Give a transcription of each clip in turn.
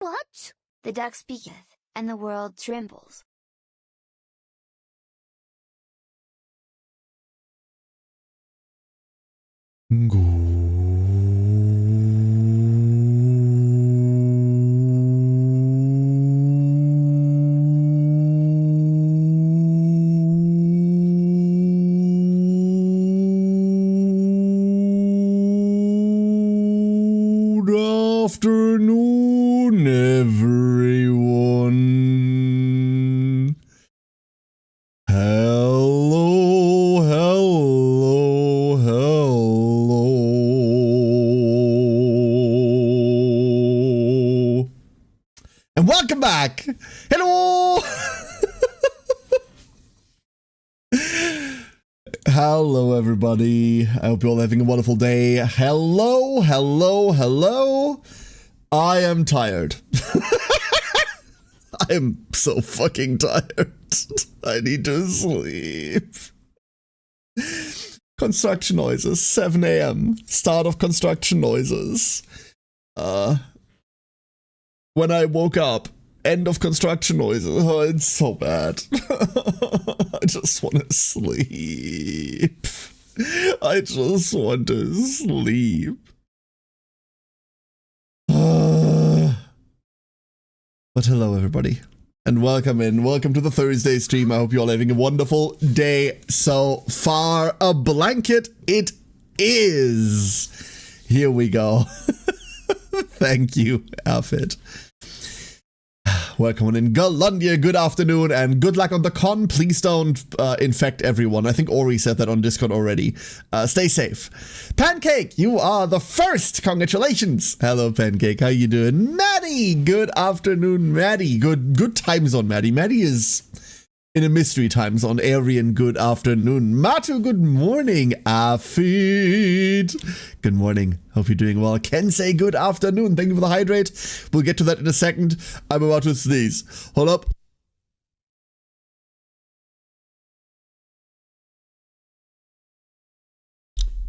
What? The duck speaketh, and the world trembles. Good afternoon, everyone. Hello, hello, hello. And welcome back. Hello. Hello, everybody. I hope you're all having a wonderful day. Hello, hello, hello. I am tired. I am so fucking tired. I need to sleep. Construction noises, 7 a.m. Start of construction noises. When I woke up, end of construction noises. Oh, it's so bad. I just want to sleep. I just want to sleep. But hello, everybody, and welcome in. Welcome to the Thursday stream. I hope you're all having a wonderful day so far. A blanket it is. Here we go. Thank you, outfit. Welcome in Golundia, good afternoon, and good luck on the con. Please don't infect everyone. I think Ori said that on Discord already. Stay safe. Pancake, you are the first. Congratulations. Hello, Pancake. How you doing? Maddie, good afternoon, Maddie. Good time zone, Maddie. Maddie is in a mystery time zone. Arian, good afternoon. Matu, good morning. Afid, good morning. Hope you're doing well. Kensei, good afternoon. Thank you for the hydrate. We'll get to that in a second. I'm about to sneeze. Hold up.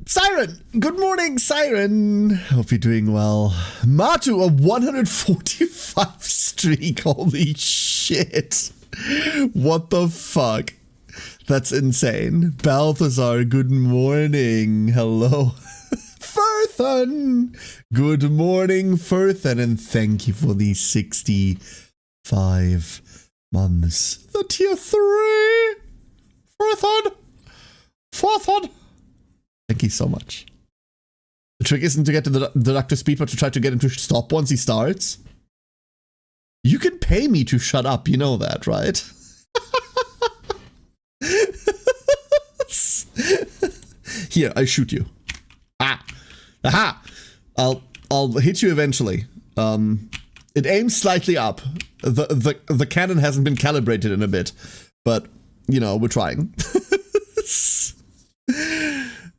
Siren, good morning, Siren. Hope you're doing well. Matu, a 145 streak. Holy shit. What the fuck? That's insane. Balthazar, good morning. Hello. Furthen, good morning, Furthen, and thank you for the 65 months. The tier 3. Furthen. Thank you so much. The trick isn't to get to the Dr. Speed, but to try to get him to stop once he starts. You can pay me to shut up, you know that, right? Here, I shoot you. Ah. Aha! I'll hit you eventually. It aims slightly up. The cannon hasn't been calibrated in a bit, but you know, we're trying.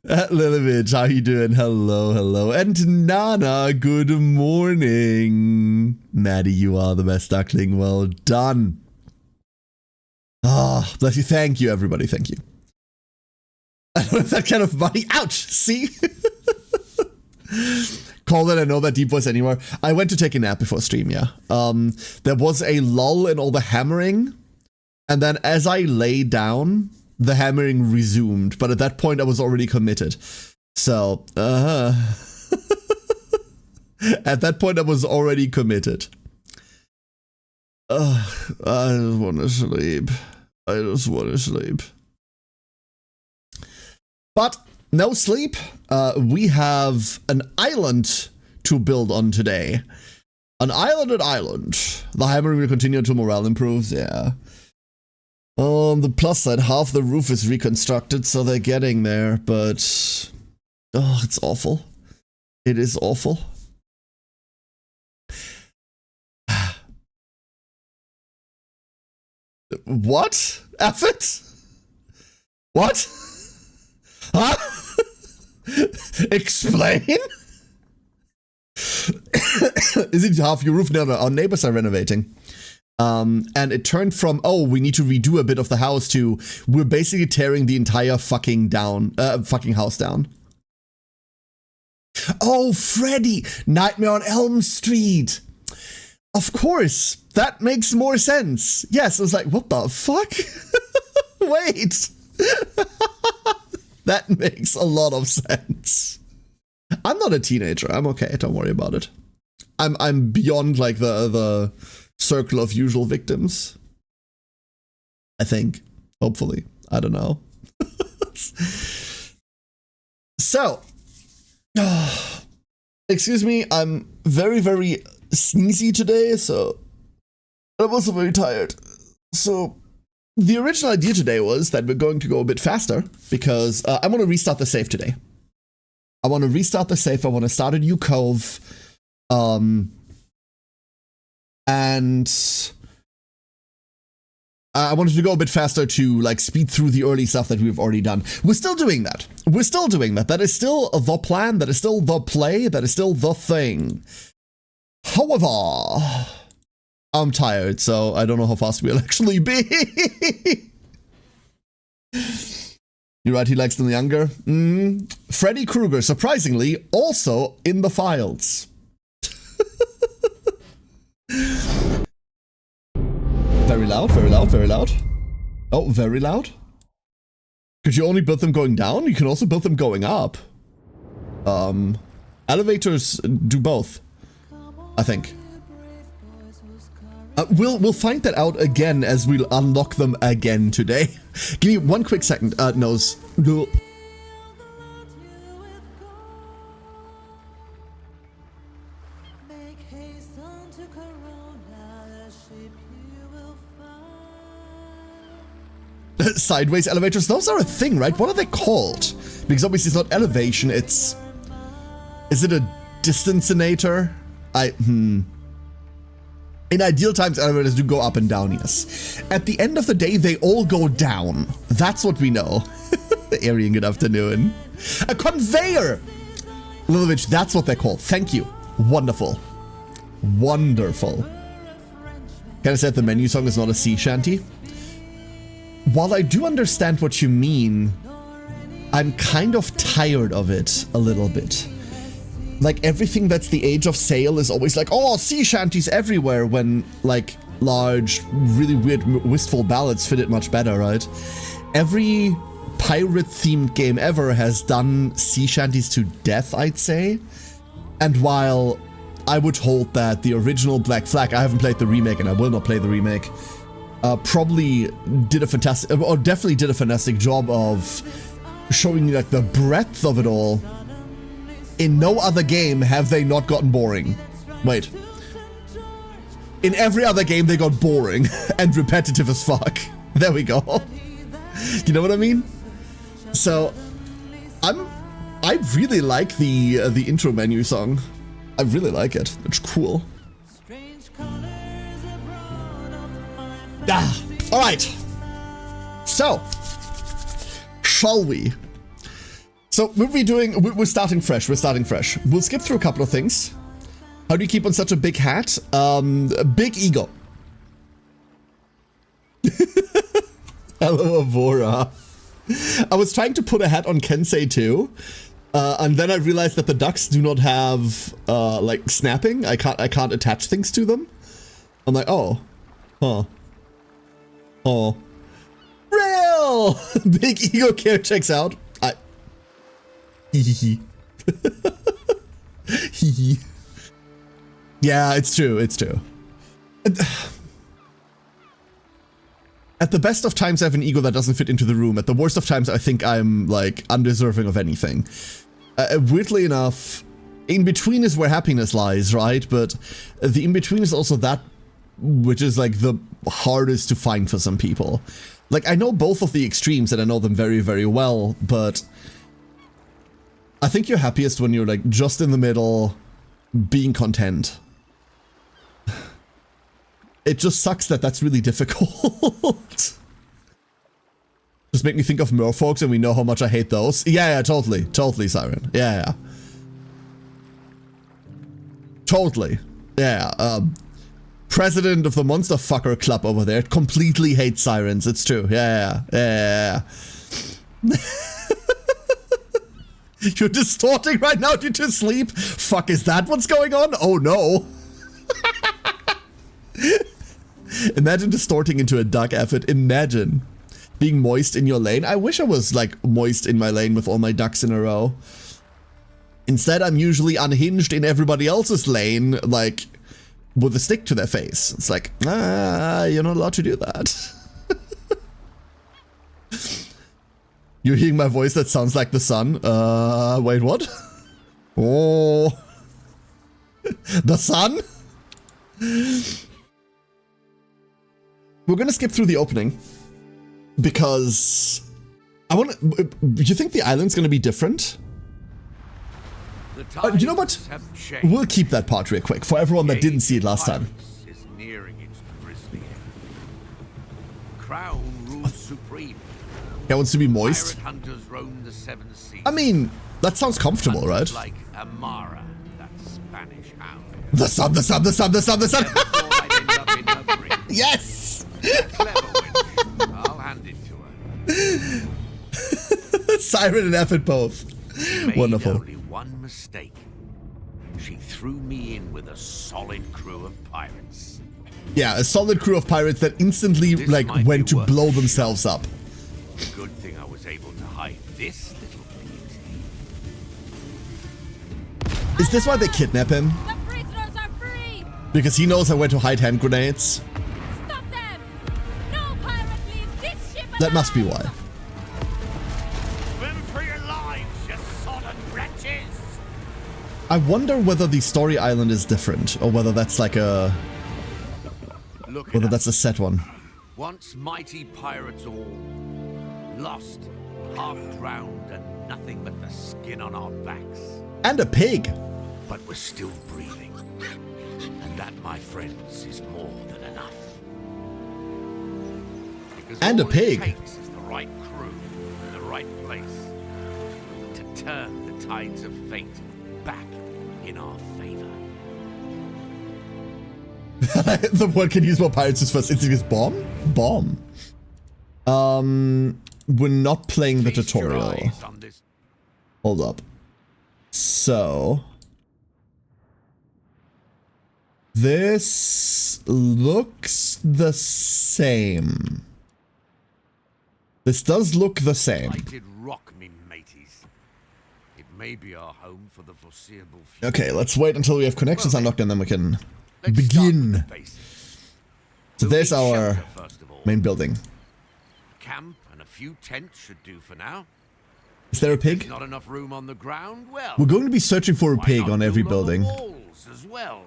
Lilibit, how you doing? Hello. And Nana, good morning. Maddie, you are the best duckling. Well done. Ah, bless you. Thank you, everybody. Thank you. I don't have that kind of money. Ouch! See? Call that I know that deep voice anymore. I went to take a nap before stream, yeah. There was a lull in all the hammering, and then as I lay down, the hammering resumed, but at that point I was already committed. So, at that point I was already committed. I just want to sleep. But no sleep. We have an island to build on today. An island. The hammering will continue until morale improves, yeah. On the plus side, half the roof is reconstructed, so they're getting there, but... oh, it's awful. It is awful. What? Effort? What? Huh? Explain? Is it half your roof? No, our neighbors are renovating. And it turned from, oh, we need to redo a bit of the house to, we're basically tearing the entire fucking house down. Oh, Freddy! Nightmare on Elm Street! Of course, that makes more sense. Yes, I was like, what the fuck? Wait. That makes a lot of sense. I'm not a teenager. I'm okay. Don't worry about it. I'm beyond like the circle of usual victims. I think. Hopefully. I don't know. So, excuse me, I'm very, very sneezy today, so I'm also very tired. So, the original idea today was that we're going to go a bit faster because I want to restart the save today. I want to restart the save. I want to start a new cove. And I wanted to go a bit faster to like speed through the early stuff that we've already done. We're still doing that. We're still doing that. That is still the plan. That is still the play. That is still the thing. However, I'm tired, so I don't know how fast we'll actually be. You're right, he likes them younger. Freddy Krueger, surprisingly, also in the files. Very loud, very loud, very loud. Oh, very loud. Could you only build them going down? You can also build them going up. Elevators do both, I think. We'll find that out again as we'll unlock them again today. Give me one quick second. Nose. Sideways elevators, those are a thing, right? What are they called? Because obviously it's not elevation, it's... Is it a distancinator? In ideal times, elevators do go up and down, yes. At the end of the day, they all go down. That's what we know. Aryan, good afternoon. A conveyor! Lilovich, that's what they're called. Thank you. Wonderful. Wonderful. Can I say that the menu song is not a sea shanty? While I do understand what you mean, I'm kind of tired of it a little bit. Like, everything that's the age of sail is always like, oh, sea shanties everywhere, when, like, large, really weird, wistful ballads fit it much better, right? Every pirate-themed game ever has done sea shanties to death, I'd say. And while I would hold that the original Black Flag, I haven't played the remake and I will not play the remake, probably did a fantastic, or definitely did a fantastic job of showing you like the breadth of it all. In no other game have they not gotten boring. Wait. In every other game they got boring and repetitive as fuck. There we go. You know what I mean? So I really like the intro menu song. I really like it. It's cool. All right. So, shall we? So we're starting fresh. We're starting fresh. We'll skip through a couple of things. How do you keep on such a big hat? Big ego. Hello, Avora. I was trying to put a hat on Kensei too, and then I realized that the ducks do not have like snapping. I can't attach things to them. I'm like, oh, huh. Oh, real big ego care checks out. Yeah, it's true. It's true. At the best of times, I have an ego that doesn't fit into the room. At the worst of times, I think I'm like undeserving of anything. Weirdly enough, in between is where happiness lies, right? But the in between is also that which is like the hardest to find for some people. Like, I know both of the extremes and I know them very, very well, but I think you're happiest when you're like just in the middle, being content. It just sucks that that's really difficult. Just make me think of merfolks and we know how much I hate those. Yeah, totally. Totally, Siren. Yeah. Totally. Yeah, president of the Monster Fucker Club over there completely hates sirens. It's true. Yeah. You're distorting right now due to sleep? Fuck, is that what's going on? Oh no. Imagine distorting into a duck effort. Imagine being moist in your lane. I wish I was like moist in my lane with all my ducks in a row. Instead, I'm usually unhinged in everybody else's lane, like with a stick to their face. It's like, you're not allowed to do that. You're hearing my voice that sounds like the sun. Wait, what? Oh. The sun? We're gonna skip through the opening because I want to. Do you think the island's gonna be different? You know what? We'll keep that part real quick for everyone that didn't see it last time. Is nearing its grisly end. Crown rules supreme. He wants to be moist. Pirate hunters roam the seven seas. I mean, that sounds comfortable, right? Like Amara, that Spanish hound. The sun, the sun, the sun, the sun, the sun. Before I'd end up in her brig. Yes! Clever wench. I'll hand it to her. Siren and effort both. Made Wonderful. only one mistake. She threw me in with a solid crew of pirates. Yeah, a solid crew of pirates that instantly This like might went be to worth blow a shot. themselves up. Good thing I was able to hide this little beauty. Is this why they kidnap him? The prisoners are free! Because he knows where to hide hand grenades? Stop them! No pirate leaves this ship That must be alive! why. Swim for your lives, you sodden wretches! I wonder whether the story island is different, or whether that's like a... Look whether at that's a set one. once mighty pirates all, lost, half drowned, and nothing but the skin on our backs. And a pig! But we're still breathing. And that, my friends, is more than enough. Because And a all pig. It takes is the right crew in the right place to turn the tides of fate back in our favor. The word can use more pirates' first instinct is bomb? Bomb. We're not playing the Feast your tutorial. eyes on this. Hold up. So... this looks the same. This does look the same. Lighted rock, me mateys. It may be our home for the foreseeable future. Okay, let's wait until we have connections unlocked and then we can Let's begin. start with the basics. So We'll there's need our shelter, first of all. main building. Camp and a few tents should do for now. Is there a pig? Not enough room on the ground. Well, We're going to be searching for a why pig not on every build building. the walls as well.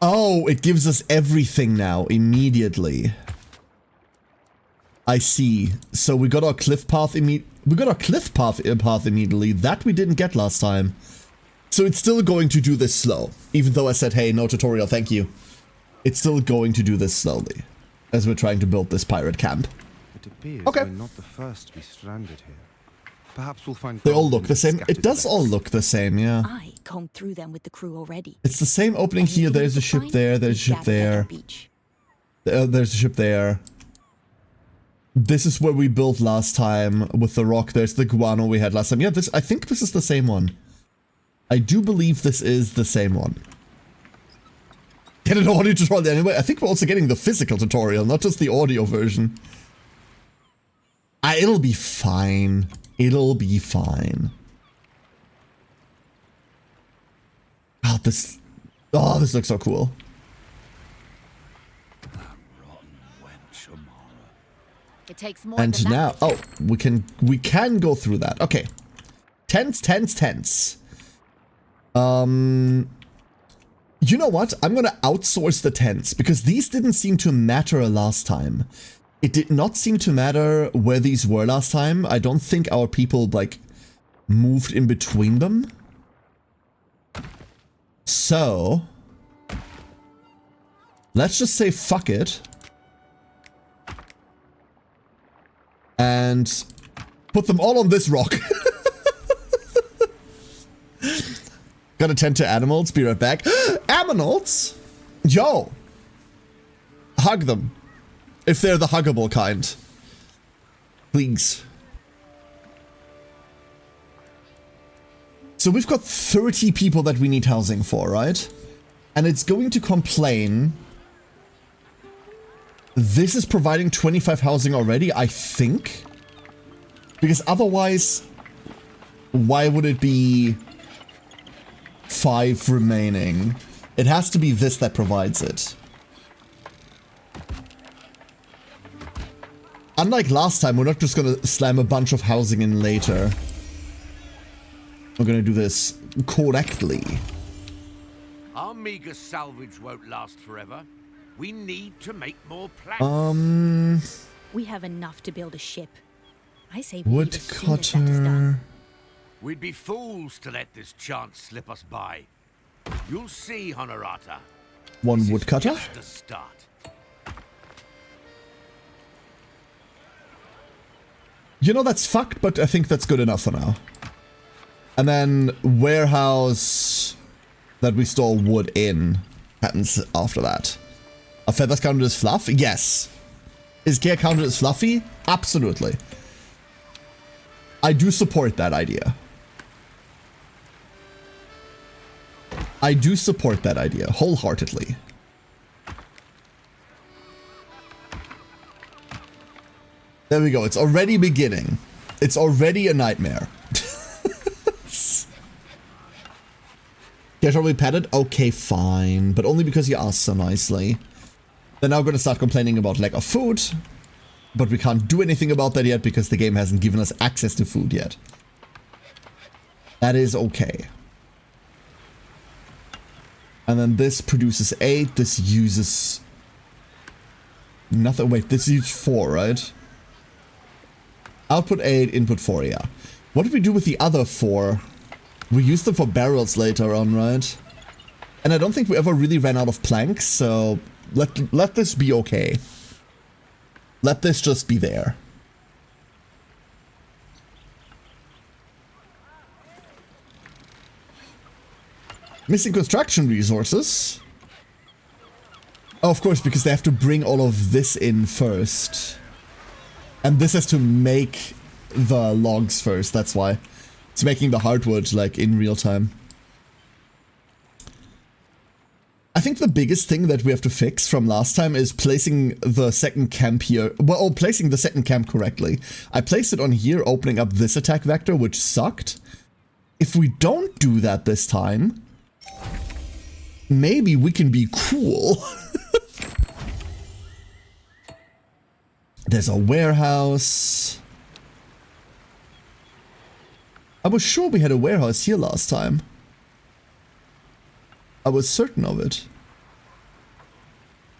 Oh, it gives us everything now, immediately. I see. So we got our cliff path immediately. That we didn't get last time. So it's still going to do this slow. Even though I said, hey, no tutorial, thank you. It's still going to do this slowly. As we're trying to build this pirate camp. It appears Okay. we're not the first to be stranded here. Perhaps we'll find. They all gold look in the same. It scattered does all wrecks. look the same, yeah. I combed through them with the crew already. It's the same opening here. There's a ship there. There's a ship there. Beach. There's a ship there. This is where we built last time with the rock. There's the guano we had last time. Yeah, this. I think this is the same one. I do believe this is the same one. Get an audio tutorial anyway. I think we're also getting the physical tutorial, not just the audio version. It'll be fine. It'll be fine. Oh, this looks so cool. It takes more And than now, that. oh, we can go through that. Okay. Tents. You know what? I'm gonna outsource the tents because these didn't seem to matter last time. It did not seem to matter where these were last time. I don't think our people, like, moved in between them. So, let's just say fuck it. And put them all on this rock. Gotta tend to animals, be right back. Aminals? Yo! Hug them. If they're the huggable kind. Please. So we've got 30 people that we need housing for, right? And it's going to complain. This is providing 25 housing already, I think. Because otherwise, why would it be 5 remaining? It has to be this that provides it. Unlike last time, we're not just gonna slam a bunch of housing in later. We're gonna do this correctly. Our meager salvage won't last forever. We need to make more plans. We have enough to build a ship. I say we leave as soon as that is done. Woodcutter. We'd be fools to let this chance slip us by. You'll see, Honorata. One This is woodcutter. just the start. You know, that's fucked, but I think that's good enough for now. And then warehouse that we store wood in happens after that. Are feathers counted as fluff? Yes. Is gear counted as fluffy? Absolutely. I do support that idea. I do support that idea wholeheartedly. There we go. It's already beginning. It's already a nightmare. Yeah, shall we pet it? Okay, fine. But only because you asked so nicely. They're now going to start complaining about lack of food. But we can't do anything about that yet because the game hasn't given us access to food yet. That is okay. And then this produces 8. This uses nothing. Wait, this uses 4, right? Output 8, input 4, yeah. What did we do with the other 4? We used them for barrels later on, right? And I don't think we ever really ran out of planks, so let this be okay. Let this just be there. Missing construction resources. Oh, of course, because they have to bring all of this in first. And this has to make the logs first, that's why. It's making the hardwood, like, in real time. I think the biggest thing that we have to fix from last time is placing the second camp here. Well, placing the second camp correctly. I placed it on here, opening up this attack vector, which sucked. If we don't do that this time, maybe we can be cool. There's a warehouse. I was sure we had a warehouse here last time. I was certain of it.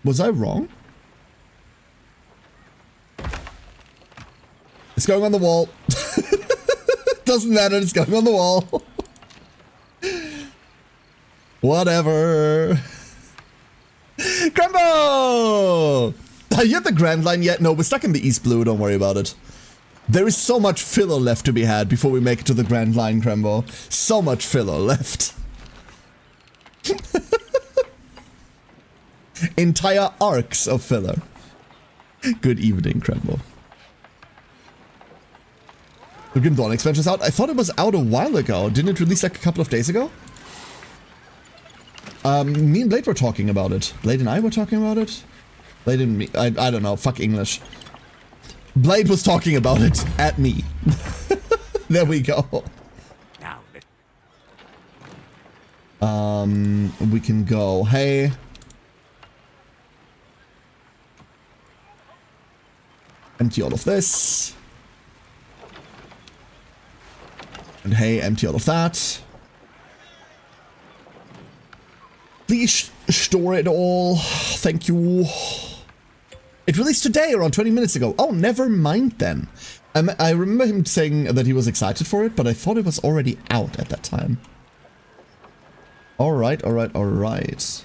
Was I wrong? It's going on the wall. Doesn't matter, it's going on the wall. Whatever. Grumbo! Are you at the Grand Line yet? No, we're stuck in the East Blue, don't worry about it. There is so much filler left to be had before we make it to the Grand Line, Crembo. So much filler left. Entire arcs of filler. Good evening, Crembo. The Grim Dawn expansion's out. I thought it was out a while ago. Didn't it release like a couple of days ago? Me and Blade were talking about it. Blade and I were talking about it? Blade and me. I don't know. Fuck English. Blade was talking about it at me. There we go. Now, We can go. Hey. Empty all of this. And hey, empty all of that. Please store it all. Thank you. It released today, around 20 minutes ago. Oh, never mind then. I remember him saying that he was excited for it, but I thought it was already out at that time. Alright, alright, alright.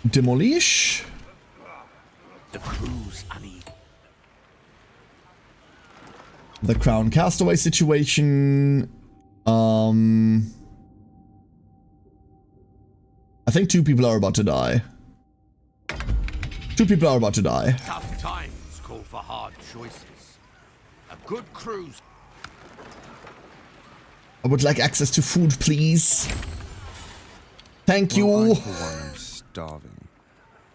Demolish. the crew's uneasy. The Crown Castaway situation. I think 2 people are about to die. 2 people are about to die. Tough times call for hard choices. A good cruise. I would like access to food, please. Thank you. Well, I, for one, am starving.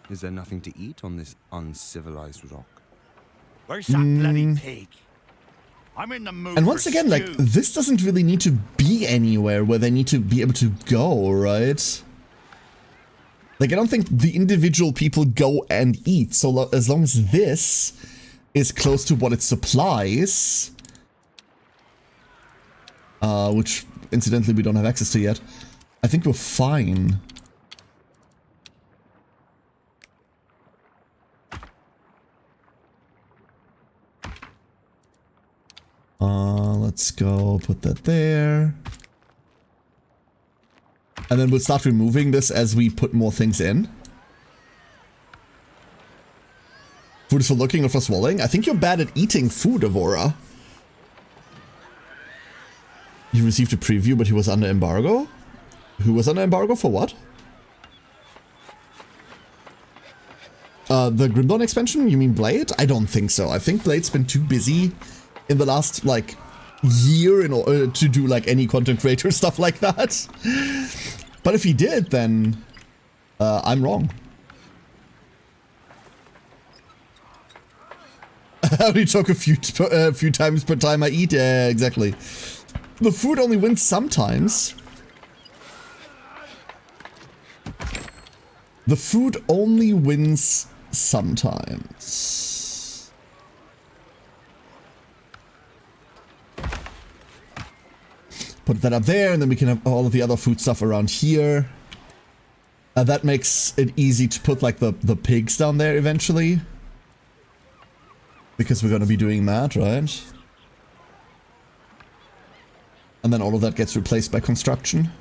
Is there nothing to eat on this uncivilized rock? Where's that bloody pig? I'm in the mood. And once again, like, this doesn't really need to be anywhere where they need to be able to go, right? Like, I don't think the individual people go and eat, so as long as this is close to what it supplies, which, incidentally, we don't have access to yet, I think we're fine. Let's go put that there. And then we'll start removing this as we put more things in. Food is for looking or for swallowing. I think you're bad at eating food, Avora. You received a preview, but he was under embargo? Who was under embargo for what? The Grimdawn expansion? You mean Blade? I don't think so. I think Blade's been too busy in the last, like, year in order to do, like, any content creator stuff like that. But if he did, then I'm wrong. I only talk a few times per time I eat. Yeah, exactly. The food only wins sometimes. The food only wins sometimes. Put that up there, and then we can have all of the other food stuff around here. That makes it easy to put, like, the pigs down there eventually. Because we're gonna be doing that, right? And then all of that gets replaced by construction.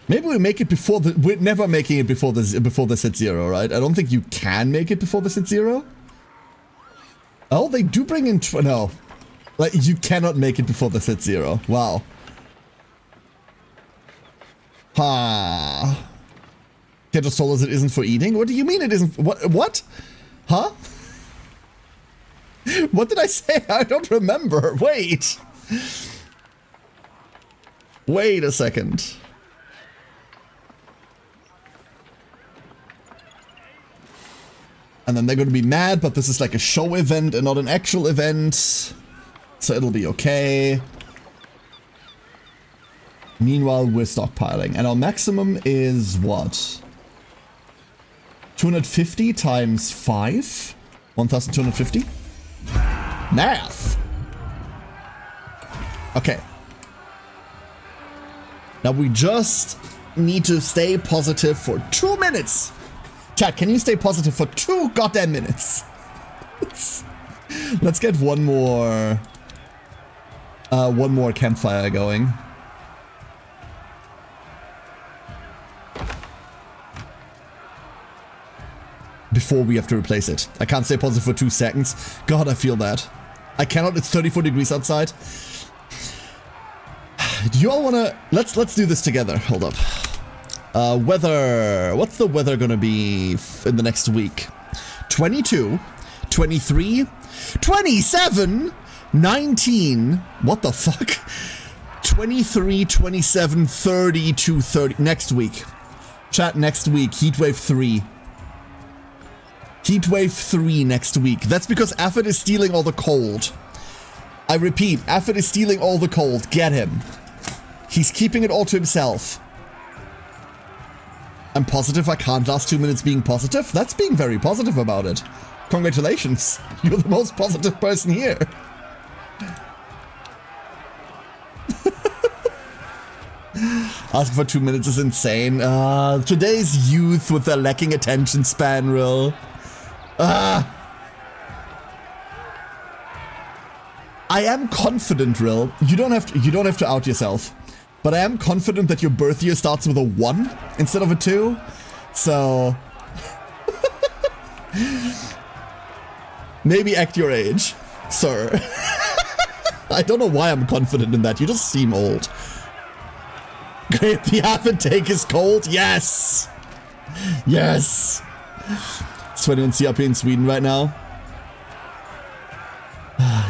Maybe we make it before the... We're never making it before this hits 0, right? I don't think you can make it before this hits 0. Oh, they do bring in... No. Like, you cannot make it before this hits 0. Wow. Ha. Cat just told us it isn't for eating? What do you mean it isn't? What? Huh? What did I say? I don't remember. Wait. Wait a second. And then they're going to be mad, but this is like a show event and not an actual event. So it'll be okay. Meanwhile, we're stockpiling. And our maximum is what? 250 times 5? 1,250? Math! Okay. Now we just need to stay positive for 2 minutes. Chat, can you stay positive for 2 goddamn minutes? Let's get one more campfire going. Before we have to replace it. I can't stay positive for 2 seconds. God, I feel that. I cannot. It's 34 degrees outside. Do you all wanna... Let's do this together. Hold up. Weather. What's the weather gonna be in the next week? 22, 23, 27, 19. What the fuck? 23, 27, 30 to 30. Next week. Chat, next week. Heatwave 3. Heatwave 3 next week. That's because Afford is stealing all the cold. I repeat, Afford is stealing all the cold. Get him. He's keeping it all to himself. I'm positive I can't last 2 minutes being positive. That's being very positive about it. Congratulations. You're the most positive person here. Asking for 2 minutes is insane. Today's youth with their lacking attention span, Rill. I am confident, Rill. You don't have to out yourself. But I am confident that your birth year starts with a 1 instead of a 2. So maybe act your age, sir. I don't know why I'm confident in that. You just seem old. Great, the Afford take is cold. Yes. Yes. It's 21 CRP in Sweden right now.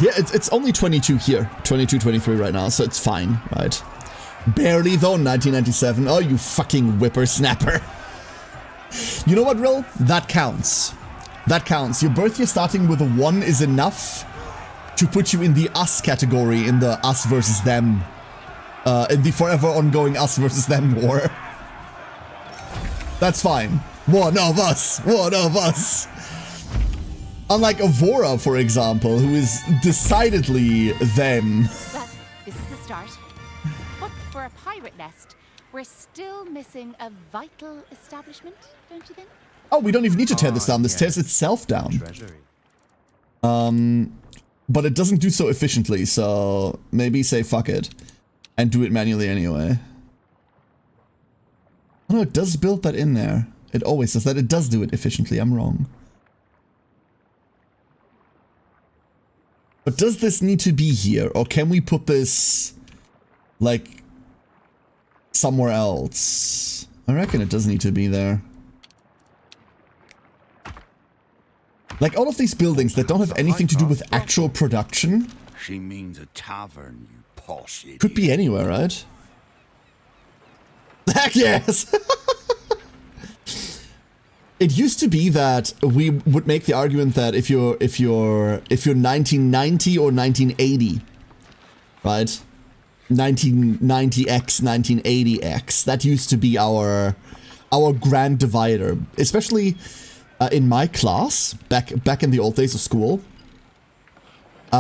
Yeah, it's only 22 here. 22, 23 right now, so it's fine, right? Barely though, 1997. Oh, you fucking whippersnapper. You know what, Rill? That counts. That counts. Your birth year starting with a 1 is enough to put you in the us category, in the us versus them. In the forever ongoing us versus them war. That's fine. One of us. One of us. Unlike Avora, for example, who is decidedly them. Well, this is a start. But for a pirate nest, we're still missing a vital establishment, don't you think? Oh, we don't even need to tear this down. This tears itself down. Treasury. But it doesn't do so efficiently, so maybe say fuck it. And do it manually anyway. Oh no, it does build that in there. It always does that. It does do it efficiently. I'm wrong. But does this need to be here? Or can we put this, like, somewhere else? I reckon it does need to be there. Like, all of these buildings that don't have anything to do with actual production She means a tavern, you posh idiot. could be anywhere, right? Heck yes! It used to be that we would make the argument that if you're 1990 or 1980, right? 1990X, 1980X. That used to be our grand divider, especially in my class back in the old days of school.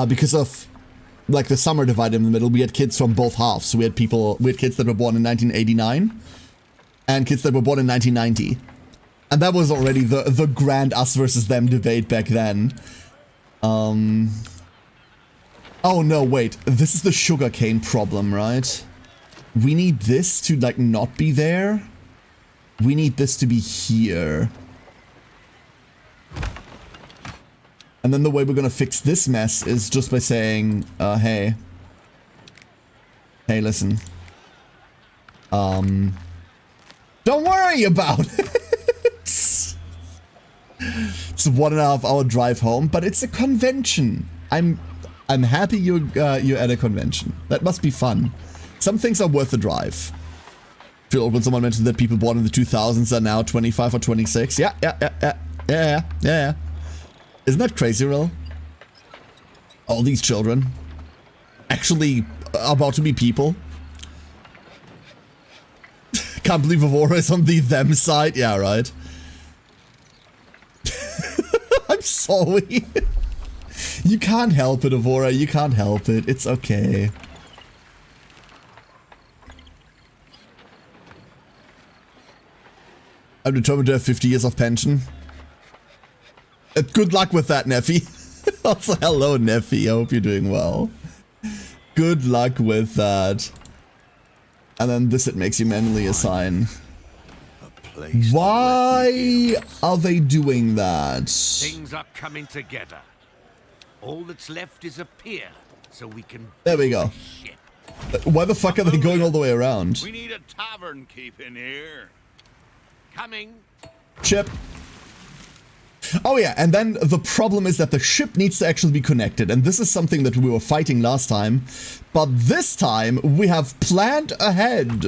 Because of like the summer divide in the middle, we had kids from both halves. We had kids that were born in 1989 and kids that were born in 1990. And that was already the grand us versus them debate back then. Oh no, wait. This is the sugarcane problem, right? We need this to, like, not be there. We need this to be here. And then the way we're gonna fix this mess is just by saying, hey, listen. Don't worry about it. It's a 1.5 hour drive home, but it's a convention. I'm happy you're at a convention. That must be fun. Some things are worth the drive. I feel old when someone mentioned that people born in the 2000s are now 25 or 26. Yeah. Isn't that crazy, Rill? All these children actually about to be people. Can't believe Avora is on the them side. Yeah, right. I'm sorry. You can't help it, Avora. You can't help it. It's okay. I'm determined to have 50 years of pension. Good luck with that, Neffy. Also, hello, Neffy. I hope you're doing well. Good luck with that. And then this, it makes you manually assign. Why are they doing that? Things are coming together. All that's left is a pier, so we can. There we go. Ship. Why the fuck are they going all the way around? We need a tavern keep in here. Coming. Chip. Oh yeah, and then the problem is that the ship needs to actually be connected, and this is something that we were fighting last time, but this time we have planned ahead.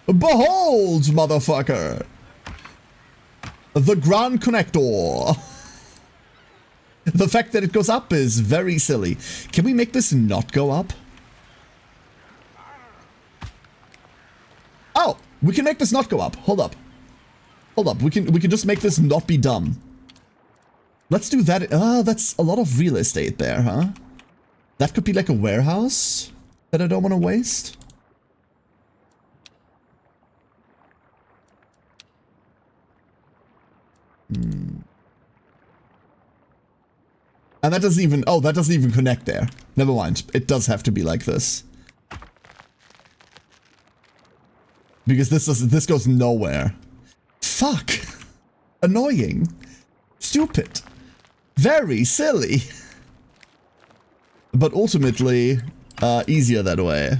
Behold, motherfucker! The Grand Connector. The fact that it goes up is very silly. Can we make this not go up? Oh, we can make this not go up. Hold up. Hold up, we can just make this not be dumb. Let's do that. That's a lot of real estate there, huh? That could be like a warehouse that I don't want to waste. And that doesn't even, oh, that doesn't even connect there. Never mind. It does have to be like this. Because this goes nowhere. Fuck. Annoying. Stupid. Very silly. But ultimately, easier that way.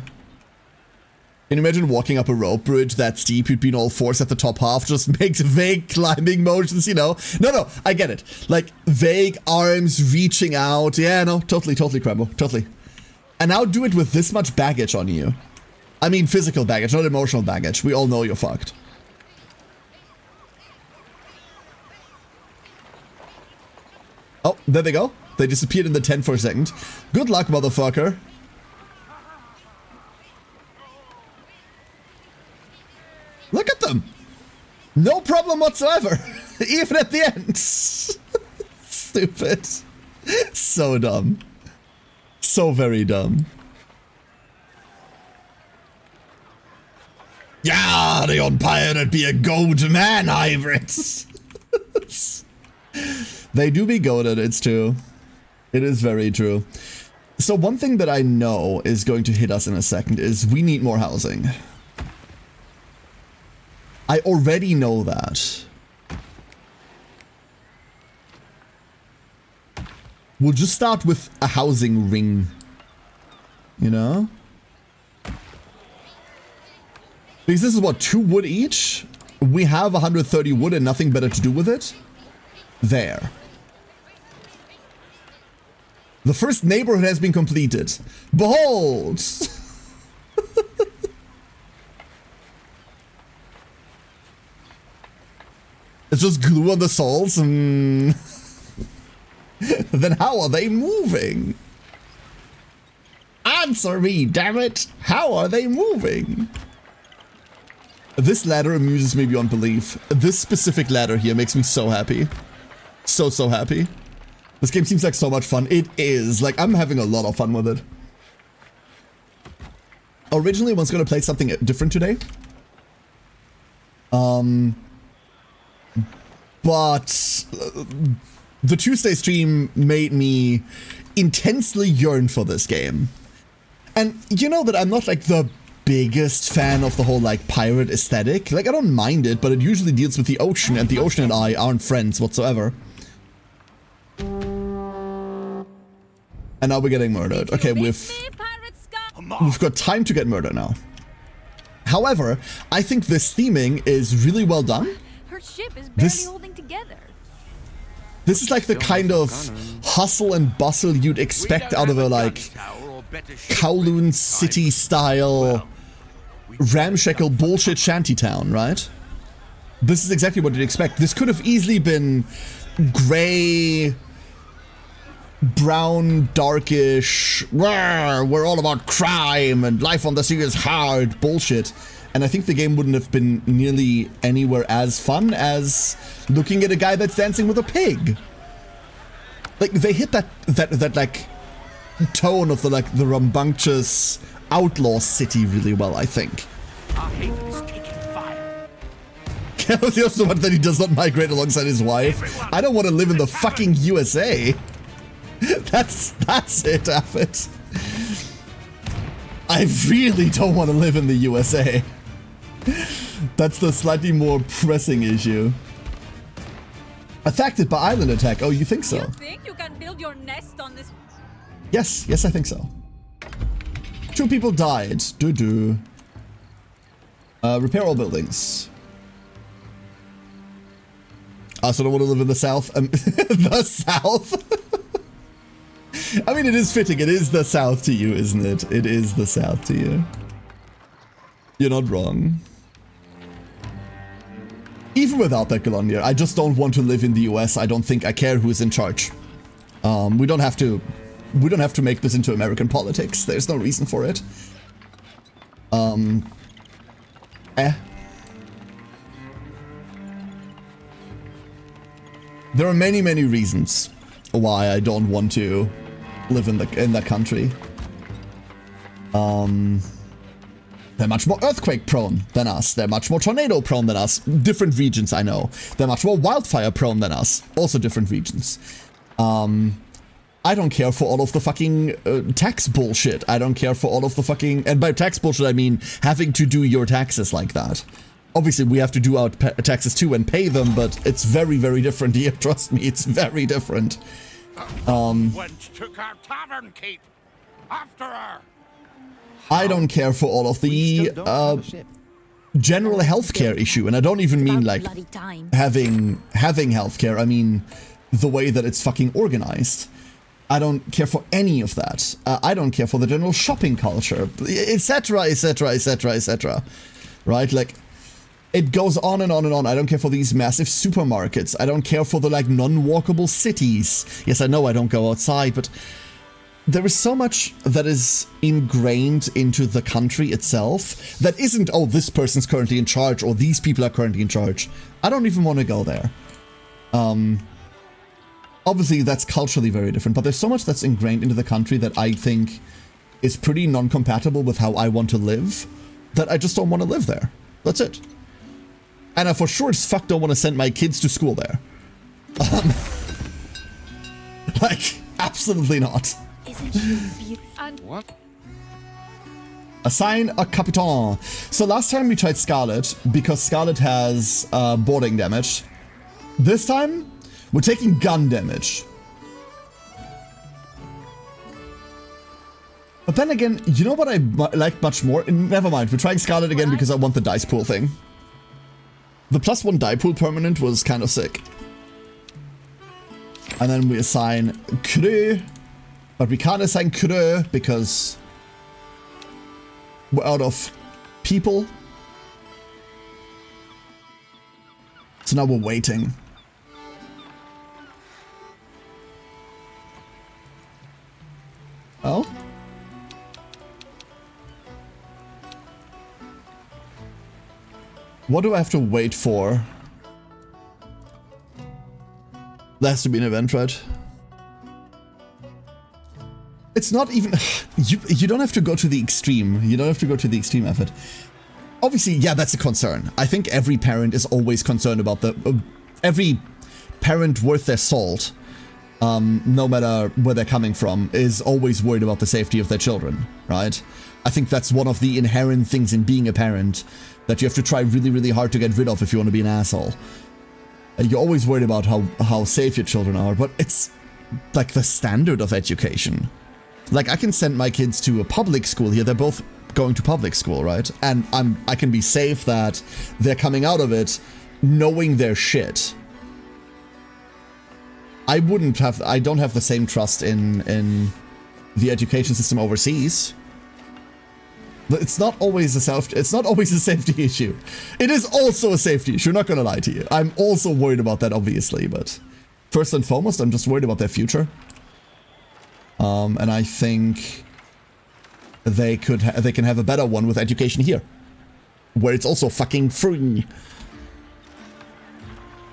Can you imagine walking up a rope bridge that steep? You'd be in all fours at the top half, just makes vague climbing motions, you know? No, I get it. Like, vague arms reaching out. Yeah, no, totally, Crembo. Totally. And now do it with this much baggage on you. I mean physical baggage, not emotional baggage. We all know you're fucked. Oh, there they go. They disappeared in the tent for a second. Good luck, motherfucker. Look at them. No problem whatsoever. Even at the end. Stupid. So dumb. So very dumb. Yeah, the unpirated be a gold man, hybrids. They do be goaded, it's true. It is very true. So one thing that I know is going to hit us in a second is we need more housing. I already know that. We'll just start with a housing ring. You know? Because this is what, 2 wood each? We have 130 wood and nothing better to do with it? There. The first neighborhood has been completed. Behold! It's just glue on the souls. Then how are they moving? Answer me, damn it! How are they moving? This ladder amuses me beyond belief. This specific ladder here makes me so happy. So happy. This game seems like so much fun. It is. Like, I'm having a lot of fun with it. Originally, I was going to play something different today. But the Tuesday stream made me intensely yearn for this game. And you know that I'm not like the biggest fan of the whole like pirate aesthetic. Like, I don't mind it, but it usually deals with the ocean, and the ocean and I aren't friends whatsoever. And now we're getting murdered. Okay, we've got time to get murdered now. However, I think this theming is really well done. Her ship is barely holding together. This is like the kind of hustle and bustle you'd expect out of a like Kowloon City style ramshackle bullshit shantytown, right? This is exactly what you'd expect. This could have easily been gray, brown, darkish, we're all about crime and life on the sea is hard bullshit. And I think the game wouldn't have been nearly anywhere as fun as looking at a guy that's dancing with a pig. Like, they hit that like tone of the like the rambunctious outlaw city really well, I think. Our haven's taking fire. The also one that he does not migrate alongside his wife. I don't want to live in the fucking USA. That's it, Affit. I really don't want to live in the USA. That's the slightly more pressing issue. Affected by island attack. Oh, you think so? You think you can build your nest on this? Yes, I think so. 2 people died. Doo-doo. Repair all buildings. I also don't want to live in the south. The south? I mean, it is fitting. It is the south to you, isn't it? It is the south to you. You're not wrong. Even without that, Galonier, I just don't want to live in the US. I don't think I care who's in charge. We don't have to make this into American politics. There's no reason for it. There are many reasons why I don't want to live in that country. They're much more earthquake prone than us. They're much more tornado prone than us. Different regions, I know. They're much more wildfire prone than us. Also different regions. I don't care for all of the fucking tax bullshit. I don't care for all of the fucking... And by tax bullshit, I mean having to do your taxes like that. Obviously, we have to do our taxes too and pay them, but it's very different here. Trust me, it's very different. Wench took our tavern keep. After her. I don't care for all of the general healthcare issue, and I don't even mean like having healthcare. I mean the way that it's fucking organized. I don't care for any of that. I don't care for the general shopping culture, etc., etc., etc., etc. Right? Like, it goes on and on and on. I don't care for these massive supermarkets. I don't care for the, like, non-walkable cities. Yes, I know I don't go outside, but there is so much that is ingrained into the country itself that isn't, oh, this person's currently in charge or these people are currently in charge. I don't even want to go there. Obviously, that's culturally very different, but there's so much that's ingrained into the country that I think is pretty non-compatible with how I want to live that I just don't want to live there. That's it. And I for sure as fuck don't want to send my kids to school there. Like, absolutely not. Isn't she beautiful? And What? Assign a Capitan. So last time we tried Scarlet, because Scarlet has boarding damage. This time, we're taking gun damage. But then again, you know what I like much more? Never mind, we're trying Scarlet again because I want the dice pool thing. The +1 die pool permanent was kind of sick. And then we assign Creux. But we can't assign Creux because we're out of people. So now we're waiting. Oh? What do I have to wait for? There has to be an event, right? It's not even... You don't have to go to the extreme. You don't have to go to the extreme effort. Obviously, yeah, that's a concern. I think every parent is always concerned about the... every parent worth their salt, no matter where they're coming from, is always worried about the safety of their children, right? I think that's one of the inherent things in being a parent that you have to try really, really hard to get rid of if you want to be an asshole. You're always worried about how safe your children are, but it's like the standard of education. Like, I can send my kids to a public school here. They're both going to public school, right? And I can be safe that they're coming out of it knowing their shit. I don't have the same trust in the education system overseas. But it's not always a safety issue. It is also a safety issue, not gonna lie to you. I'm also worried about that, obviously, but first and foremost, I'm just worried about their future. And I think they can have a better one with education here, where it's also fucking free.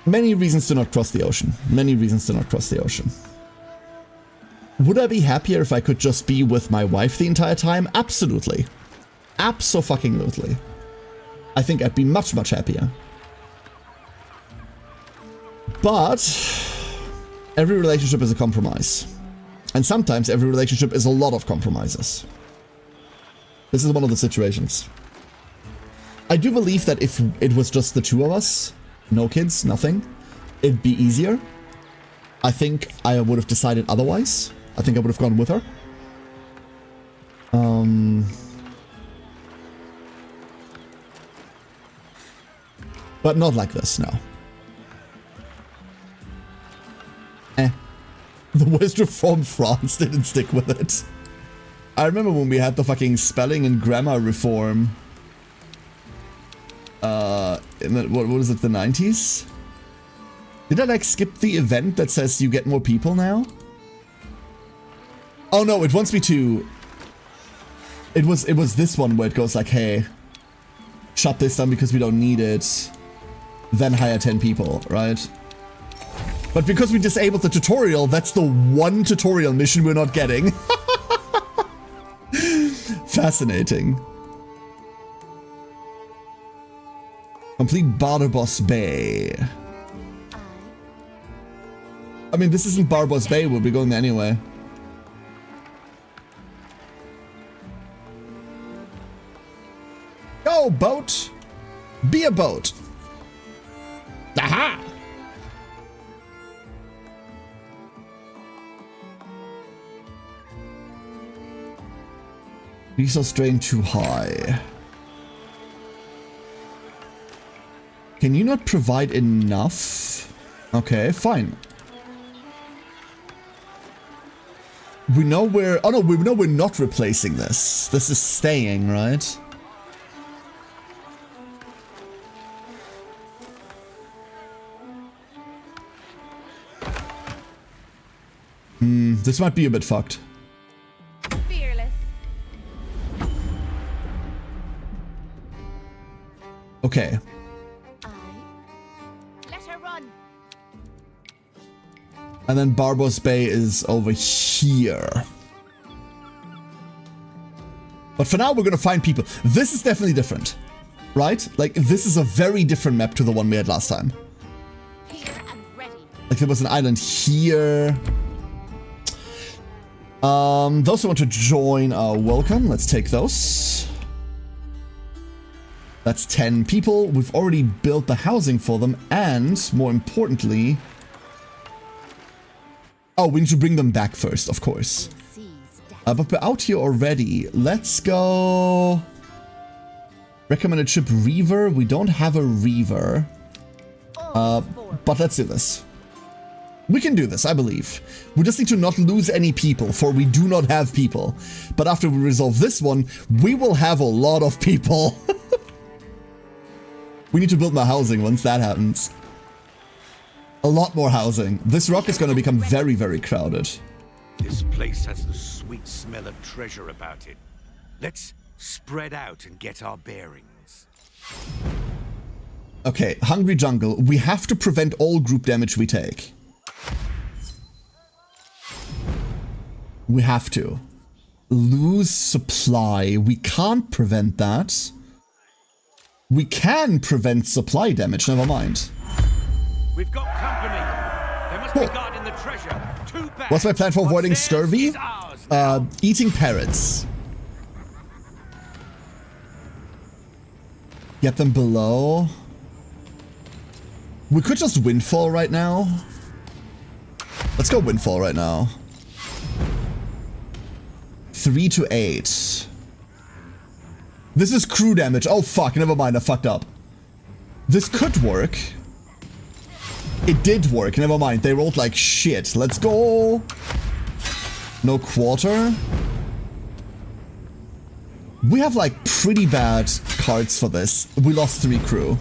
Many reasons to not cross the ocean. Many reasons to not cross the ocean. Would I be happier if I could just be with my wife the entire time? Absolutely. Abso-fucking-lutely. I think I'd be much, much happier. But every relationship is a compromise. And sometimes every relationship is a lot of compromises. This is one of the situations. I do believe that if it was just the two of us, no kids, nothing, it'd be easier. I think I would have decided otherwise. I think I would have gone with her. But not like this, no. The West reformed France didn't stick with it. I remember when we had the fucking spelling and grammar reform. In the, what was it, the 90s? Did I like skip the event that says you get more people now? Oh no, it wants me to... It was this one where it goes like, hey, shut this down because we don't need it. Then hire 10 people, right? But because we disabled the tutorial, that's the one tutorial mission we're not getting. Fascinating. Complete Barbaros Bay. I mean, this isn't Barbaros Bay, we'll be going there anyway. Go, boat! Be a boat! Aha! Resource drain too high. Can you not provide enough? Okay, fine. We know we're... Oh no, we know we're not replacing this. This is staying, right? This might be a bit fucked. Fearless. Okay. Let her run. And then Barbaros Bay is over here. But for now, we're gonna find people. This is definitely different, right? Like, this is a very different map to the one we had last time. Here and ready. Like, there was an island here. Those who want to join are welcome. Let's take those. That's 10 people. We've already built the housing for them. And, more importantly... Oh, we need to bring them back first, of course. But we're out here already. Let's go... Recommended ship Reaver. We don't have a Reaver. But let's do this. We can do this, I believe. We just need to not lose any people, for we do not have people. But after we resolve this one, we will have a lot of people. We need to build more housing once that happens. A lot more housing. This rock is going to become very, very crowded. This place has the sweet smell of treasure about it. Let's spread out and get our bearings. Okay, Hungry Jungle. We have to prevent all group damage we take. We have to. Lose supply. We can't prevent that. We can prevent supply damage, never mind. We've got company. They must be guarding the treasure. Too bad. What's my plan for avoiding What's theirs scurvy? is ours now. Eating parrots. Get them below. We could just Windfall right now. Let's go Windfall right now. 3 to 8. This is crew damage. Oh fuck, never mind, I fucked up. This could work. It did work, never mind. They rolled like shit. Let's go. No quarter. We have like pretty bad cards for this. We lost 3 crew.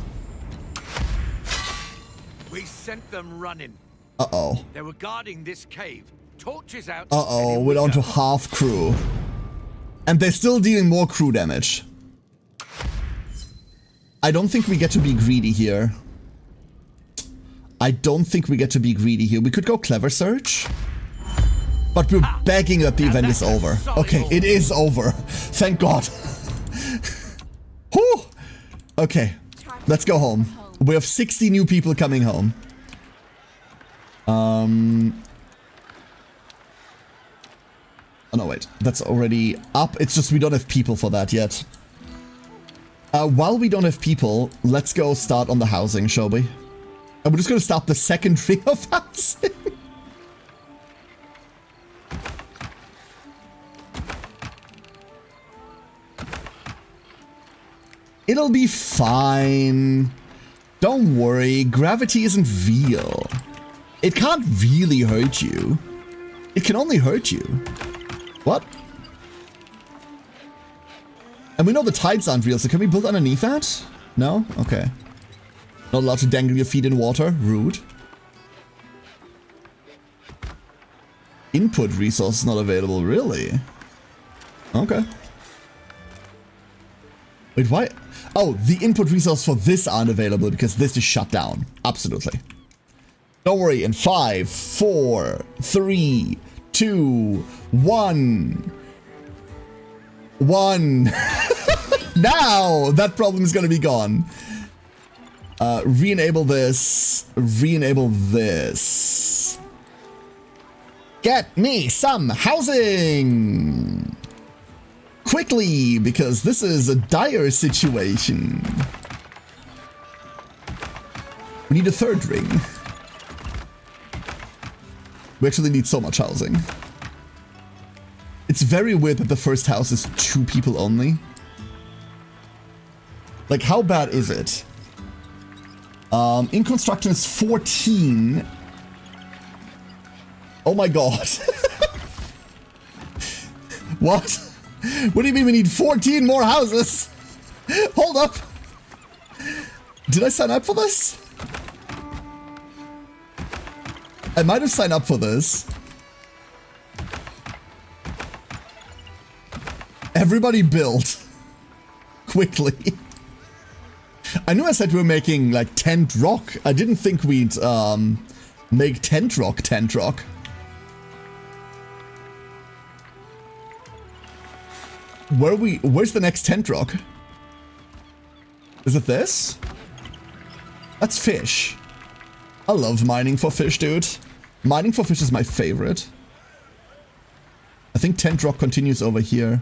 We sent them running. Uh-oh. They were guarding this cave. Torches out. Uh-oh, we're down to half crew. And they're still dealing more crew damage. I don't think we get to be greedy here. I don't think we get to be greedy here. We could go Clever Search. But we're begging that the event is over. Okay, it is over. Thank God. Whew. Okay, let's go home. We have 60 new people coming home. Oh no, wait. That's already up. It's just we don't have people for that yet. While we don't have people, let's go start on the housing, shall we? And we're just going to start the second ring of housing. It'll be fine. Don't worry, gravity isn't real. It can't really hurt you. It can only hurt you. What? And we know the tides aren't real, so can we build underneath that? No? Okay. Not allowed to dangle your feet in water? Rude. Input resource not available, really? Okay. Wait, why? Oh, the input resource for this aren't available because this is shut down. Absolutely. Don't worry, in 5, 4, 3, 2, 1. Now that problem is gonna be gone. Re-enable this. Re-enable this. Get me some housing! Quickly, because this is a dire situation. We need a 3rd ring. We actually need so much housing. It's very weird that the first house is 2 people only. Like, how bad is it? In construction is 14. Oh my god. What? What do you mean we need 14 more houses? Hold up. Did I sign up for this? I might have signed up for this. Everybody build. Quickly. I knew I said we were making, like, tent rock. I didn't think we'd, make tent rock. Where's the next tent rock? Is it this? That's fish. I love mining for fish, dude. Mining for fish is my favorite. I think tent rock continues over here.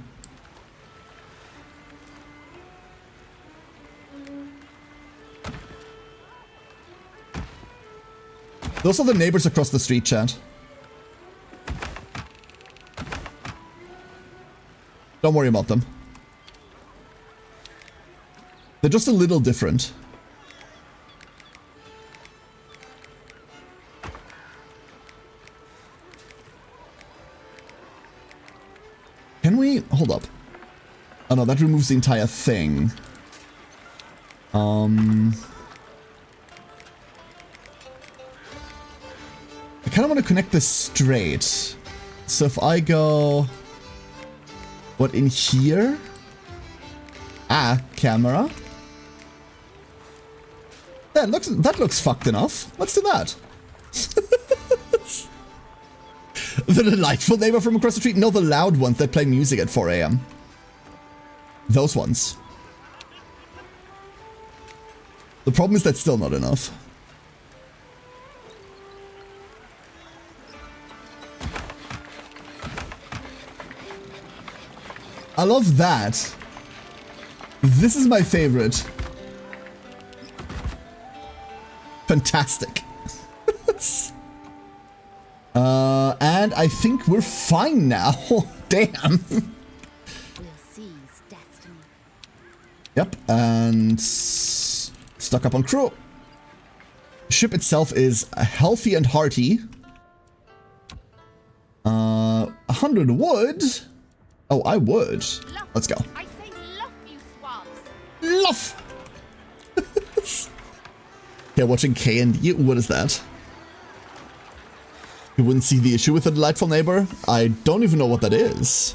Those are the neighbors across the street, chat. Don't worry about them. They're just a little different. Can we... Hold up. Oh no, that removes the entire thing. I kind of want to connect this straight. So if I go... What, in here? Ah, camera. That looks fucked enough. Let's do that. The delightful neighbor from across the street? No, the loud ones that play music at 4 AM. Those ones. The problem is that's still not enough. I love that. This is my favorite. Fantastic. And I think we're fine now. Damn. We'll seize destiny. Yep, and stuck up on crew. Ship itself is healthy and hearty. 100 wood. Oh, I would. Luff. Let's go. I say luff, you swabs. Luff. Yeah, watching K and you. What is that? You wouldn't see the issue with a delightful neighbor? I don't even know what that is.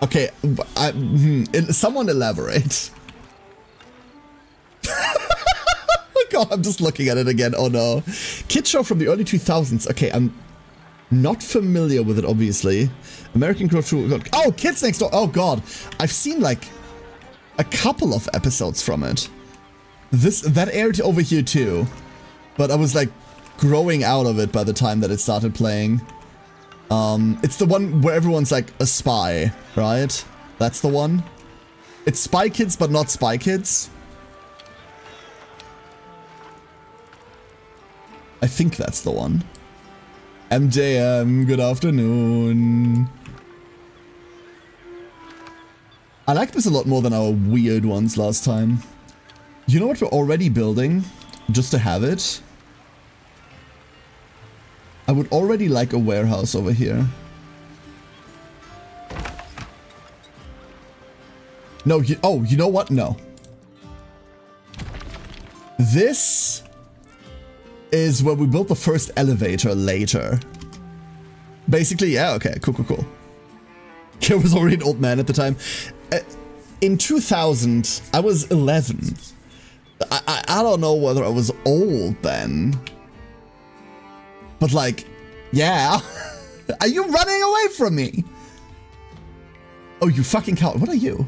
Okay, someone elaborate. Oh god, I'm just looking at it again. Oh no. Kid show from the early 2000s. Okay, I'm not familiar with it, obviously. American Girl True. Oh, Kids Next Door. Oh god. I've seen like a couple of episodes from it. That aired over here too. But I was like growing out of it by the time that it started playing. It's the one where everyone's like a spy, right? That's the one. It's Spy Kids, but not Spy Kids. I think that's the one. MJM, good afternoon. I like this a lot more than our weird ones last time. You know what we're already building? Just to have it? I would already like a warehouse over here. No, you know what? No. This is where we built the first elevator later. Basically, yeah, okay, cool. I was already an old man at the time. In 2000, I was 11. I don't know whether I was old then. But like, yeah. Are you running away from me? Oh, you fucking cow. What are you?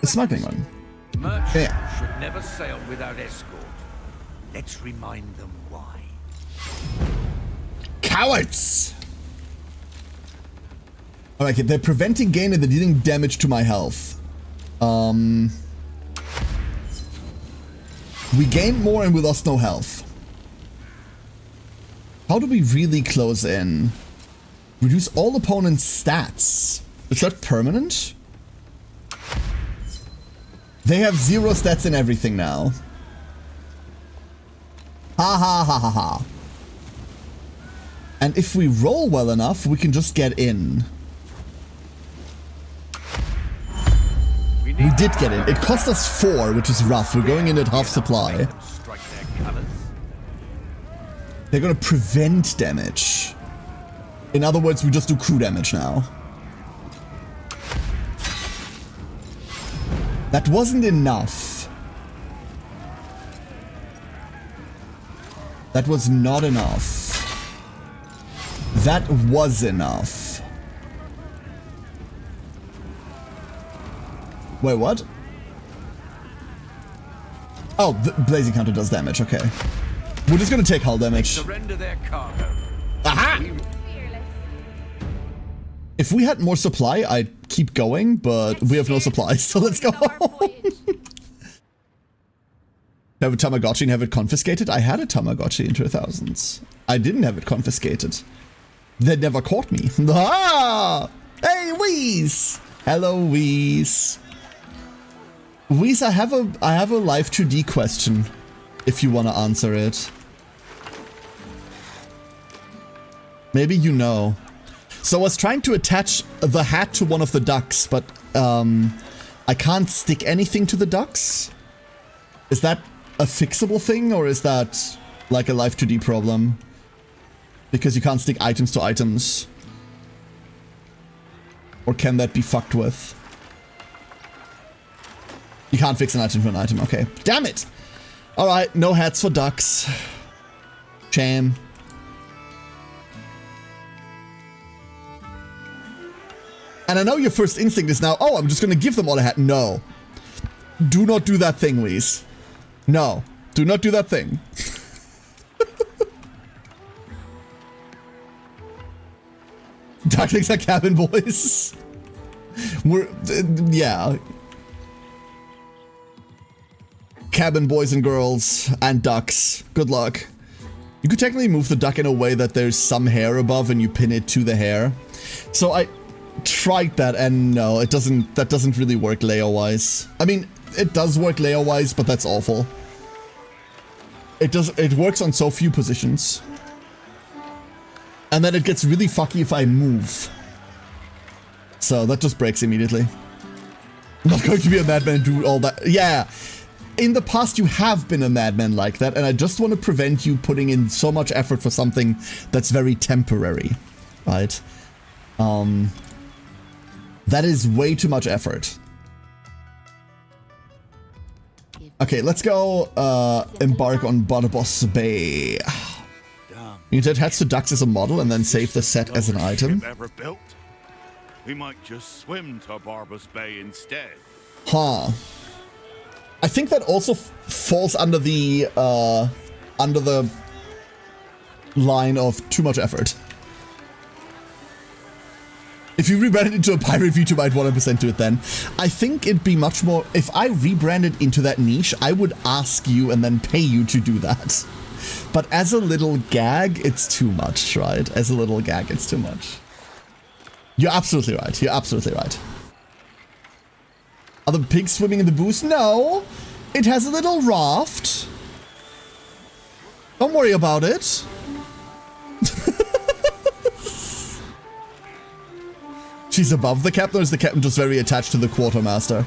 A smuggling one. Merchants should never sail without escort. Let's remind them why. Cowards! Alright, they're preventing gain and they're dealing damage to my health. We gained more and we lost no health. How do we really close in? Reduce all opponents' stats. Is that permanent? They have 0 stats in everything now. Ha ha ha ha ha. And if we roll well enough, we can just get in. We did get in. It cost us 4, which is rough. We're going in at half supply. They're gonna prevent damage. In other words, we just do crew damage now. That wasn't enough. That was not enough. That was enough. Wait, what? Oh, the blazing counter does damage, okay. We're just gonna take hull damage. Surrender their cargo. Aha! If we had more supply, I'd keep going, but we have no supply, so let's go. Have a Tamagotchi and have it confiscated? I had a Tamagotchi in 2000s. I didn't have it confiscated. They never caught me. Ah! Hey, Wheeze! Hello, Wheeze. Wheeze, I have a Life 2D question, if you want to answer it. Maybe you know. So I was trying to attach the hat to one of the ducks, but I can't stick anything to the ducks. Is that a fixable thing, or is that like a Life 2D problem? Because you can't stick items to items. Or can that be fucked with? You can't fix an item to an item, okay. Damn it! Alright, no hats for ducks. Shame. And I know your first instinct is now, oh, I'm just gonna give them all a hat. No. Do not do that thing, Whis. No. Do not do that thing. Ducklings are cabin boys. We're, yeah. Cabin boys and girls and ducks. Good luck. You could technically move the duck in a way that there's some hair above and you pin it to the hair. So I tried that and no, it doesn't, that doesn't really work layer-wise. I mean, it does work layer-wise, but that's awful. It works on so few positions. And then it gets really fucky if I move. So that just breaks immediately. I'm not going to be a madman and do all that. Yeah. In the past, you have been a madman like that, and I just want to prevent you putting in so much effort for something that's very temporary. Right? That is way too much effort. Okay, let's go embark on Barbados Bay. You can attach the ducks as a model and then save the set as an item. Ever built? We might just swim to Barbados Bay instead. Huh. I think that also falls under the line of too much effort. If you rebrand it into a pirate VTuber, I'd 100% do it then. I think it'd be much more... If I rebranded into that niche, I would ask you and then pay you to do that. But as a little gag, it's too much, right? As a little gag, it's too much. You're absolutely right. You're absolutely right. Are the pigs swimming in the booth? No. It has a little raft. Don't worry about it. She's above the captain, or is the captain just very attached to the quartermaster?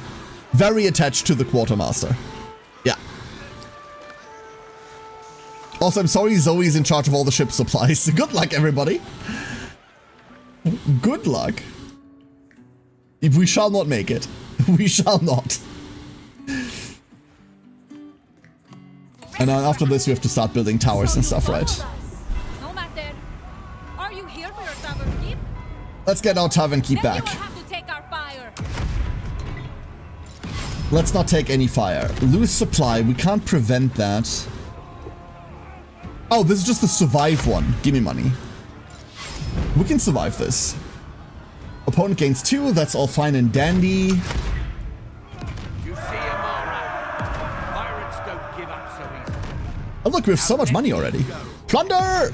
Very attached to the quartermaster. Yeah. Also, I'm sorry Zoe's in charge of all the ship supplies. Good luck, everybody. Good luck. We shall not make it. We shall not. And then after this, we have to start building towers and stuff, right? No matter. Are you here for your tavern keep? Let's get our tavern keep Then back. you will have to take our fire. Let's not take any fire. Lose supply. We can't prevent that. Oh, this is just the survive one. Give me money. We can survive this. Opponent gains 2. That's all fine and dandy. You see him, alright. Pirates don't give up so easily. Oh, look, we have so much money already. Plunder!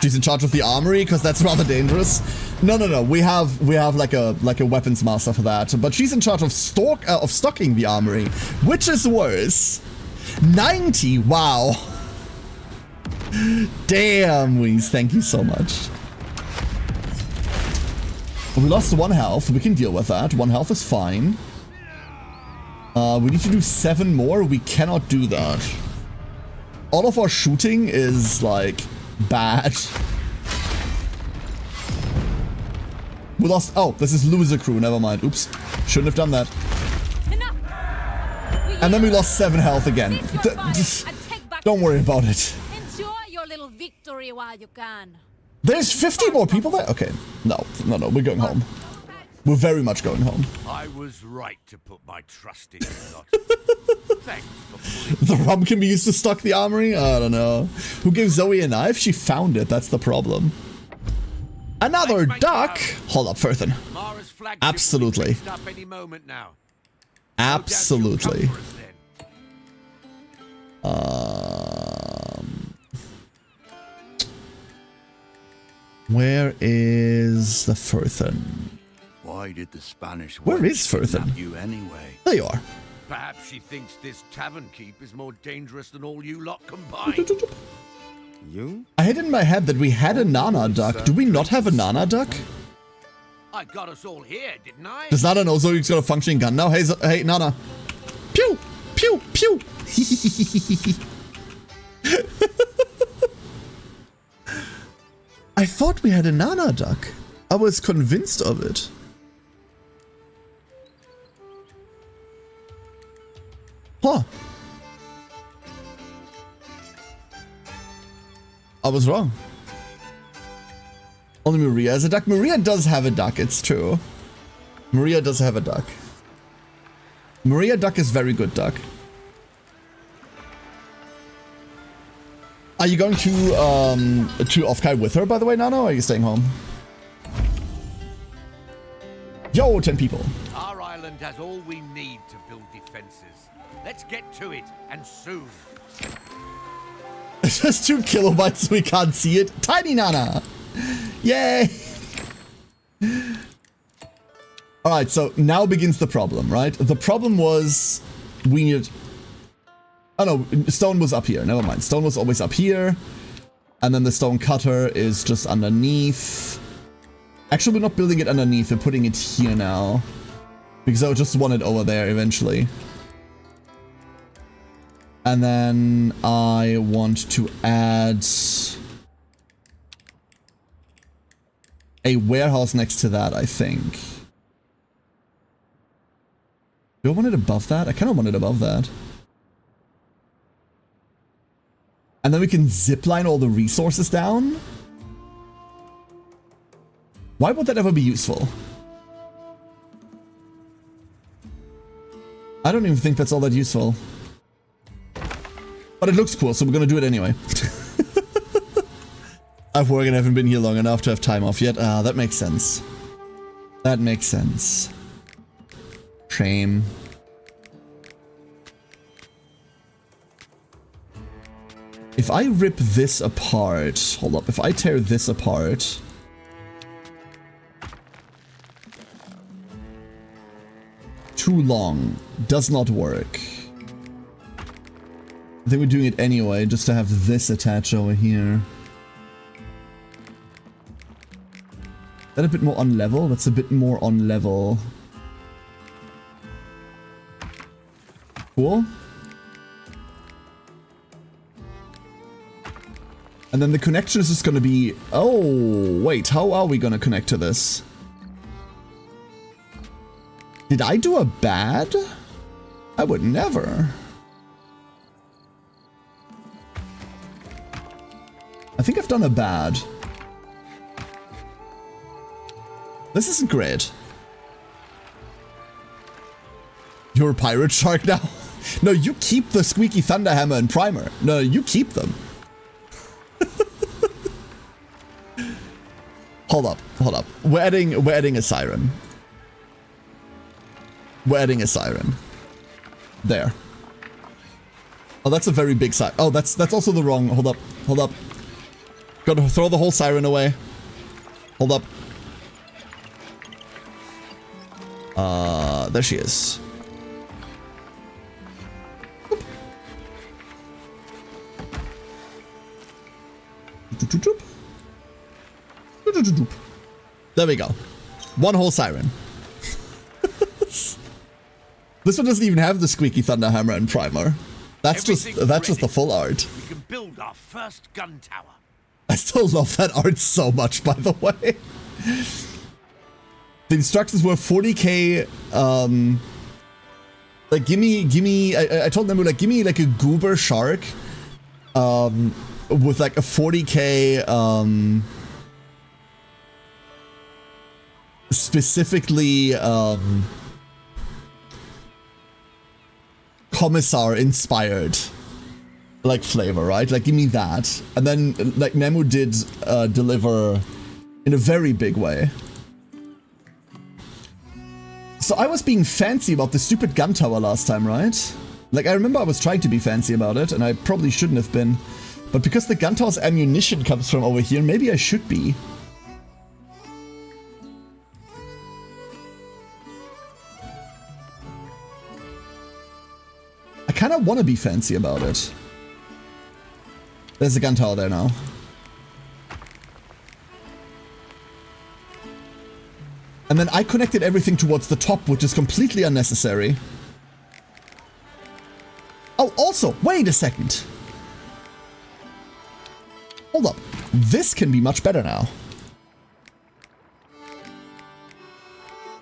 She's in charge of the armory because that's rather dangerous. No. We have like a weapons master for that. But she's in charge of stocking the armory, which is worse. 90. Wow. Damn, Weez, thank you so much. We lost 1 health. We can deal with that. 1 health is fine. We need to do 7 more. We cannot do that. All of our shooting is, like, bad. We lost... Oh, this is loser crew. Never mind. Oops. Shouldn't have done that. And then we lost 7 health again. Don't worry about it. Enjoy your little victory while you can. There's 50 more people there? Okay. No. We're going home. We're very much going home. I was right to put my trust in you lot. Thanks for The rum can be used to stock the armory? I don't know. Who gave Zoe a knife? She found it. That's the problem. Another duck? Hold up, Furthen. Absolutely. Any moment now. Absolutely. Where is the Furthen? Why did the Spanish Where is Furthen? kidnap you anyway? There you are. Perhaps she thinks this tavern keep is more dangerous than all you lot combined. You? I had in my head that we had a Nana duck. Do we not have a Nana duck? I got us all here, didn't I? Does Nana know Zoe's got a functioning gun now? Hey, Nana. Pew! Pew! Pew! I thought we had a Nana duck. I was convinced of it. Huh. I was wrong. Only Maria has a duck. Maria does have a duck, it's true. Maria does have a duck. Maria duck is very good duck. Are you going to Offkai with her, by the way, Nano, or are you staying home? Yo, 10 people. Our island has all we need to build defenses. Let's get to it, and soon. It's just 2 kilobytes, we can't see it. Tiny Nana! Yay! Alright, so now begins the problem, right? The problem was we needed... Oh no, stone was up here. Never mind. Stone was always up here. And then the stone cutter is just underneath. Actually, we're not building it underneath. We're putting it here now. Because I just want it over there eventually. And then I want to add a warehouse next to that, I think. Do I want it above that? I kind of want it above that. And then we can zipline all the resources down? Why would that ever be useful? I don't even think that's all that useful. But it looks cool, so we're gonna do it anyway. I've worked and haven't been here long enough to have time off yet. Ah, that makes sense. That makes sense. Shame. If I rip this apart... Hold up. If I tear this apart... Too long. Does not work. I think we're doing it anyway, just to have this attach over here. Is that a bit more on level? That's a bit more on level. Cool. And then the connection is just gonna be... Oh, wait, how are we gonna connect to this? Did I do a bad? I would never. I think I've done a bad. This isn't great. You're a pirate shark now? No, you keep the squeaky thunderhammer and primer. No, you keep them. Hold up, hold up. We're adding a siren. We're adding a siren. There. Oh, that's a very big siren. Oh, that's also the wrong. Hold up, hold up. Gotta throw the whole siren away. Hold up. There she is. There we go. One whole siren. This one doesn't even have the squeaky thunder hammer and primer. That's just the full art. We can build our first gun tower. I still love that art so much, by the way. The instructions were 40k. Like gimme. I told them like gimme like a goober shark, with like a 40k specifically Commissar inspired like flavor, right? Like give me that. And then like Nemu did deliver in a very big way. So I was being fancy about the stupid gun tower last time, right? Like I remember I was trying to be fancy about it and I probably shouldn't have been. But because the gun tower's ammunition comes from over here, maybe I should be. I kind of want to be fancy about it. There's a gun tower there now. And then I connected everything towards the top, which is completely unnecessary. Oh, also, wait a second. Hold up. This can be much better now.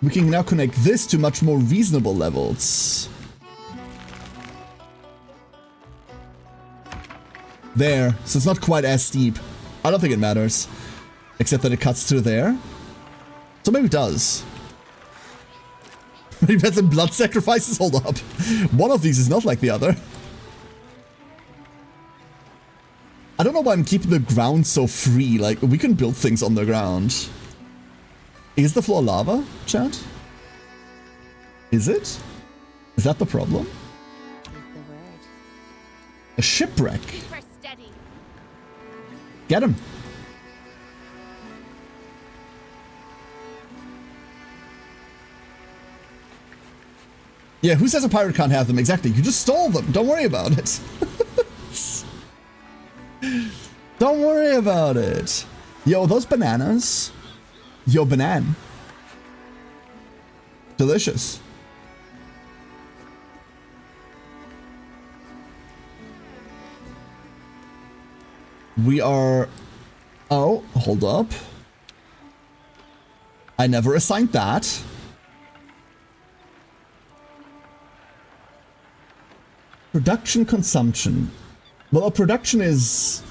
We can now connect this to much more reasonable levels. There. So it's not quite as steep. I don't think it matters. Except that it cuts through there. So maybe it does. Maybe that's some blood sacrifices? Hold up. One of these is not like the other. I don't know why I'm keeping the ground so free. Like, we can build things on the ground. Is the floor lava, chat? Is it? Is that the problem? A shipwreck. Get him. Yeah, who says a pirate can't have them? Exactly. You just stole them. Don't worry about it. Don't worry about it. Yo, those bananas. Yo, banan. Delicious. We are... Oh, hold up. I never assigned that. Production consumption. Well, our production is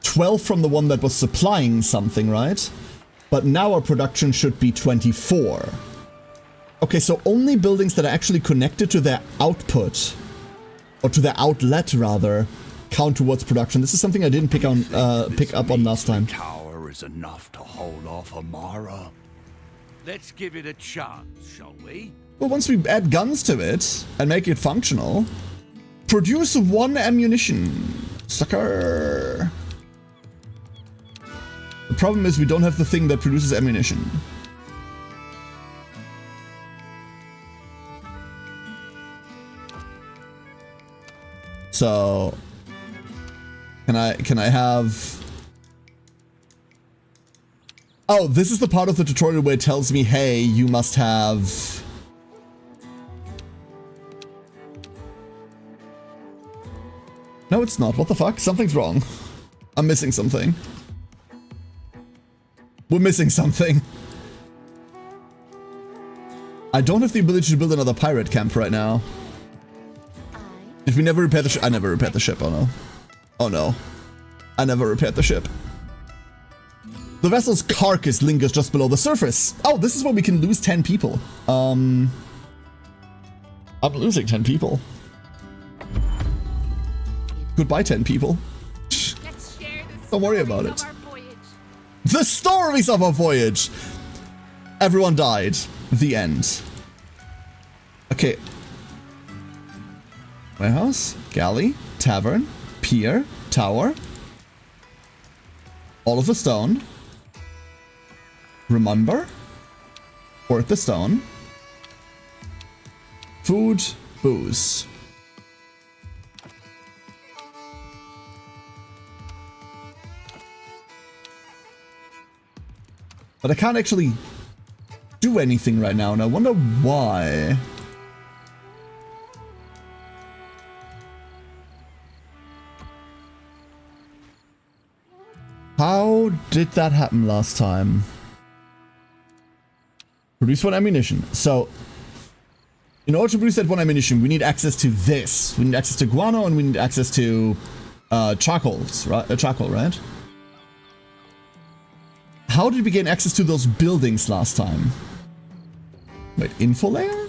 12 from the one that was supplying something, right? But now our production should be 24. Okay, so only buildings that are actually connected to their output, or to their outlet rather, count towards production. This is something I didn't pick up on last time. Tower is enough to hold off Amara. Let's give it a chance, shall we? Well, once we add guns to it and make it functional, produce 1 ammunition, sucker. The problem is we don't have the thing that produces ammunition. So, can I have... Oh, this is the part of the tutorial where it tells me, hey, you must have... No, it's not. What the fuck? Something's wrong. I'm missing something. We're missing something. I don't have the ability to build another pirate camp right now. Did we never repair the ship? I never repaired the ship. Oh no. Oh no. I never repaired the ship. The vessel's carcass lingers just below the surface. Oh, this is where we can lose 10 people. I'm losing 10 people. Goodbye, 10 people. Don't worry about it. The stories of our voyage! Everyone died. The end. Okay. Warehouse, galley, tavern, pier, tower. All of the stone. Remember? Hoard the stone. Food, booze. But I can't actually do anything right now, and I wonder why. How did that happen last time? Produce 1 ammunition. So, in order to produce that 1 ammunition, we need access to this. We need access to guano, and we need access to charcoals, right? Charcoal, right? How did we gain access to those buildings last time? Wait, info layer?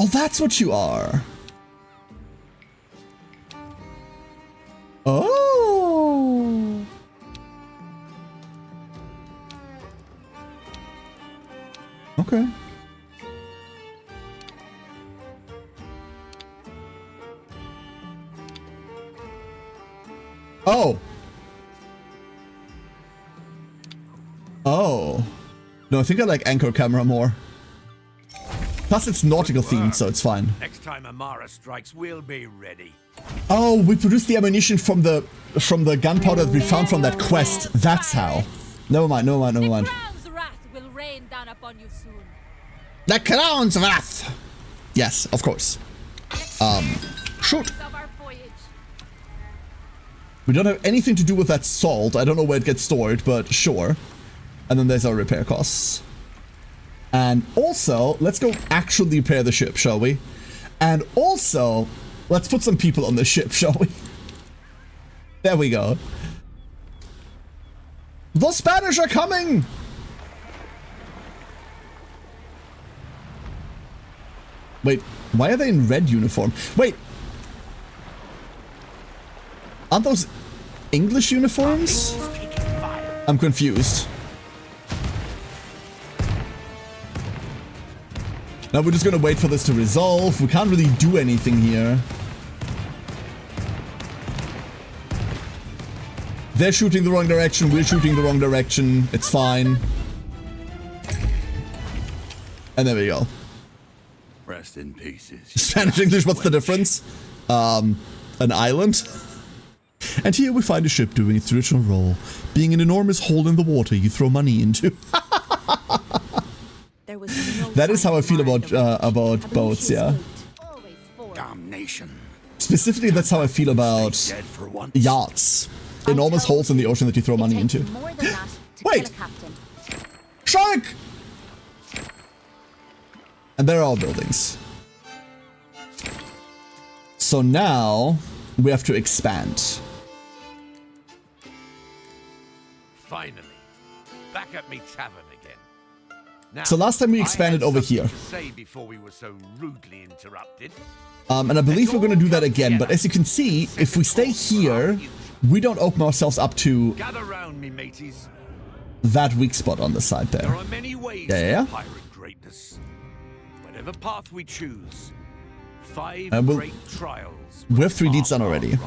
Oh, that's what you are. Oh. Okay. Oh. Oh. No, I think I like anchor camera more. Plus it's nautical themed, so it's fine. Next time Amara strikes, we'll be ready. Oh, we produced the ammunition from the gunpowder that we found from that quest. That's how. Never mind, never mind, never mind. The crown's wrath will rain down upon you soon. The crown's wrath! Yes, of course. Shoot. Of our voyage. We don't have anything to do with that salt. I don't know where it gets stored, but sure. And then there's our repair costs. And also, let's go actually repair the ship, shall we? And also, let's put some people on the ship, shall we? There we go. The Spanish are coming! Wait, why are they in red uniform? Wait! Aren't those English uniforms? I'm confused. Now we're just gonna wait for this to resolve. We can't really do anything here. They're shooting the wrong direction, we're shooting the wrong direction. It's fine. And there we go. Rest in pieces. Spanish, English, what's the difference? An island? And here we find a ship doing its original role, being an enormous hole in the water you throw money into. There was no That is how I feel sign about of her. boats, yeah. Always forward. Damnation. Specifically, that's how I feel about Dead for once. yachts. Enormous holes in the ocean that you throw money It takes into. more than that to Wait. kill a captain. Shark! And there are our buildings. So now we have to expand. Finally, back at me tavern again. Now, So last time we I expanded had over something here. to say before we were so rudely interrupted. And I believe we're going to do that again. But as you can see, if we stay here, we don't open ourselves up to Gather round me, mateys. that weak spot on the side There there. are many ways Yeah. to pirate greatness. Whatever path we choose, 5 And we'll- great trials. we will have 3 deeds mark done our already. rise.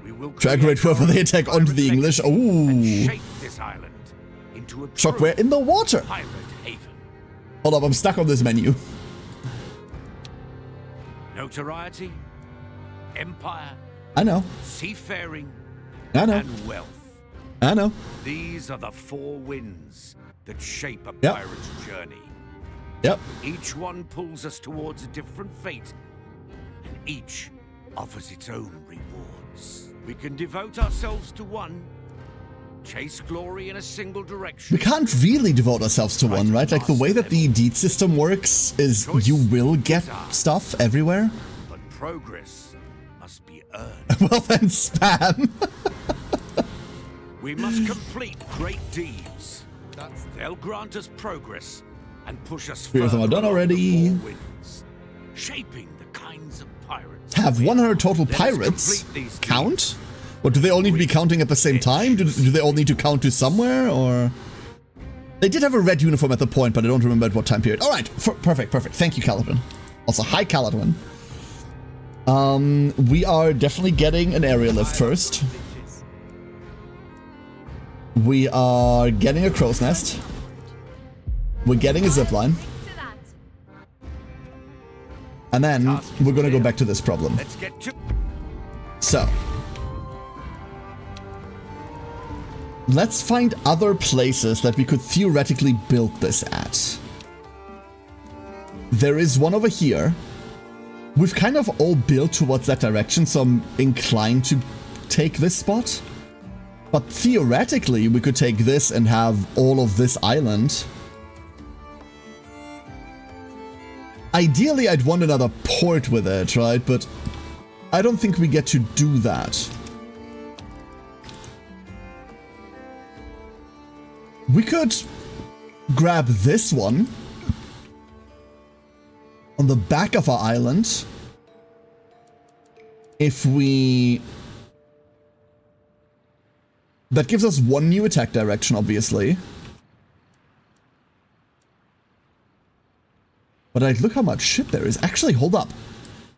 We will Drag create rate whoever our they own attack onto the pirate English. legacy and Ooh. shape this island into a Shockware true in the water. pirate haven. Hold up, I'm stuck on this menu. Notoriety, empire, I know. seafaring, I know. and wealth. I know. These are the 4 winds that shape a Yep. pirate's journey. Yep. Each one pulls us towards a different fate, and each offers its own rewards. We can devote ourselves to one, chase glory in a single direction. We can't really devote ourselves to one, right? Like the way that the deed system works is you will get stuff everywhere. But progress must be earned. Well then, spam. We must complete great deeds. They'll grant us progress and push us Three of them further are done along already. the 4 winds, shaping the kinds of pirates. Have 100 total Let us pirates complete these count? Or do they all need to be counting at the same time? Do they all need to count to somewhere, or...? They did have a red uniform at the point, but I don't remember at what time period. Alright, perfect, perfect. Thank you, Caladwin. Also, hi, Caladwin. We are definitely getting an area lift first. We are getting a crow's nest. We're getting a zipline. To that. And then we're gonna go back to this problem. Let's get to... So. let's find other places that we could theoretically build this at. There is one over here. We've kind of all built towards that direction, so I'm inclined to take this spot. But theoretically, we could take this and have all of this island. Ideally, I'd want another port with it, right? But I don't think we get to do that. We could grab this one on the back of our island. If we... That gives us one new attack direction, obviously. But like, look how much shit there is. Actually, hold up.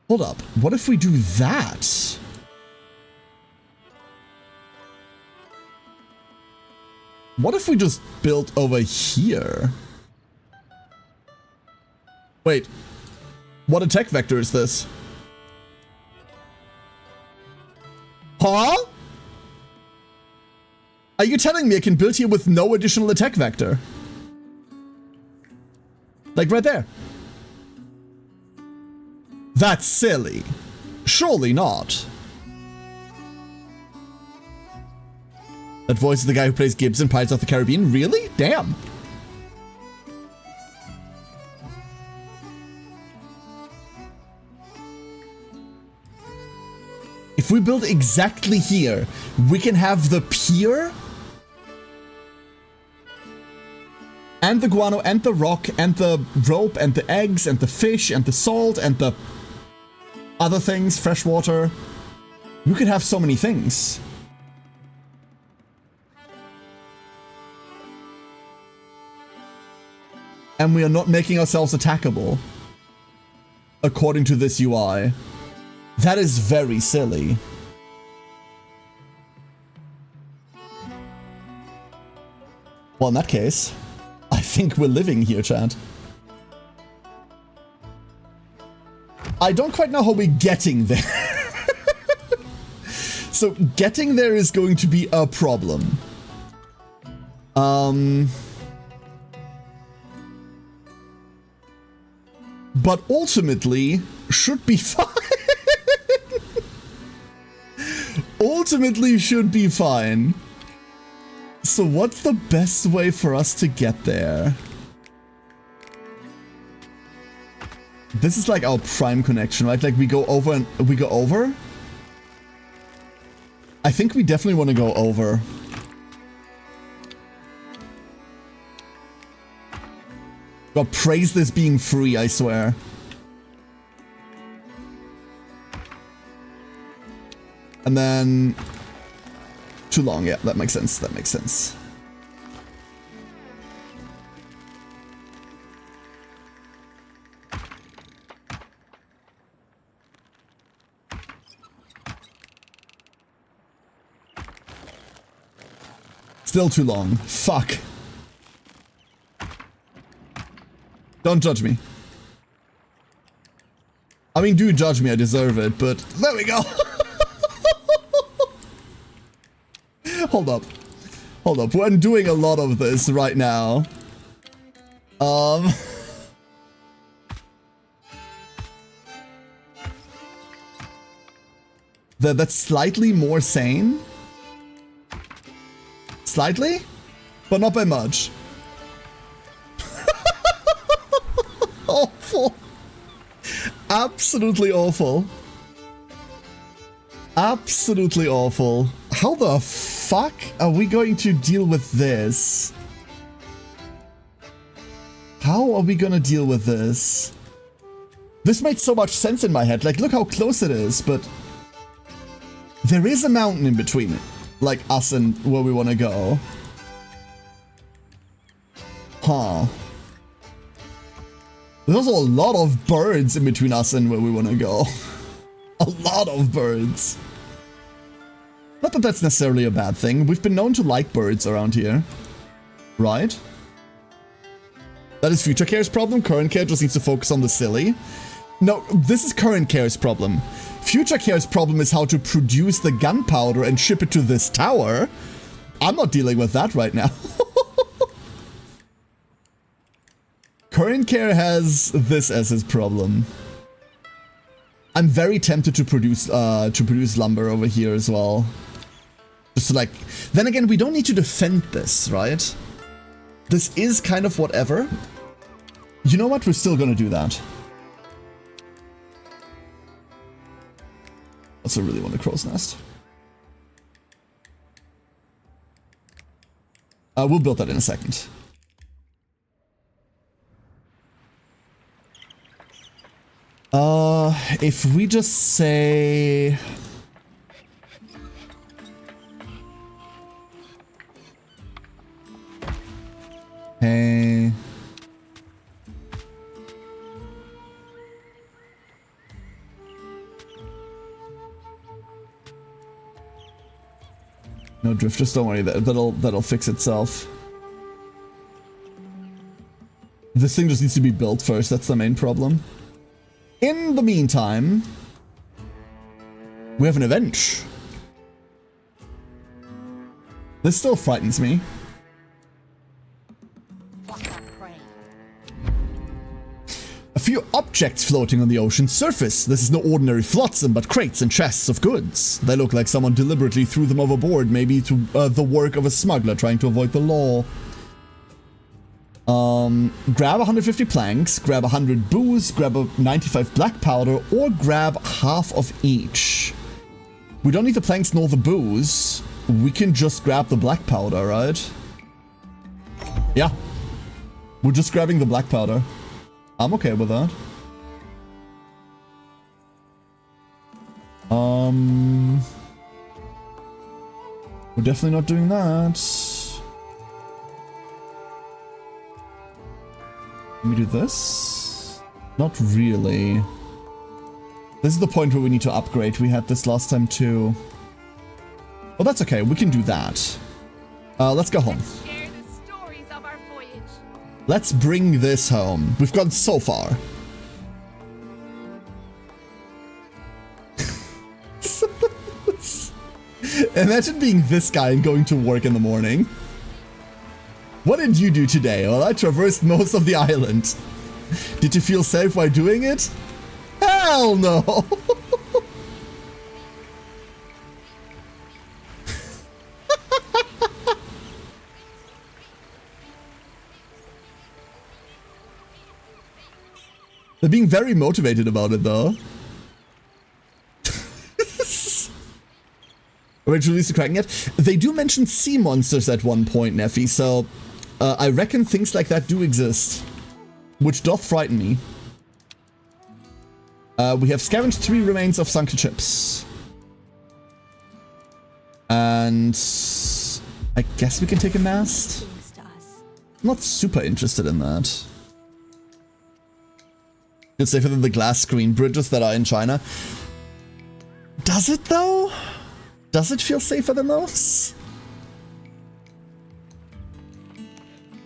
Hold up. What if we do that? What if we just built over here? Wait. What attack vector is this? Huh? Are you telling me I can build here with no additional attack vector? Like right there. That's silly. Surely not. That voice is the guy who plays Gibbs in Pirates of the Caribbean? Really? Damn. If we build exactly here, we can have the pier and the guano and the rock and the rope and the eggs and the fish and the salt and the other things, fresh water. We could have so many things. And we are not making ourselves attackable, according to this UI. That is very silly. Well, in that case, I think we're living here, chat. I don't quite know how we're getting there. So, getting there is going to be a problem. But ultimately, should be fine. Ultimately should be fine. So what's the best way for us to get there? This is like our prime connection, right? Like we go over and we go over? I think we definitely want to go over. God, praise this being free, I swear. And then... Too long, yeah, that makes sense, that makes sense. Still too long. Fuck. Don't judge me. I mean, do judge me, I deserve it, but there we go. Hold up. Hold up. We're doing a lot of this right now. That's slightly more sane. Slightly? But not by much. Awful. Absolutely awful. Absolutely awful. How the fuck are we going to deal with this? How are we gonna deal with this? This made so much sense in my head. Like, look how close it is, but there is a mountain in between it. Like us and where we want to go. Huh. There's also a lot of birds in between us and where we want to go. A lot of birds. Not that that's necessarily a bad thing. We've been known to like birds around here. Right? That is Future Care's problem. Current Care just needs to focus on the silly. No, this is Current Care's problem. Future Care's problem is how to produce the gunpowder and ship it to this tower. I'm not dealing with that right now. Current Care has this as his problem. I'm very tempted to produce lumber over here as well. Just to like, then again, we don't need to defend this, right? This is kind of whatever. You know what? We're still gonna do that. Also really want a crow's nest. We'll build that in a second. If we just say... Hey... No drifters, don't worry, that'll fix itself. This thing just needs to be built first, that's the main problem. In the meantime, we have an event. This still frightens me. A few objects floating on the ocean's surface. This is no ordinary flotsam, but crates and chests of goods. They look like someone deliberately threw them overboard, maybe to the work of a smuggler trying to avoid the law. Grab 150 planks, grab 100 booze, grab a 95 black powder, or grab half of each. We don't need the planks nor the booze. We can just grab the black powder, right? Yeah. We're just grabbing the black powder. I'm okay with that. We're definitely not doing that. Can we do this? Not really. This is the point where we need to upgrade. We had this last time too. Well, that's okay. We can do that. Let's go home. Share the stories of our voyage. Let's bring this home. We've gone so far. Imagine being this guy and going to work in the morning. What did you do today? Well, I traversed most of the island. Did you feel safe while doing it? Hell no! They're being very motivated about it, though. Already released the Kraken yet? They do mention sea monsters at one point, Neffy, so I reckon things like that do exist. Which doth frighten me. We have scavenged 3 remains of sunken ships. And I guess we can take a mast? Not super interested in that. It's safer than the glass screen bridges that are in China. Does it though? Does it feel safer than those?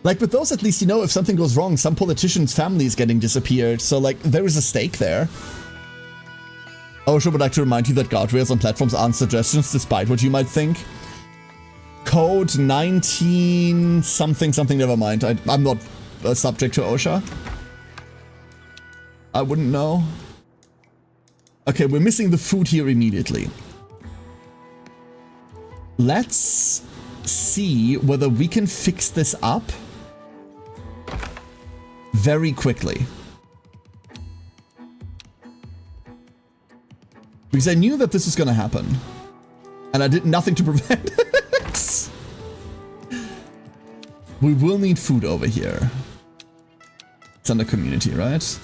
Like with those, at least you know if something goes wrong, some politician's family is getting disappeared. So like there is a stake there. OSHA would like to remind you that guardrails on platforms aren't suggestions, despite what you might think. Code 19 something something, never mind. I'm not subject to OSHA. I wouldn't know. Okay, we're missing the food here immediately. Let's see whether we can fix this up very quickly. Because I knew that this was going to happen. And I did nothing to prevent it. We will need food over here. It's under community, right?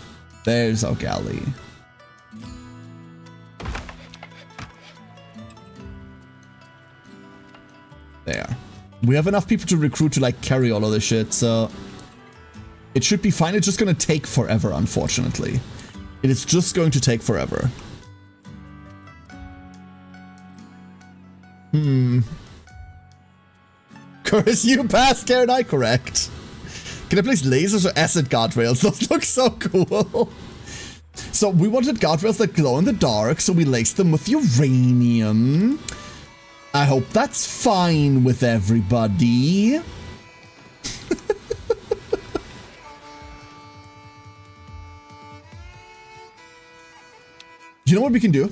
There's our galley. There. We have enough people to recruit to like carry all of this shit, so it should be fine. It's just gonna take forever, unfortunately. It is just going to take forever. Curse you, past care and I correct. Can I place lasers or acid guardrails? Those look so cool. So we wanted guardrails that glow in the dark, so we laced them with uranium. I hope that's fine with everybody. You know what we can do?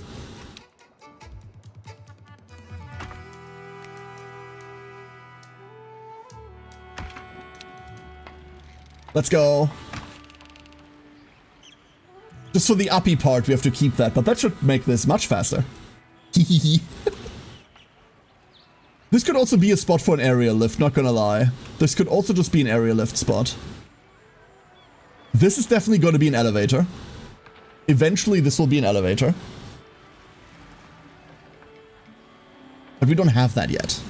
Let's go. Just for the uppy part, we have to keep that, but that should make this much faster. This could also be a spot for an area lift, not gonna lie. This could also just be an area lift spot. This is definitely going to be an elevator. Eventually, this will be an elevator. But we don't have that yet.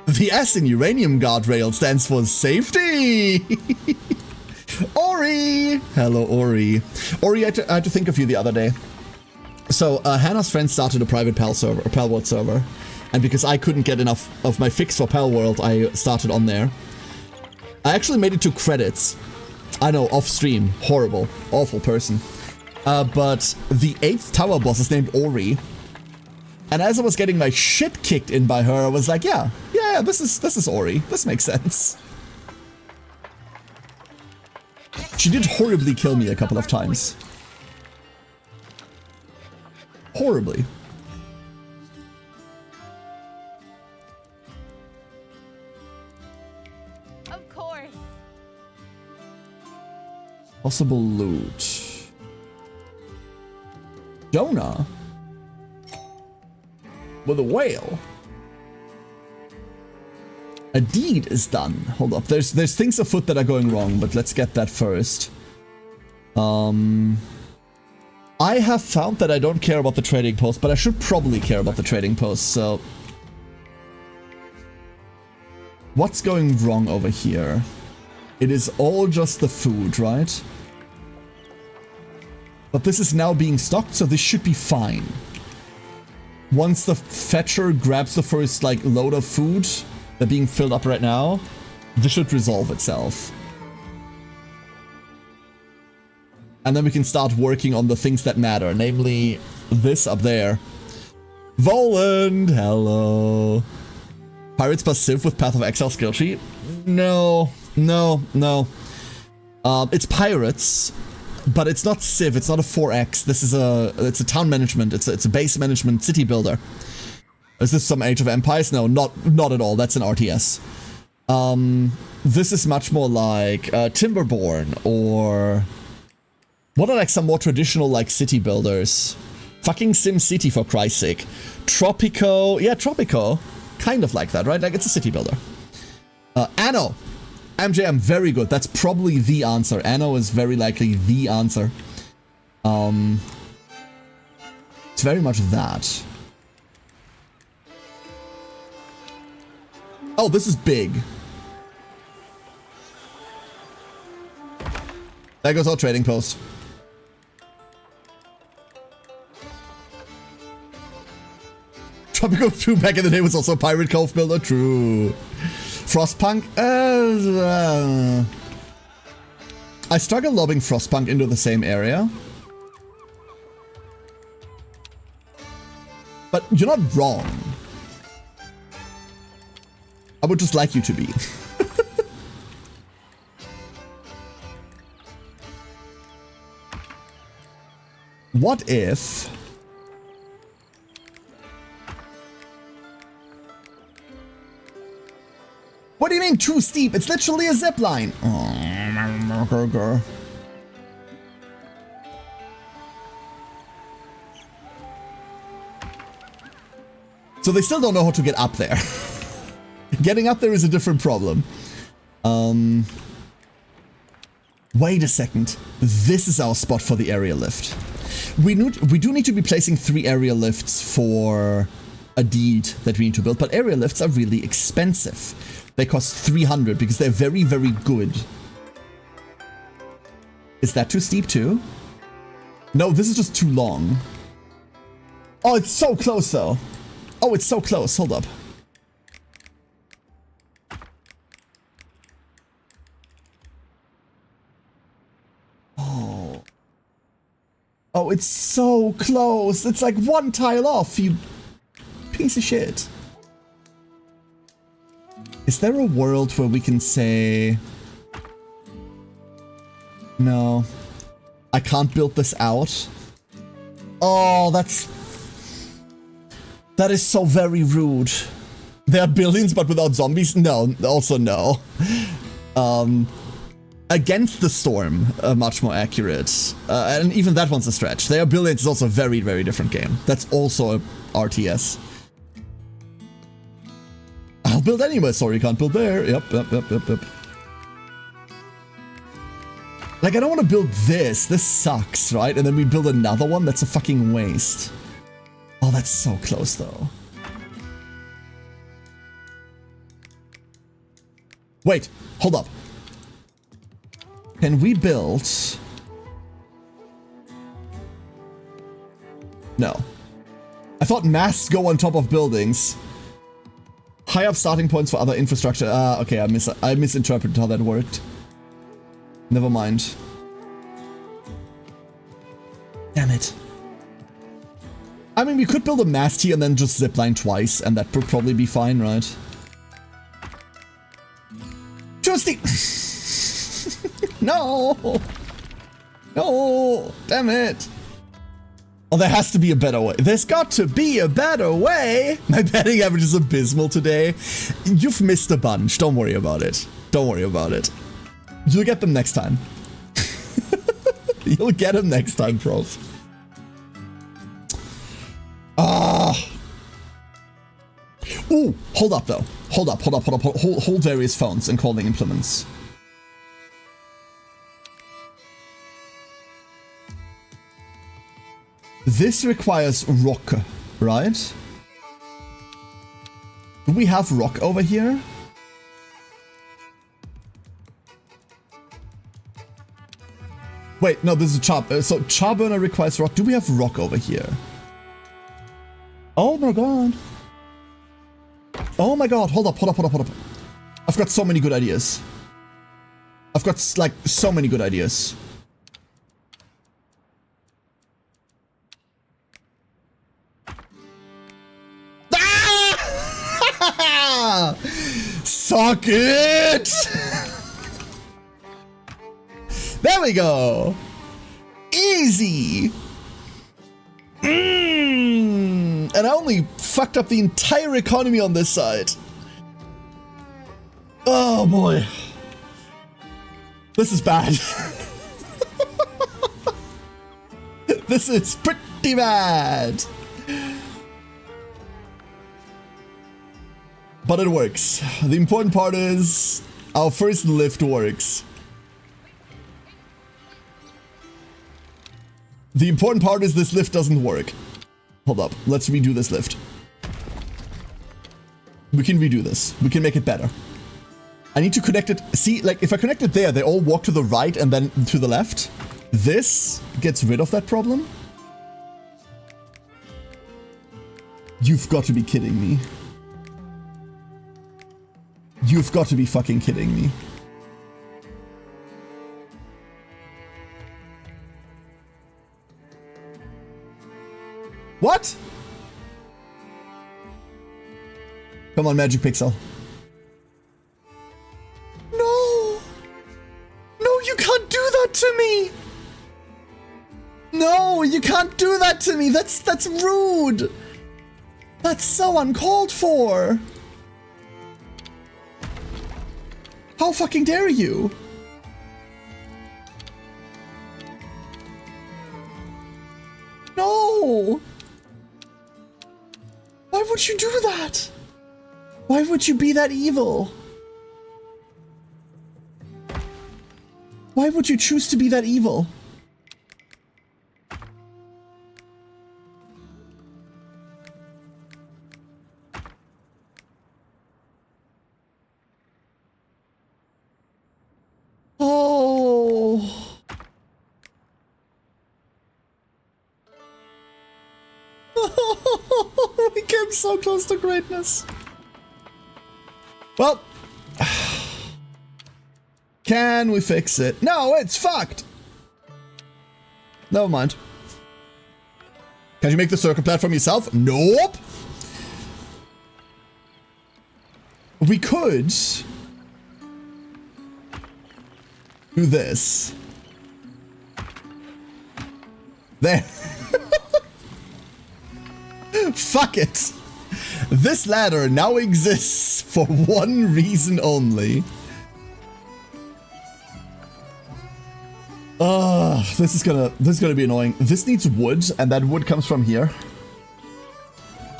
The S in Uranium Guardrail stands for safety! Ori! Hello, Ori. Ori, I had to think of you the other day. So, Hannah's friend started a private Palworld server. And because I couldn't get enough of my fix for Palworld, I started on there. I actually made it to credits. I know, off stream. Horrible. Awful person. But the 8th tower boss is named Ori. And as I was getting my shit kicked in by her, I was like, yeah, this is Ori. This makes sense. She did horribly kill me a couple of times. Horribly. Of course. Possible loot. Jonah? With a whale? A deed is done. Hold up. There's things afoot that are going wrong, but let's get that first. I have found that I don't care about the trading post, but I should probably care about the trading post, so... What's going wrong over here? It is all just the food, right? But this is now being stocked, so this should be fine. Once the fetcher grabs the first, like, load of food... They're being filled up right now. This should resolve itself. And then we can start working on the things that matter, namely this up there. Voland, hello. Pirates plus Civ with Path of Exile skill sheet? No. It's Pirates, but it's not Civ, it's not a 4X. This is it's a town management, it's a base management city builder. Is this some Age of Empires? No, not at all. That's an RTS. This is much more like Timberborn, or what are like some more traditional like city builders? Fucking Sim City, for Christ's sake. Tropico, yeah, Tropico, kind of like that, right? Like it's a city builder. Anno, MJM, very good. That's probably the answer. Anno is very likely the answer. It's very much that. Oh, this is big. There goes our trading post. Tropico 2 back in the day was also a Pirate Cove builder. True. Frostpunk? I struggle lobbing Frostpunk into the same area. But you're not wrong. I would just like you to be. What if... What do you mean too steep? It's literally a zipline. Oh, so they still don't know how to get up there. Getting up there is a different problem. Wait a second. This is our spot for the area lift. We do need to be placing 3 area lifts for a deed that we need to build, but area lifts are really expensive. They cost 300 because they're very, very good. Is that too steep too? No, this is just too long. Oh, it's so close though. Oh, it's so close. Hold up. Oh, it's so close. It's like one tile off, you piece of shit. Is there a world where we can say... No. I can't build this out. Oh, that is so very rude. There are buildings, but without zombies? No, also no. Against the Storm, much more accurate. And even that one's a stretch. There are buildings is also a very, very different game. That's also a RTS. I'll build anywhere, sorry, can't build there. Yep. Like, I don't want to build this. This sucks, right? And then we build another one? That's a fucking waste. Oh, that's so close, though. Wait, hold up. Can we build... No. I thought masts go on top of buildings. High up starting points for other infrastructure. Okay, I misinterpreted how that worked. Never mind. Damn it. I mean, we could build a mast here and then just zipline twice, and that would probably be fine, right? Justy! No! No! Damn it! Oh, there has to be a better way. There's got to be a better way! My batting average is abysmal today. You've missed a bunch. Don't worry about it. Don't worry about it. You'll get them next time. You'll get them next time, prof. Ah. Ooh, hold up though. Hold up. Hold various phones and calling implements. This requires rock, right? Do we have rock over here? Wait, no, this is a char. So char burner requires rock. Do we have rock over here? Oh my god. Oh my god. Hold up. I've got so many good ideas. I've got like so many good ideas. Ah! Suck it! There we go! Easy! And I only fucked up the entire economy on this side. Oh boy. This is bad. This is pretty bad. But it works. The important part is our first lift works. The important part is this lift doesn't work. Hold up. Let's redo this lift. We can redo this. We can make it better. I need to connect it. See, like, if I connect it there, they all walk to the right and then to the left. This gets rid of that problem. You've got to be kidding me. You've got to be fucking kidding me. What? Come on, Magic Pixel. No! No, you can't do that to me! No, you can't do that to me! That's rude! That's so uncalled for! How fucking dare you? No! Why would you do that? Why would you be that evil? Why would you choose to be that evil? Oh. We came so close to greatness. Well, can we fix it? No, it's fucked. Never mind. Can you make the circuit platform yourself? Nope. We could do this. There. Fuck it. This ladder now exists for one reason only. This is gonna be annoying. This needs wood, and that wood comes from here.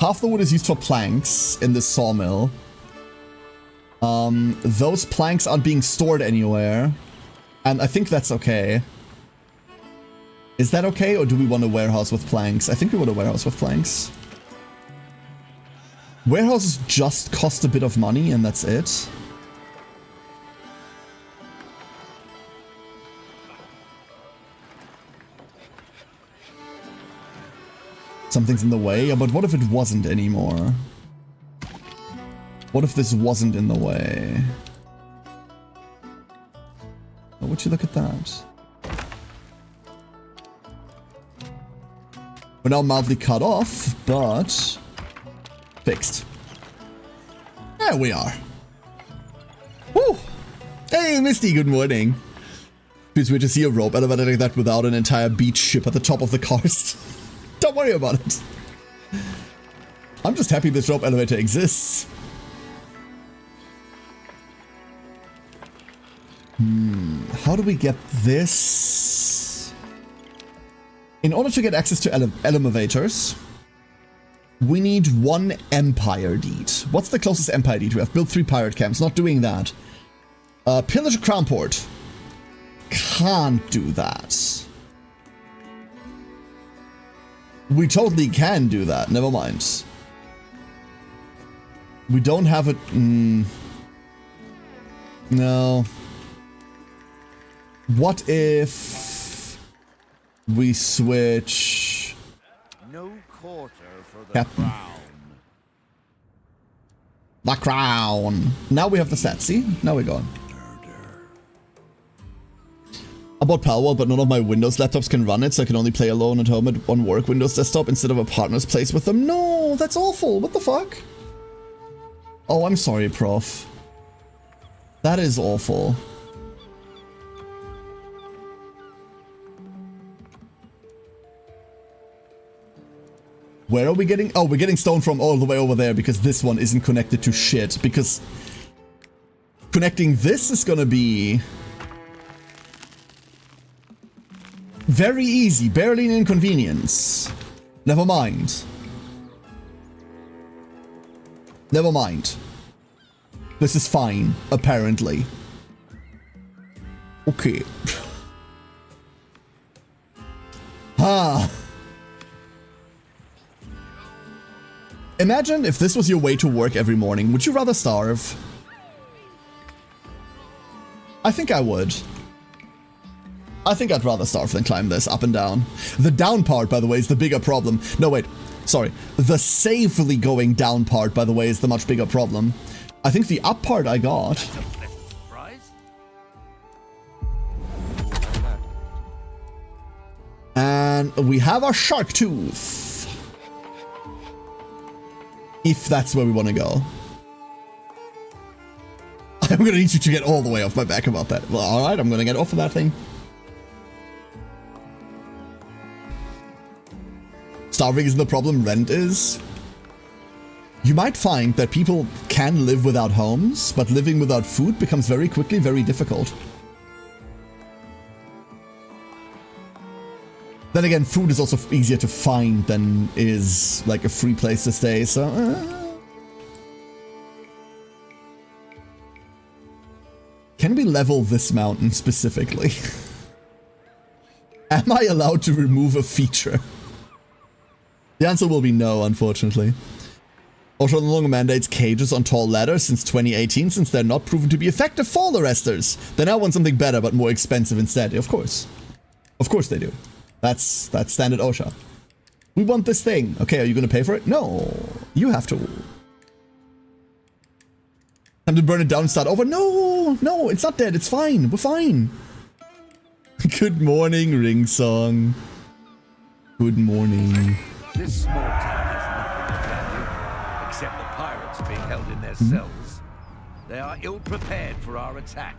Half the wood is used for planks in this sawmill. Those planks aren't being stored anywhere, and I think that's okay. Is that okay, or do we want a warehouse with planks? I think we want a warehouse with planks. Warehouses just cost a bit of money, and that's it. Something's in the way, yeah, but what if it wasn't anymore? What if this wasn't in the way? Oh, would you look at that? We're now mildly cut off, but fixed. There we are. Woo! Hey, Misty, good morning. Feels weird to see a rope elevator like that without an entire beach ship at the top of the karst. Don't worry about it. I'm just happy this rope elevator exists. How do we get this? In order to get access to elevators, we need one empire deed. What's the closest empire deed we have? Built 3 pirate camps. Not doing that. Pillage Crownport. Can't do that. We totally can do that. Never mind. We don't have it. No. What if we switch? No quarter for the Captain. crown. The crown. Now we have the stats. See? Now we're going. I bought Palworld, but none of my Windows laptops can run it, so I can only play alone at home on work Windows desktop instead of a partner's place with them. No, that's awful. What the fuck? Oh, I'm sorry, Prof. That is awful. Where are we getting? Oh, we're getting stone from all the way over there because this one isn't connected to shit. Because connecting this is gonna be very easy, barely an inconvenience. Never mind. Never mind. This is fine, apparently. Okay. Ah. Imagine if this was your way to work every morning. Would you rather starve? I think I would. I think I'd rather starve than climb this up and down. The down part, by the way, is the bigger problem. No, wait. Sorry. The safely going down part, by the way, is the much bigger problem. I think the up part I got. And we have our shark tooth. If that's where we want to go. I'm going to need you to get all the way off my back about that. Well, alright, I'm going to get off of that thing. Starving isn't the problem, rent is. You might find that people can live without homes, but living without food becomes very quickly very difficult. Then again, food is also easier to find than is like a free place to stay, so... Can we level this mountain specifically? Am I allowed to remove a feature? The answer will be no, unfortunately. OSHA no longer mandates cages on tall ladders since 2018, since they're not proven to be effective fall arresters. They now want something better but more expensive instead. Of course. Of course they do. That's standard OSHA. We want this thing. Okay, are you going to pay for it? No. You have to. Time to burn it down and start over. No, no, it's not dead. It's fine. We're fine. Good morning, Ring Song. Good morning. This small town has nothing of value, except the pirates being held in their cells. They are ill-prepared for our attack.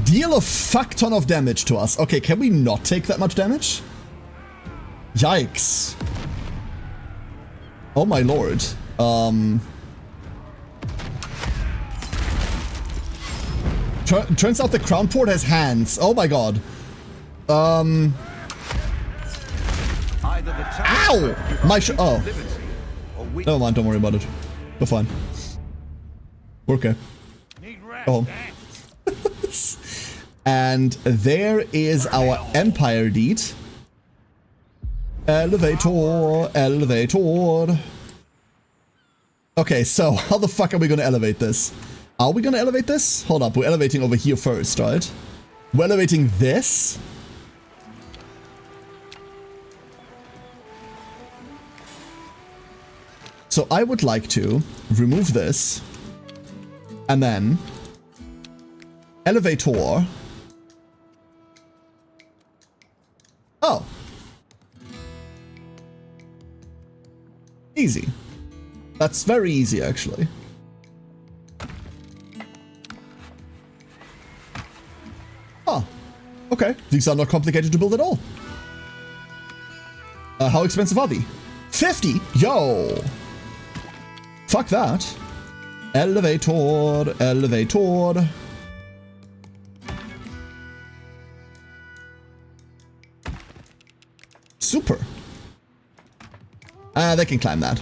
Deal a fuck ton of damage to us. Okay, can we not take that much damage? Yikes. Oh my lord. Turns out the crown port has hands. Oh my god. Ow! My oh. Never mind, don't worry about it. We're fine. We're okay. Go home. And there is our Empire deed. Elevator, elevator. Okay, so how the fuck are we gonna elevate this? Are we gonna elevate this? Hold up, we're elevating over here first, right? We're elevating this. So I would like to remove this and then elevator. Oh. Easy. That's very easy, actually. Oh. Okay. These are not complicated to build at all. How expensive are they? 50? Yo! Fuck that. Elevator, elevator. Super. They can climb that.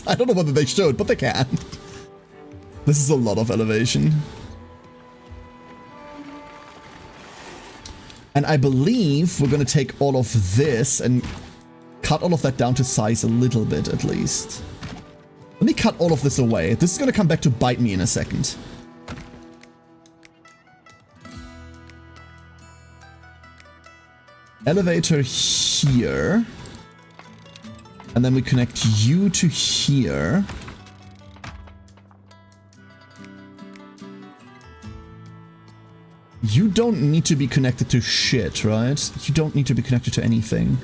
I don't know whether they should, but they can. This is a lot of elevation. And I believe we're gonna take all of this and cut all of that down to size a little bit, at least. Let me cut all of this away. This is gonna come back to bite me in a second. Elevator here. And then we connect you to here. You don't need to be connected to shit, right? You don't need to be connected to anything.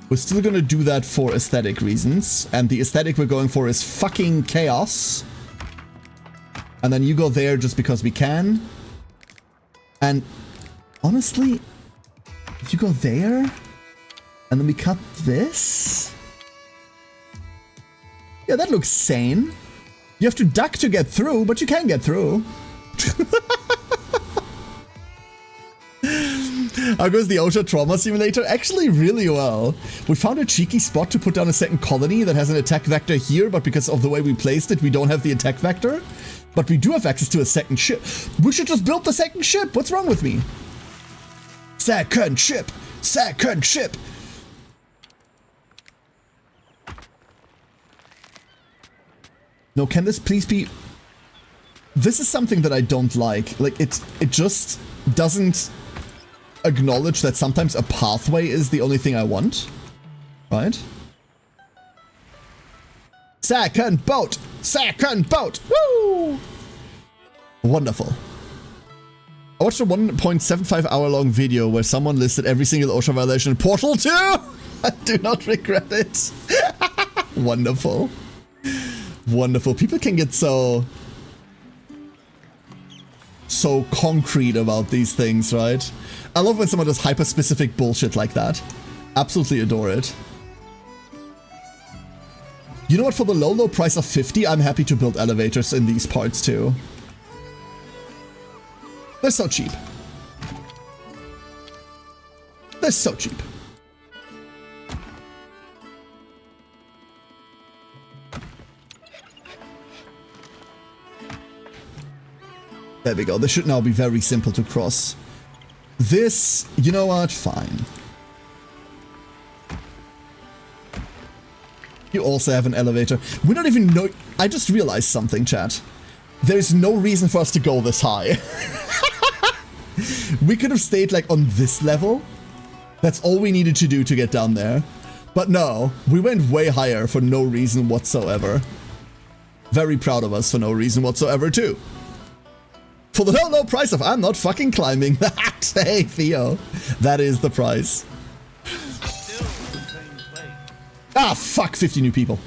We're still gonna do that for aesthetic reasons. And the aesthetic we're going for is fucking chaos. And then you go there just because we can. And honestly, you go there? And then we cut this? Yeah, that looks sane. You have to duck to get through, but you can get through. How goes the OSHA trauma simulator? Actually really well. We found a cheeky spot to put down a second colony that has an attack vector here, but because of the way we placed it, we don't have the attack vector. But we do have access to a second ship. We should just build the second ship. What's wrong with me? Second ship. Second ship. No, can this please be... This is something that I don't like. Like, it just doesn't acknowledge that sometimes a pathway is the only thing I want. Right? Second boat! Second boat! Woo! Wonderful. I watched a 1.75 hour long video where someone listed every single OSHA violation in Portal 2! I do not regret it. Wonderful. Wonderful. People can get so concrete about these things, right? I love when someone does hyper-specific bullshit like that. Absolutely adore it. You know what? For the low price of 50, I'm happy to build elevators in these parts too. They're so cheap. They're so cheap. There we go. This should now be very simple to cross. This, you know what? Fine. You also have an elevator. We don't even know... I just realized something, chat. There's no reason for us to go this high. We could have stayed, like, on this level. That's all we needed to do to get down there. But no, we went way higher for no reason whatsoever. Very proud of us for no reason whatsoever, too. For the low price of I'm not fucking climbing that. Hey, Theo. That is the price. Ah, fuck, 50 new people.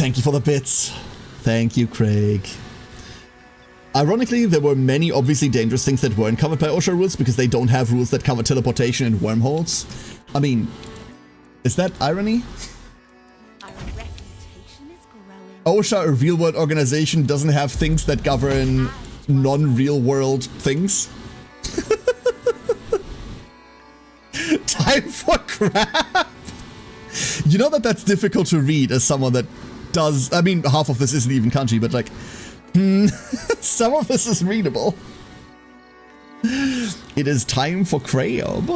thank you for the bits. Thank you, Craig. Ironically, there were many obviously dangerous things that weren't covered by OSHA rules because they don't have rules that cover teleportation and wormholes. I mean, is that irony? Our reputation is growing. OSHA, a real-world organization, doesn't have things that govern non-real-world things. Time for crap! You know that that's difficult to read as someone that does... I mean, half of this isn't even kanji, but like... some of this is readable. It is time for Crab.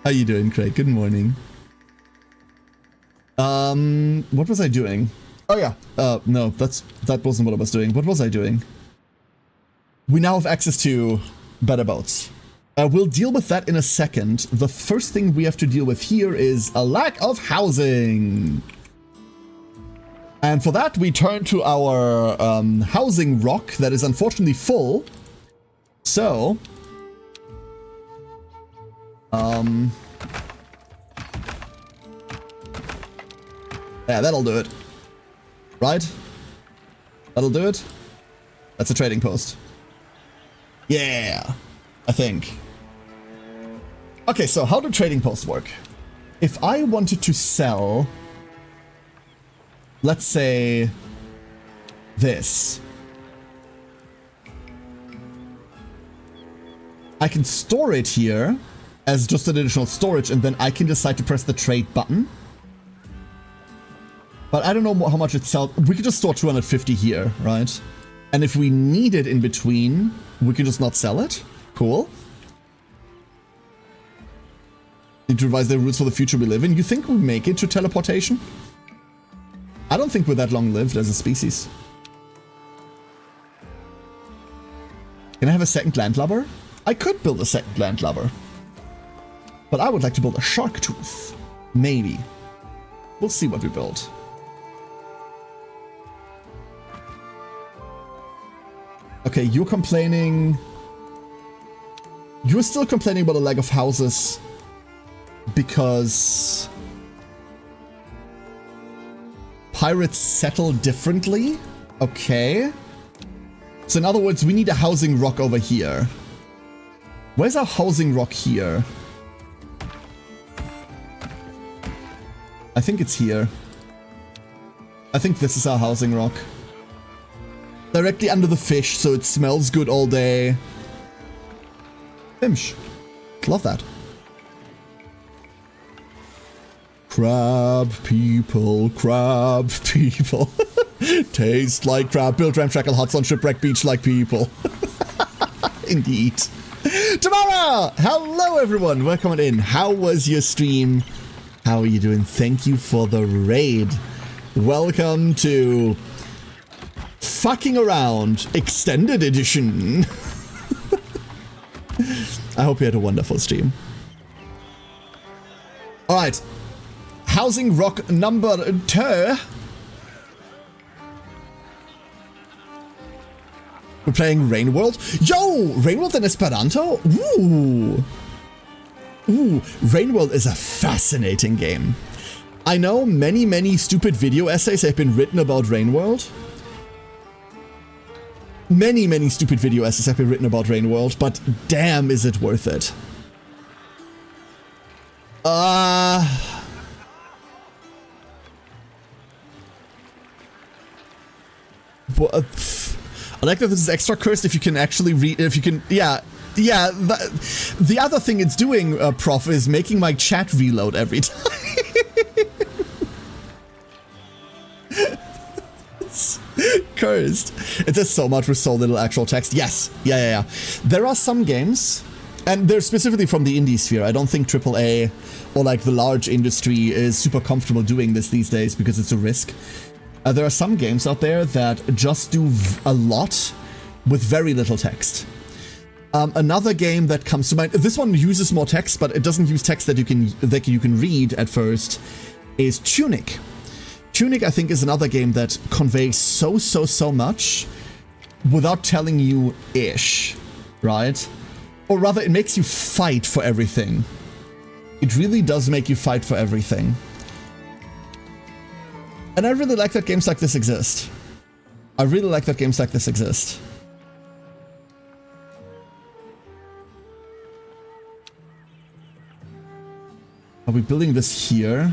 How you doing, Craig? Good morning. What was I doing? Oh yeah. No, that wasn't what I was doing. What was I doing? We now have access to better boats. We'll deal with that in a second. The first thing we have to deal with here is a lack of housing. And for that, we turn to our housing rock that is unfortunately full. So... yeah, that'll do it. Right? That'll do it? That's a trading post. Yeah, I think. Okay, so how do trading posts work? If I wanted to sell... let's say this. I can store it here as just an additional storage, and then I can decide to press the trade button. But I don't know how much it sells. We could just store 250 here, right? And if we need it in between, we can just not sell it. Cool. Need to revise the rules for the future we live in. You think we make it to teleportation? I don't think we're that long-lived as a species. Can I have a second landlubber? I could build a second landlubber. But I would like to build a shark tooth. Maybe. We'll see what we build. Okay, you're complaining... You're still complaining about a lack of houses because... pirates settle differently? Okay. So in other words, we need a housing rock over here. Where's our housing rock here? I think it's here. I think this is our housing rock. Directly under the fish, so it smells good all day. Fimsh. Love that. Crab people, crab people. Taste like crab, build ramshackle huts on shipwreck beach like people. Indeed. Tamara! Hello everyone, welcome in. How was your stream? How are you doing? Thank you for the raid. Welcome to Fucking Around Extended Edition. I hope you had a wonderful stream. Alright. Housing rock number 2. We're playing Rain World. Yo! Rain World in Esperanto? Ooh. Ooh. Rain World is a fascinating game. I know many stupid video essays have been written about Rain World. Many stupid video essays have been written about Rain World, but damn is it worth it. I like that this is extra cursed if you can actually read, if you can, yeah. The other thing it's doing, Prof, is making my chat reload every time. Cursed. It says so much with so little actual text. Yes. Yeah. There are some games, and they're specifically from the indie sphere. I don't think AAA or like the large industry is super comfortable doing this these days because it's a risk. There are some games out there that just do a lot with very little text. Another game that comes to mind, this one uses more text, but it doesn't use text that you can read at first, is Tunic. Tunic, I think, is another game that conveys so much without telling you ish, right? Or rather, it makes you fight for everything. It really does make you fight for everything. And I really like that games like this exist. I really like that games like this exist. Are we building this here?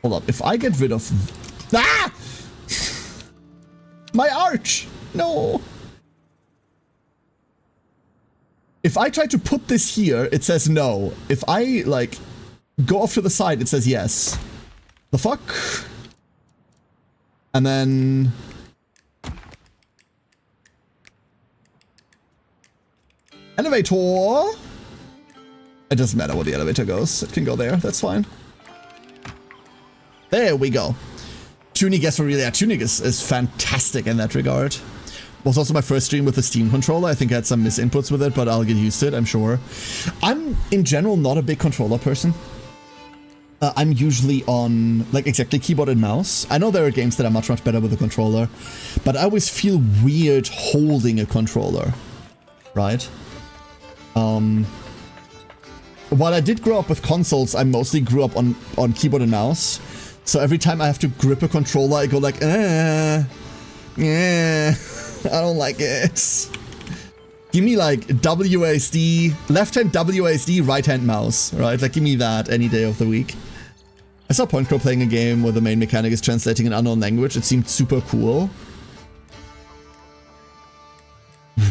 Hold up, if I get rid of... Ah! My arch! No! If I try to put this here, it says no. If I, like, go off to the side, it says yes. The fuck? And then... Elevator! It doesn't matter where the elevator goes. It can go there. That's fine. There we go. Tuning, yes, for real. Yeah, tuning is fantastic in that regard. Was also my first stream with the Steam controller. I think I had some misinputs with it, but I'll get used to it, I'm sure. I'm, in general, not a big controller person. I'm usually on, like, exactly keyboard and mouse. I know there are games that are much, much better with a controller, but I always feel weird holding a controller, right? While I did grow up with consoles, I mostly grew up on keyboard and mouse. So every time I have to grip a controller, I go like, yeah, I don't like it. Give me like WASD, left hand WASD, right hand mouse, right? Like give me that any day of the week. I saw Point Crow playing a game where the main mechanic is translating an unknown language. It seemed super cool.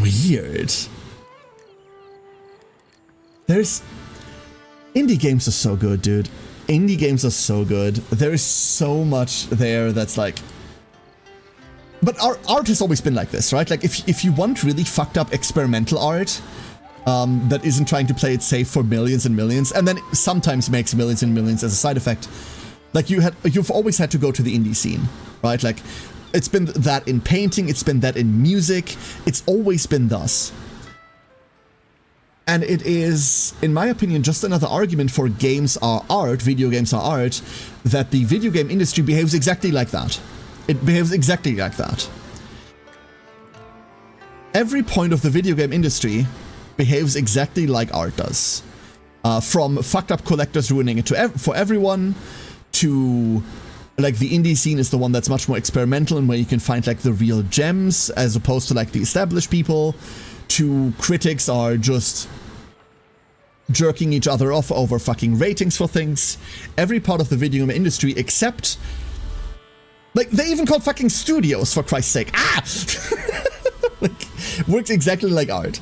Weird. Indie games are so good, dude. Indie games are so good. There is so much there that's like... But art has always been like this, right? Like, if you want really fucked up experimental art that isn't trying to play it safe for millions and millions, and then sometimes makes millions and millions as a side effect, like, you've always had to go to the indie scene, right? Like, it's been that in painting, it's been that in music, it's always been thus. And it is, in my opinion, just another argument for games are art, video games are art, that the video game industry behaves exactly like that. It behaves exactly like that. Every point of the video game industry behaves exactly like art does. From fucked up collectors ruining it for everyone, to like the indie scene is the one that's much more experimental and where you can find like the real gems as opposed to like the established people, to critics are just jerking each other off over fucking ratings for things. Every part of the video game industry except... Like, they even call fucking studios, for Christ's sake. Ah! Like, works exactly like art.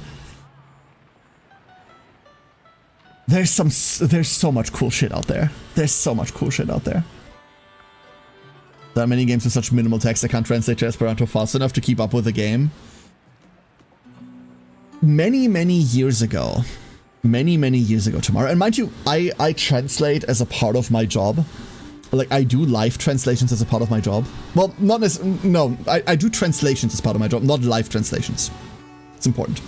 There's so much cool shit out there. There's so much cool shit out there. There are many games with such minimal text I can't translate to Esperanto fast enough to keep up with the game. Many, many years ago, Tamara, and mind you, I translate as a part of my job. Like, I do live translations as a part of my job. Well, not necessarily, no, I do translations as part of my job, not live translations. It's important.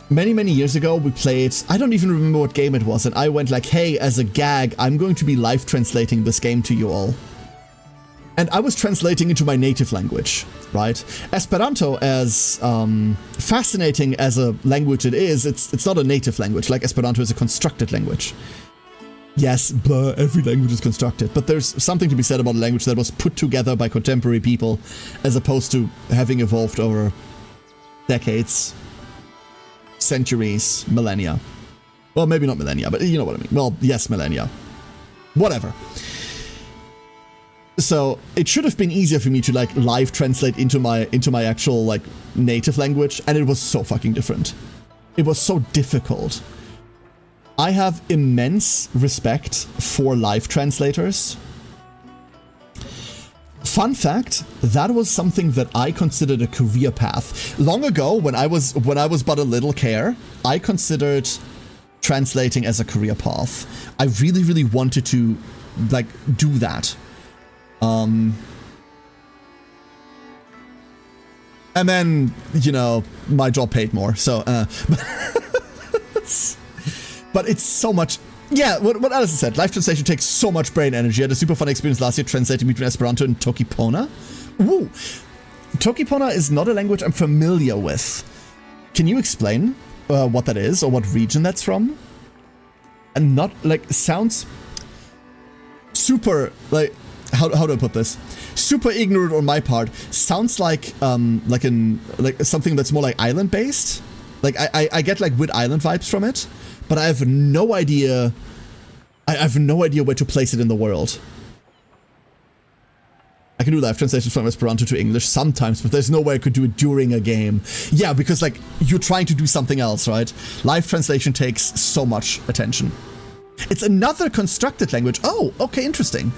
Many, many years ago, we played, I don't even remember what game it was, and I went like, hey, as a gag, I'm going to be live translating this game to you all. And I was translating into my native language, right? Esperanto, as fascinating as a language it is, it's not a native language. Like, Esperanto is a constructed language. Yes, but every language is constructed. But there's something to be said about a language that was put together by contemporary people, as opposed to having evolved over decades, centuries, millennia. Well, maybe not millennia, but you know what I mean. Well, yes, millennia. Whatever. So it should have been easier for me to like live translate into my actual like native language, and it was so fucking different. It was so difficult. I have immense respect for live translators. Fun fact, that was something that I considered a career path. Long ago, when I was but a little care, I considered translating as a career path. I really, really wanted to like do that. And then, you know, my job paid more, so, but it's so much, yeah, what Alison said, live translation takes so much brain energy. I had a super fun experience last year translating between Esperanto and Tokipona. Ooh, Tokipona is not a language I'm familiar with. Can you explain what that is, or what region that's from? And not, like, sounds super, like, how do I put this? Super ignorant on my part. Sounds like something that's more like island based. Like I get like Wood Island vibes from it, but I have no idea. I have no idea where to place it in the world. I can do live translations from Esperanto to English sometimes, but there's no way I could do it during a game. Yeah, because like you're trying to do something else, right? Live translation takes so much attention. It's another constructed language. Oh, okay, interesting.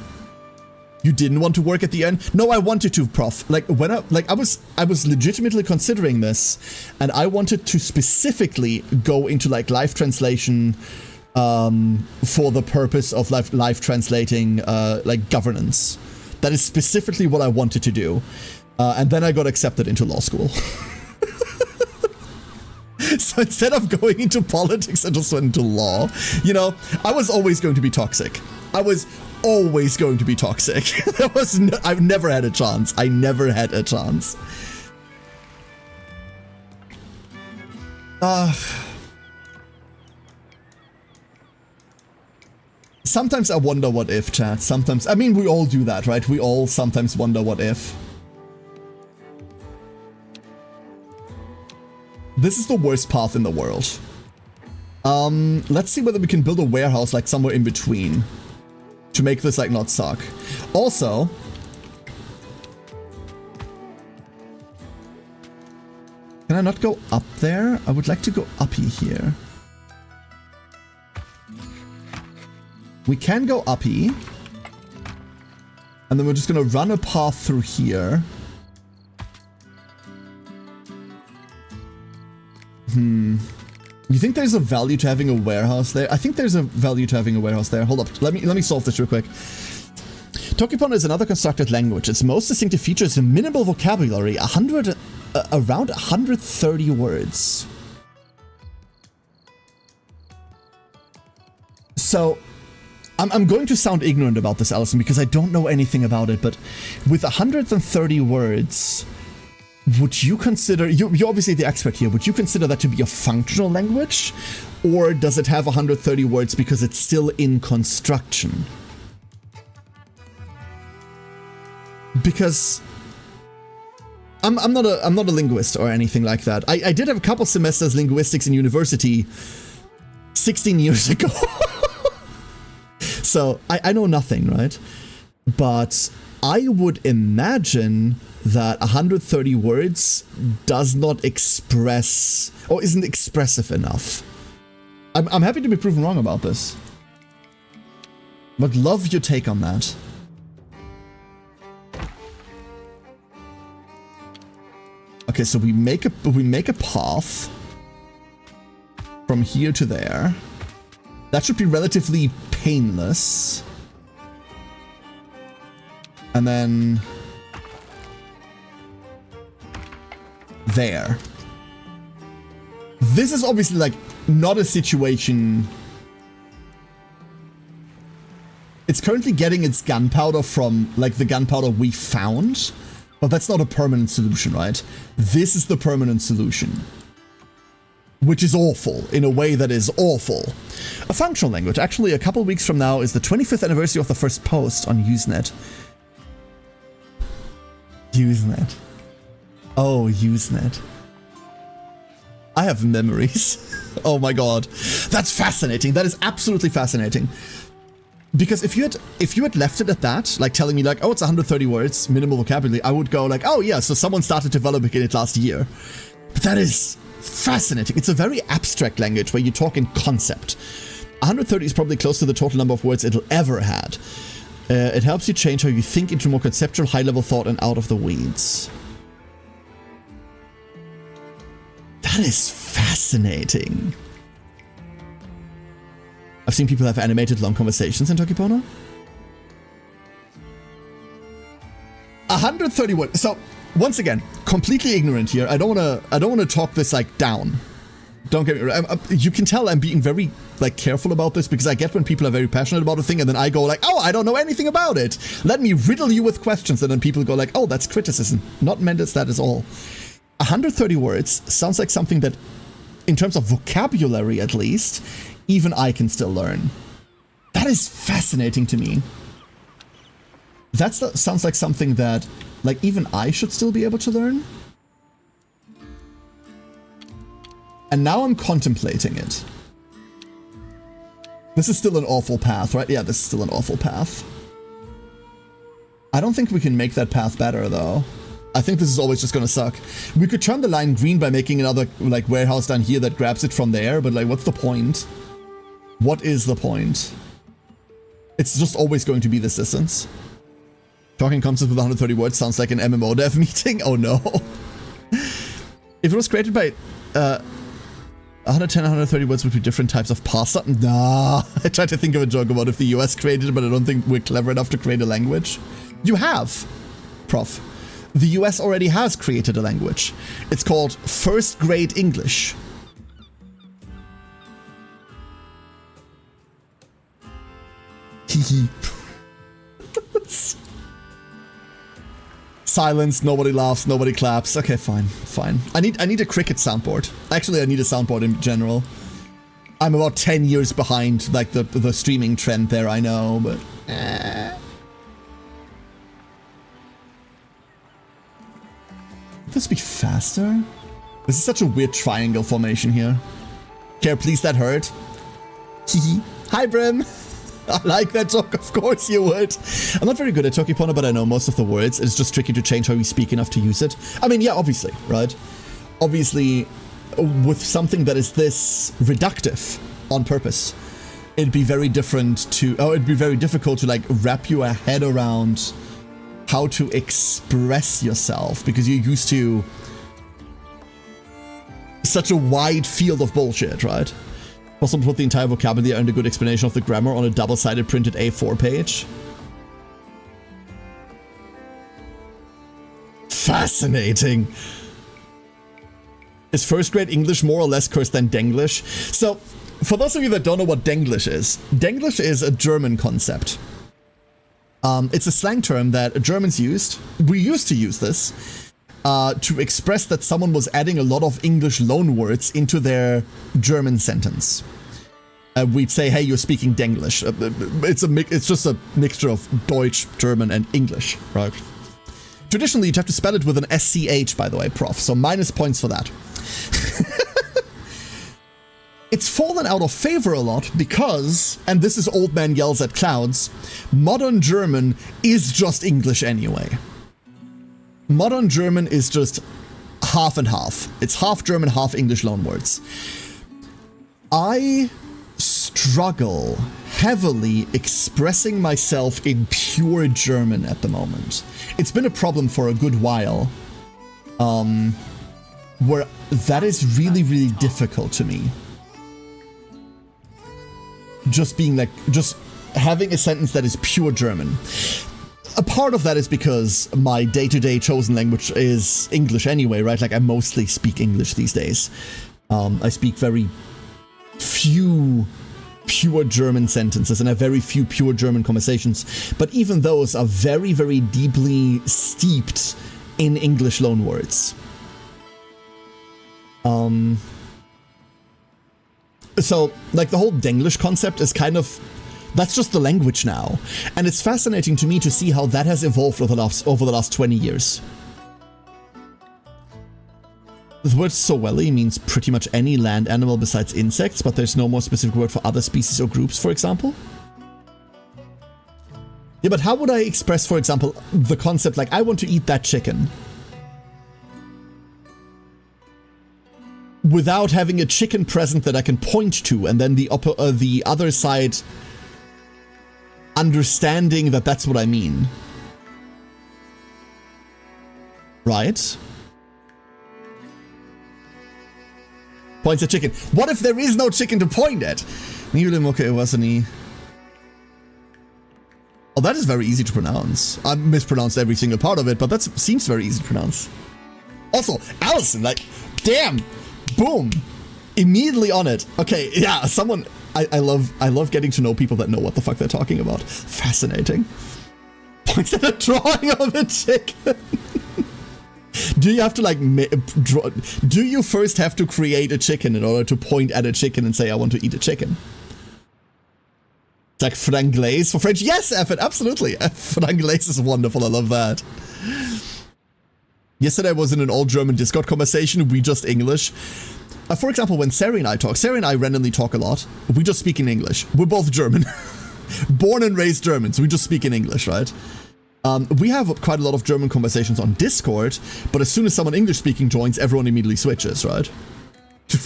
You didn't want to work at the end? No, I wanted to, prof. Like when I was legitimately considering this, and I wanted to specifically go into like live translation for the purpose of live translating like governance. That is specifically what I wanted to do. And then I got accepted into law school. So instead of going into politics, I just went into law. You know, I was always going to be toxic. I was always going to be toxic. I've never had a chance. I never had a chance. Sometimes I wonder what if, chat. Sometimes, I mean, we all do that, right? We all sometimes wonder what if. This is the worst path in the world. Let's see whether we can build a warehouse like somewhere in between to make this like not suck. Also, can I not go up there? I would like to go uppy here. We can go uppy. And then we're just gonna run a path through here. You think there's a value to having a warehouse there? I think there's a value to having a warehouse there. Hold up, let me solve this real quick. Tokipono is another constructed language. Its most distinctive feature is a minimal vocabulary, around 130 words. So, I'm going to sound ignorant about this, Allison, because I don't know anything about it, but with 130 words, would you consider, you're obviously the expert here, would you consider that to be a functional language? Or does it have 130 words because it's still in construction? Because I'm not a linguist or anything like that. I did have a couple semesters linguistics in university 16 years ago. So I know nothing, right? But I would imagine that 130 words does not express, or isn't expressive enough. I'm happy to be proven wrong about this. But love your take on that. Okay, so we make a path from here to there. That should be relatively painless. And then there. This is obviously like not a situation. It's currently getting its gunpowder from like the gunpowder we found, but that's not a permanent solution, right? This is the permanent solution, which is awful in a way that is awful. A functional language. Actually, a couple weeks from now is the 25th anniversary of the first post on Usenet. Usenet. Oh, Usenet. I have memories. Oh my god. That's fascinating. That is absolutely fascinating. Because if you had left it at that, like telling me like, oh, it's 130 words, minimal vocabulary, I would go like, oh yeah, so someone started developing it last year. But that is fascinating. It's a very abstract language where you talk in concept. 130 is probably close to the total number of words it'll ever had. It helps you change how you think into more conceptual, high-level thought and out of the weeds. That is fascinating. I've seen people have animated long conversations in Tokipono. 130 words. So once again, completely ignorant here. I don't wanna talk this like down. Don't get me wrong. You can tell I'm being very like careful about this because I get when people are very passionate about a thing and then I go like, oh, I don't know anything about it. Let me riddle you with questions, and then people go like, oh, that's criticism. Not meant as that at all. 130 words sounds like something that, in terms of vocabulary at least, even I can still learn. That is fascinating to me. sounds like something that, like, even I should still be able to learn. And now I'm contemplating it. This is still an awful path, right? Yeah, this is still an awful path. I don't think we can make that path better, though. I think this is always just gonna suck. We could turn the line green by making another, like, warehouse down here that grabs it from there, but, like, what's the point? What is the point? It's just always going to be this distance. Talking concepts with 130 words sounds like an MMO dev meeting. Oh no. If it was created by 110, 130 words would be different types of pasta. Nah. I tried to think of a joke about if the US created it, but I don't think we're clever enough to create a language. You have, Prof. The US already has created a language. It's called first grade English. Hehe. Silence, nobody laughs, nobody claps. Okay, fine, fine. I need a cricket soundboard. Actually, I need a soundboard in general. I'm about 10 years behind, like, the streaming trend there, I know, but... Would this be faster? This is such a weird triangle formation here. Care, please, that hurt. Hehe. Hi, Brim. I like that joke, of course you would. I'm not very good at Tokipono, but I know most of the words. It's just tricky to change how you speak enough to use it. I mean, yeah, obviously, right? Obviously, with something that is this reductive on purpose, it'd be very different to... Oh, it'd be very difficult to, like, wrap your head around how to express yourself, because you're used to such a wide field of bullshit, right? Also put the entire vocabulary and a good explanation of the grammar on a double-sided printed A4 page. Fascinating. Is first grade English more or less cursed than Denglish? So, for those of you that don't know what Denglish is a German concept. It's a slang term that Germans used. We used to use this to express that someone was adding a lot of English loanwords into their German sentence. We'd say, hey, you're speaking Denglish. It's just a mixture of Deutsch, German, and English, right? Traditionally, you'd have to spell it with an SCH, by the way, Prof. So minus points for that. It's fallen out of favor a lot because, and this is Old Man Yells at Clouds, modern German is just English anyway. Modern German is just half and half. It's half German, half English loanwords. I struggle heavily expressing myself in pure German at the moment. It's been a problem for a good while, where that is really, really difficult to me. Just having a sentence that is pure German. A part of that is because my day-to-day chosen language is English anyway, right? Like, I mostly speak English these days. I speak very few pure German sentences and have very few pure German conversations. But even those are very, very deeply steeped in English loanwords. So, like, the whole Denglish concept is kind of... That's just the language now. And it's fascinating to me to see how that has evolved over the last 20 years. The word Soweli means pretty much any land animal besides insects, but there's no more specific word for other species or groups, for example. Yeah, but how would I express, for example, the concept like, I want to eat that chicken? Without having a chicken present that I can point to, and then the other side understanding that that's what I mean. Right? Points at chicken. What if there is no chicken to point at? Oh, that is very easy to pronounce. I mispronounced every single part of it, but that seems very easy to pronounce. Also, Allison, like, damn! Boom! Immediately on it. Okay, yeah, someone... I love getting to know people that know what the fuck they're talking about. Fascinating. Points at a drawing of a chicken. Do you have to, like, do you first have to create a chicken in order to point at a chicken and say, I want to eat a chicken? It's like franglais for French. Yes, Effort, absolutely. Franglais is wonderful. I love that. Yesterday I was in an old German Discord conversation. We just English. For example, when Sari and I talk, Sari and I randomly talk a lot. We just speak in English. We're both German. Born and raised Germans. We just speak in English, right? We have quite a lot of German conversations on Discord, but as soon as someone English-speaking joins, everyone immediately switches, right?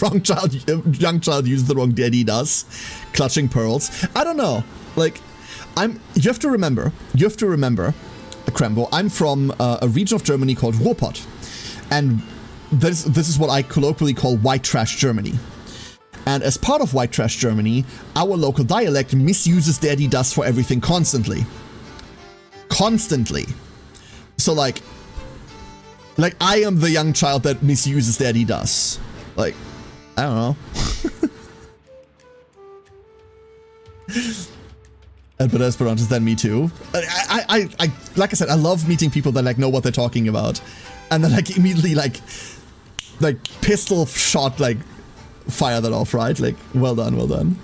Young child uses the wrong Adidas, clutching pearls. I don't know. Like, you have to remember, Krembo, I'm from a region of Germany called Ruhrpott. And this is what I colloquially call white trash Germany. And as part of white trash Germany, our local dialect misuses the Adidas for everything constantly. Constantly. So like I am the young child that misuses the Adidas. Like, I don't know. But Esperanto, then me too. I like I said, I love meeting people that like know what they're talking about, and then like immediately like pistol shot like fire that off, right? Like, well done, well done.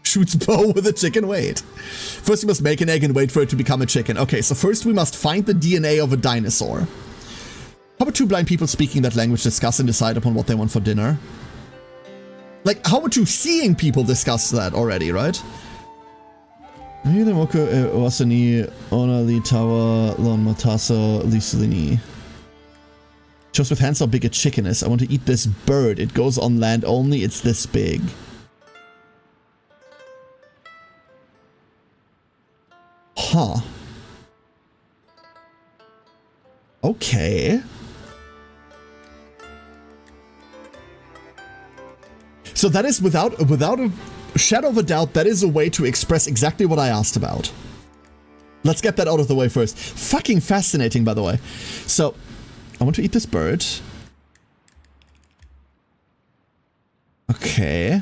Shoots bow with a chicken. Wait. First we must make an egg and wait for it to become a chicken. Okay, so first we must find the DNA of a dinosaur. How about two blind people speaking that language discuss and decide upon what they want for dinner? Like, how about two seeing people discuss that already, right? Just with hands how big a chicken is. I want to eat this bird. It goes on land only. It's this big. Huh. Okay. So that is without a shadow of a doubt, that is a way to express exactly what I asked about. Let's get that out of the way first. Fucking fascinating, by the way. So, I want to eat this bird. Okay.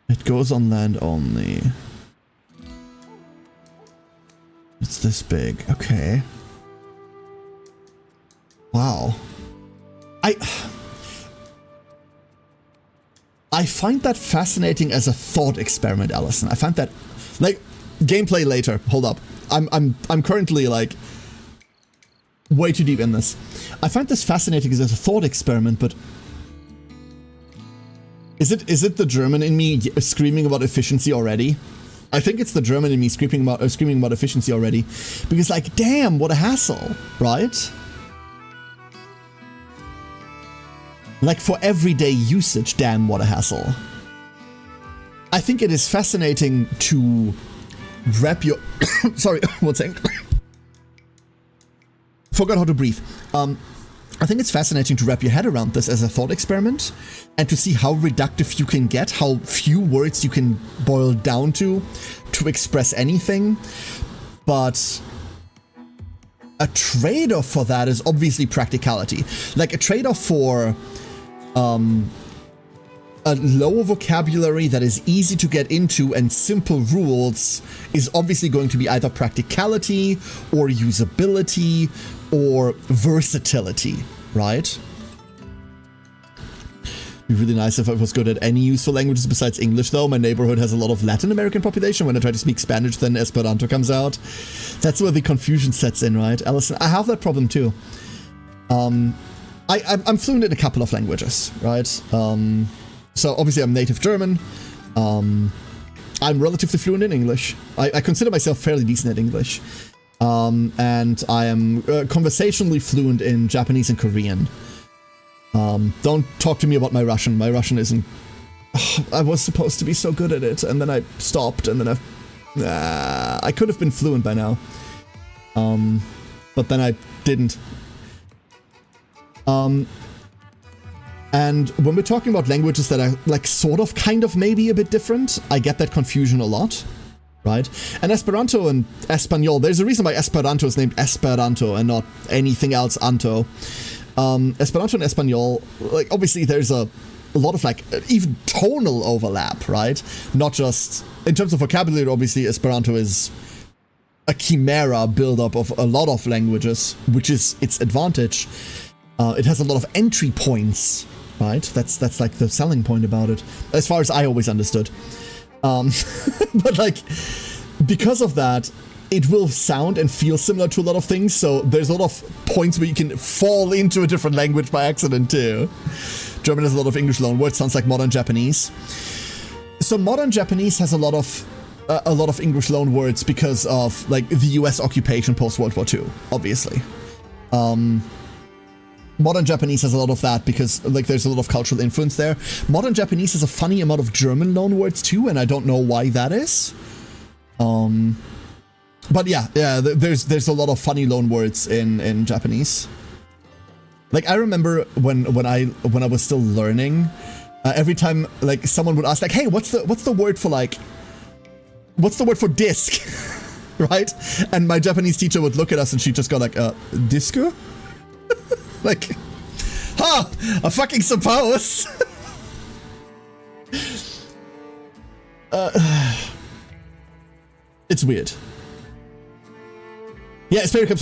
It goes on land only. It's this big. Okay. Wow. I find that fascinating as a thought experiment, Allison. I find that, like, gameplay later. Hold up. I'm currently like way too deep in this. I find this fascinating as a thought experiment, but is it the German in me screaming about efficiency already? I think it's the German in me screaming about efficiency already, because like, damn, what a hassle, right? Like, for everyday usage, damn, what a hassle. I think it is fascinating to wrap your... Sorry, one second. Forgot how to breathe. I think it's fascinating to wrap your head around this as a thought experiment and to see how reductive you can get, how few words you can boil down to express anything. But a trade-off for that is obviously practicality. Like, a trade-off for... a lower vocabulary that is easy to get into and simple rules is obviously going to be either practicality or usability or versatility, right? It'd be really nice if I was good at any useful languages besides English, though. My neighborhood has a lot of Latin American population. When I try to speak Spanish, then Esperanto comes out. That's where the confusion sets in, right? Alison, I have that problem too. I'm fluent in a couple of languages, right? So obviously I'm native German. I'm relatively fluent in English. I consider myself fairly decent at English. And I am conversationally fluent in Japanese and Korean. Don't talk to me about my Russian. My Russian isn't... I was supposed to be so good at it, and then I stopped, and then I could have been fluent by now. But then I didn't. And when we're talking about languages that are like sort of kind of maybe a bit different, I get that confusion a lot, right? And Esperanto and Espanol, there's a reason why Esperanto is named Esperanto and not anything else Anto. Esperanto and Espanol, like obviously there's a lot of like even tonal overlap, right? Not just in terms of vocabulary, obviously Esperanto is a chimera build-up of a lot of languages, which is its advantage. It has a lot of entry points right? That's like the selling point about it, as far as I always understood. But like, because of that, it will sound and feel similar to a lot of things, so there's a lot of points where you can fall into a different language by accident too. German has a lot of English loanwords, sounds like modern Japanese. So modern Japanese has a lot of English loanwords because of like the US occupation post World War II, obviously. Modern Japanese has a lot of that because like there's a lot of cultural influence there. Modern Japanese has a funny amount of German loanwords too, and I don't know why that is. But yeah, there's a lot of funny loanwords in Japanese. Like I remember when I was still learning, every time like someone would ask like, hey, what's the word for disc? Right? And my Japanese teacher would look at us and she'd just go like, disco? Like, huh, I fucking suppose. It's weird. Yeah, Esperanto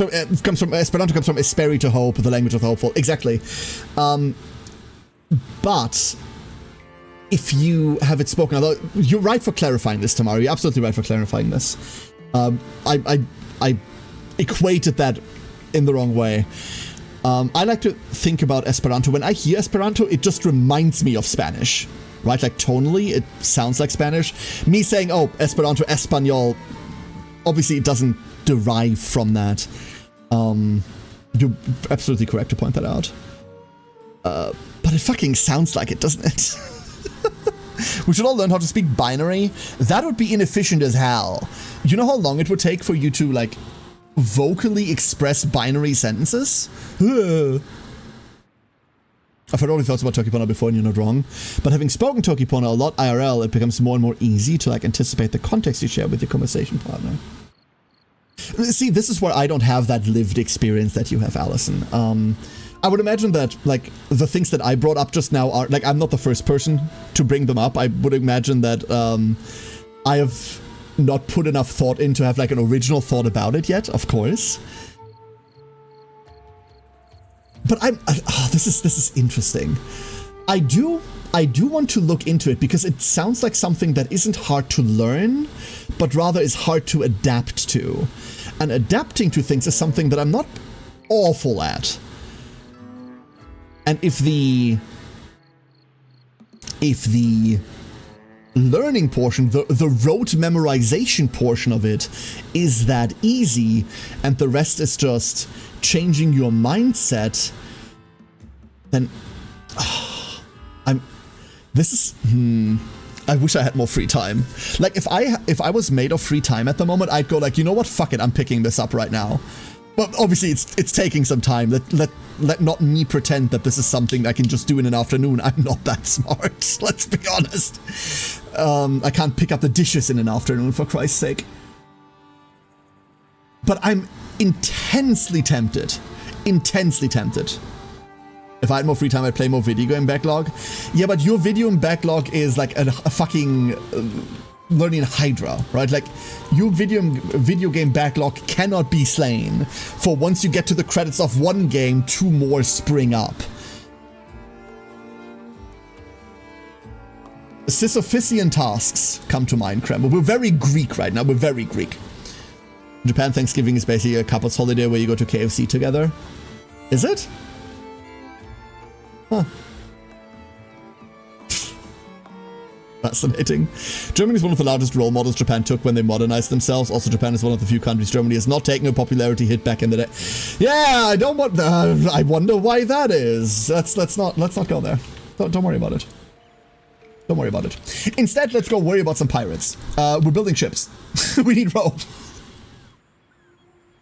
comes from esperi to hope, the language of the hopeful. Exactly. But if you have it spoken, although you're right for clarifying this, Tamara. You're absolutely right for clarifying this. I equated that in the wrong way. I like to think about Esperanto. When I hear Esperanto, it just reminds me of Spanish, right? Like tonally, it sounds like Spanish. Me saying, oh, Esperanto, Espanol, obviously it doesn't derive from that. You're absolutely correct to point that out. But it fucking sounds like it, doesn't it? We should all learn how to speak binary. That would be inefficient as hell. You know how long it would take for you to, like, vocally express binary sentences? I've heard all your thoughts about Tokipona before and you're not wrong. But having spoken Tokipona a lot IRL, it becomes more and more easy to, like, anticipate the context you share with your conversation partner. See, this is where I don't have that lived experience that you have, Allison. I would imagine that, like, the things that I brought up just now are, like, I'm not the first person to bring them up. I would imagine that I have not put enough thought in to have, like, an original thought about it yet, of course. But this is interesting. I do want to look into it because it sounds like something that isn't hard to learn, but rather is hard to adapt to. And adapting to things is something that I'm not awful at. And if the learning portion, the rote memorization portion of it is that easy, and the rest is just changing your mindset, then I wish I had more free time. Like if I was made of free time at the moment, I'd go like, you know what, fuck it, I'm picking this up right now. But obviously it's taking some time. Let not me pretend that this is something I can just do in an afternoon. I'm not that smart, let's be honest. I can't pick up the dishes in an afternoon, for Christ's sake. But I'm intensely tempted. If I had more free time, I'd play more video game backlog. Yeah, but your video game backlog is like a fucking learning Hydra, right? Like, your video game backlog cannot be slain. For once you get to the credits of one game, 2 more spring up. Sisyphean tasks come to mind, Kreml. We're very Greek right now. We're very Greek. In Japan, Thanksgiving is basically a couple's holiday where you go to KFC together. Is it? Huh. Fascinating. Germany is one of the largest role models Japan took when they modernized themselves. Also, Japan is one of the few countries Germany has not taken a popularity hit back in the day. Yeah, I don't want. I wonder why that is. Let's not go there. Don't worry about it. Don't worry about it. Instead, let's go worry about some pirates. We're building ships. We need rope.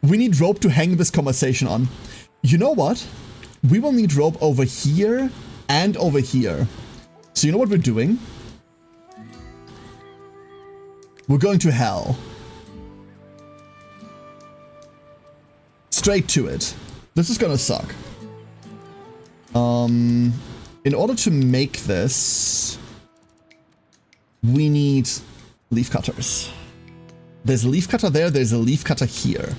We need rope to hang this conversation on. You know what? We will need rope over here and over here. So you know what we're doing? We're going to hell. Straight to it. This is gonna suck. In order to make this, we need leaf cutters. There's a leaf cutter there, there's a leaf cutter here.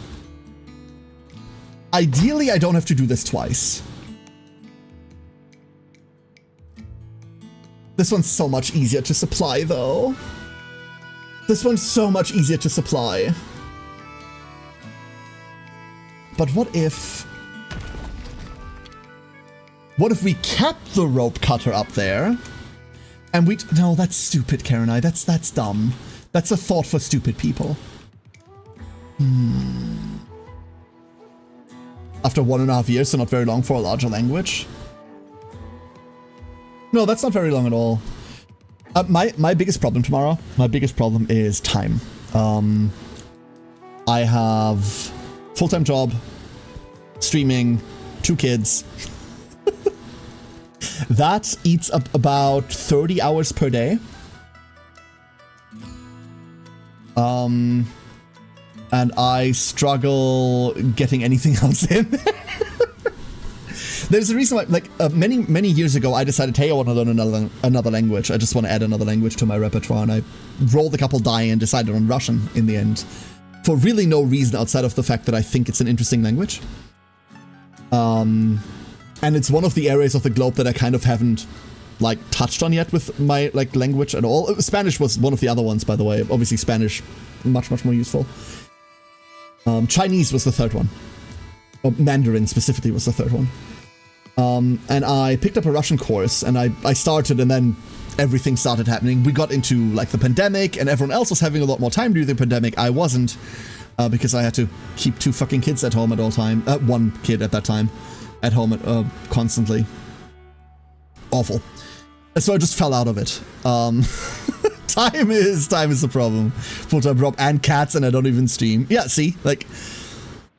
Ideally, I don't have to do this twice. This one's so much easier to supply, though. This one's so much easier to supply. But what if we kept the rope cutter up there? And we... No, that's stupid, Karenai. That's dumb. That's a thought for stupid people. After 1.5 years, so not very long for a larger language. No, that's not very long at all. My biggest problem tomorrow, my biggest problem is time. I have full-time job, streaming, 2 kids. That eats up about 30 hours per day. And I struggle getting anything else in. There's a reason why, like, many years ago, I decided, hey, I want to learn another language. I just want to add another language to my repertoire, and I rolled a couple die and decided on Russian in the end, for really no reason outside of the fact that I think it's an interesting language. And it's one of the areas of the globe that I kind of haven't, like, touched on yet with my, like, language at all. Spanish was one of the other ones, by the way. Obviously, Spanish, much more useful. Chinese was the third one. Mandarin specifically was the third one. And I picked up a Russian course, and I started, and then everything started happening. We got into, like, the pandemic, and everyone else was having a lot more time during the pandemic. I wasn't, because I had to keep 2 fucking kids at home at all time. 1 kid at that time at home constantly. Awful. So I just fell out of it. Time is the problem. Full-time job and cats, and I don't even stream. Yeah, see, like,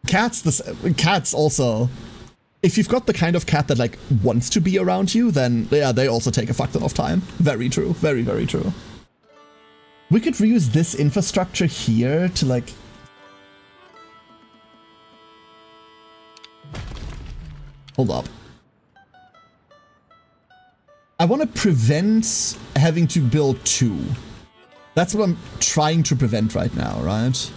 cats also. If you've got the kind of cat that, like, wants to be around you, then, yeah, they also take a fuck ton of time. Very true. Very, very true. We could reuse this infrastructure here to, like... Hold up. I want to prevent having to build 2. That's what I'm trying to prevent right now, right?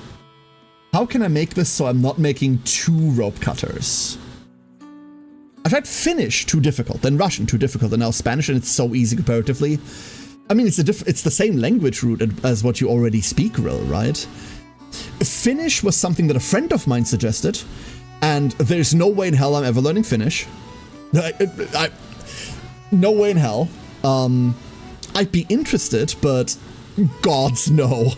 How can I make this so I'm not making 2 rope cutters? I tried Finnish, too difficult, then Russian, too difficult, and now Spanish, and it's so easy comparatively. I mean, it's the same language root as what you already speak, right? Finnish was something that a friend of mine suggested, and there's no way in hell I'm ever learning Finnish. No way in hell. I'd be interested, but gods no.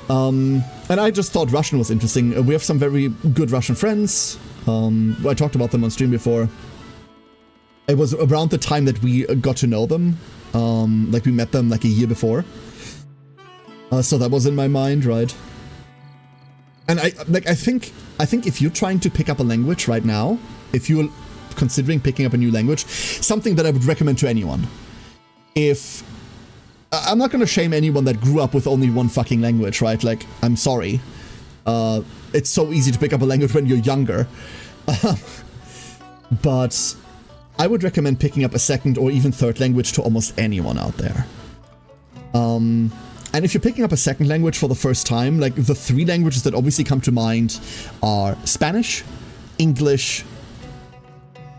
And I just thought Russian was interesting. We have some very good Russian friends. I talked about them on stream before. It was around the time that we got to know them. Like, we met them like a year before. So that was in my mind, right? And I think if you're trying to pick up a language right now, if you're considering picking up a new language, something that I would recommend to anyone. I'm not going to shame anyone that grew up with only one fucking language, right? Like, I'm sorry. It's so easy to pick up a language when you're younger. But I would recommend picking up a second or even third language to almost anyone out there. And if you're picking up a second language for the first time, like, the 3 languages that obviously come to mind are Spanish, English,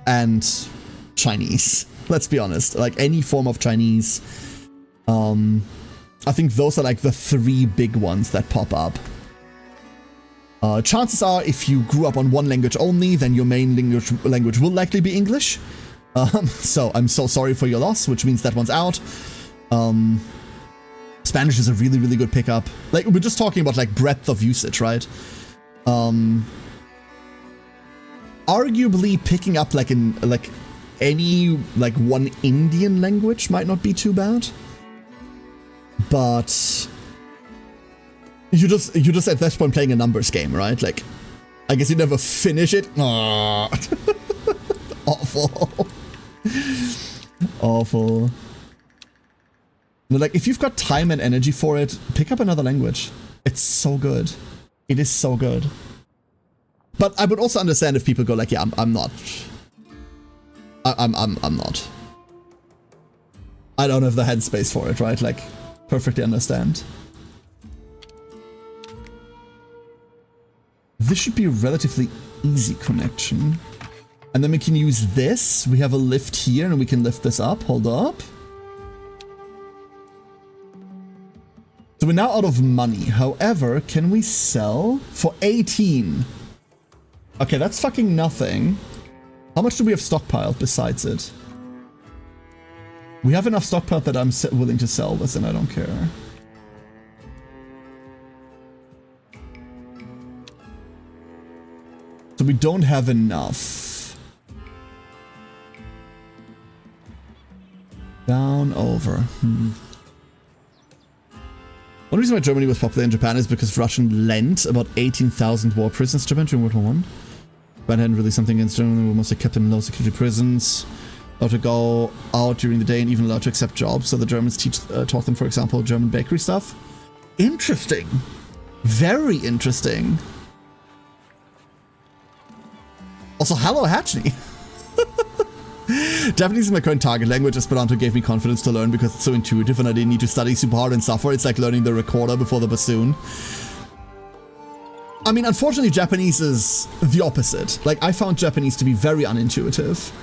and Chinese. Let's be honest. Like, any form of Chinese. I think those are, like, the 3 big ones that pop up. Chances are, if you grew up on one language only, then your main language will likely be English. So I'm so sorry for your loss, which means that one's out. Spanish is a really, really good pickup. Like, we're just talking about, like, breadth of usage, right? Arguably picking up, like, any one Indian language might not be too bad. But you just at this point playing a numbers game, right? Like, I guess you never finish it. Awful. Awful. But, like, if you've got time and energy for it, pick up another language. It's so good. It is so good. But I would also understand if people go like, yeah, I'm not. I'm not. I don't have the headspace for it, right? Like, perfectly understand. This should be a relatively easy connection. And then we can use this. We have a lift here and we can lift this up. Hold up. So we're now out of money. However, can we sell for 18? Okay, that's fucking nothing. How much do we have stockpiled besides it? We have enough stockpiled that I'm willing to sell this and I don't care. So we don't have enough. Down, over. One reason why Germany was popular in Japan is because Russian lent about 18,000 war prisoners to Japan during World War I. Japan hadn't really something against Germany, they were mostly kept in low security prisons, allowed to go out during the day and even allowed to accept jobs. So the Germans taught them, for example, German bakery stuff. Interesting. Very interesting. Also, hello, Hatchney. Japanese is my current target language. Esperanto gave me confidence to learn because it's so intuitive and I didn't need to study super hard and suffer. It's like learning the recorder before the bassoon. I mean, unfortunately, Japanese is the opposite. Like, I found Japanese to be very unintuitive.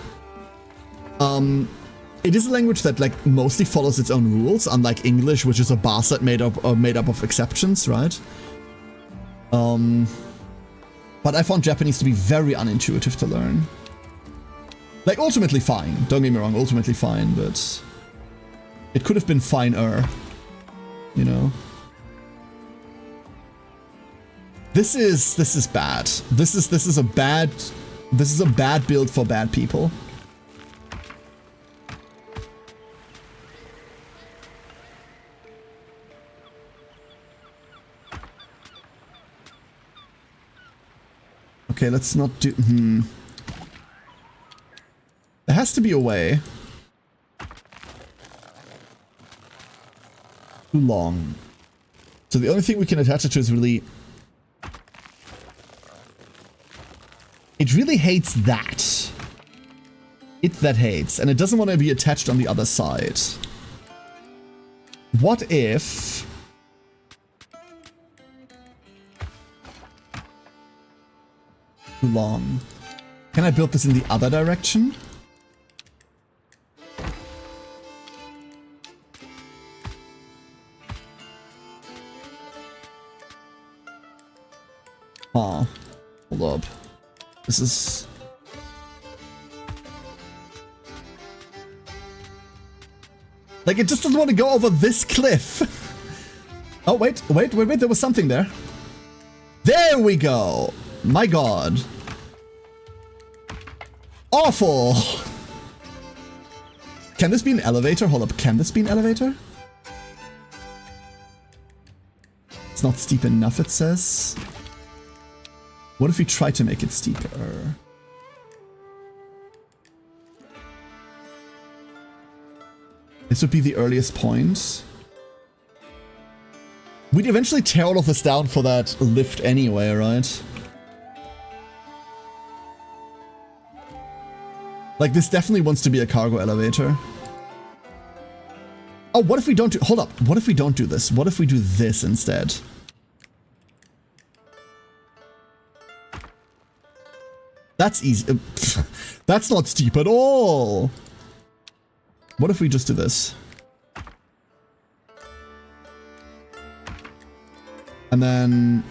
It is a language that, like, mostly follows its own rules, unlike English, which is a bastard made up of exceptions, right? But I found Japanese to be very unintuitive to learn. Like, ultimately fine. Don't get me wrong, ultimately fine, but it could have been finer, you know? This is bad. This is a bad build for bad people. Okay, let's not do... There has to be a way. Too long. So the only thing we can attach it to is really... It really hates that. It that hates. And it doesn't want to be attached on the other side. What if... Too long. Can I build this in the other direction? Oh, hold up. This is... Like, it just doesn't want to go over this cliff. Oh, wait, there was something there. There we go. My god. Awful. Can this be an elevator? Hold up, can this be an elevator? It's not steep enough, it says. What if we try to make it steeper? This would be the earliest point. We'd eventually tear all of this down for that lift anyway, right? Like, this definitely wants to be a cargo elevator. Oh, what if we don't do... Hold up. What if we don't do this? What if we do this instead? That's easy. That's not steep at all. What if we just do this? And then...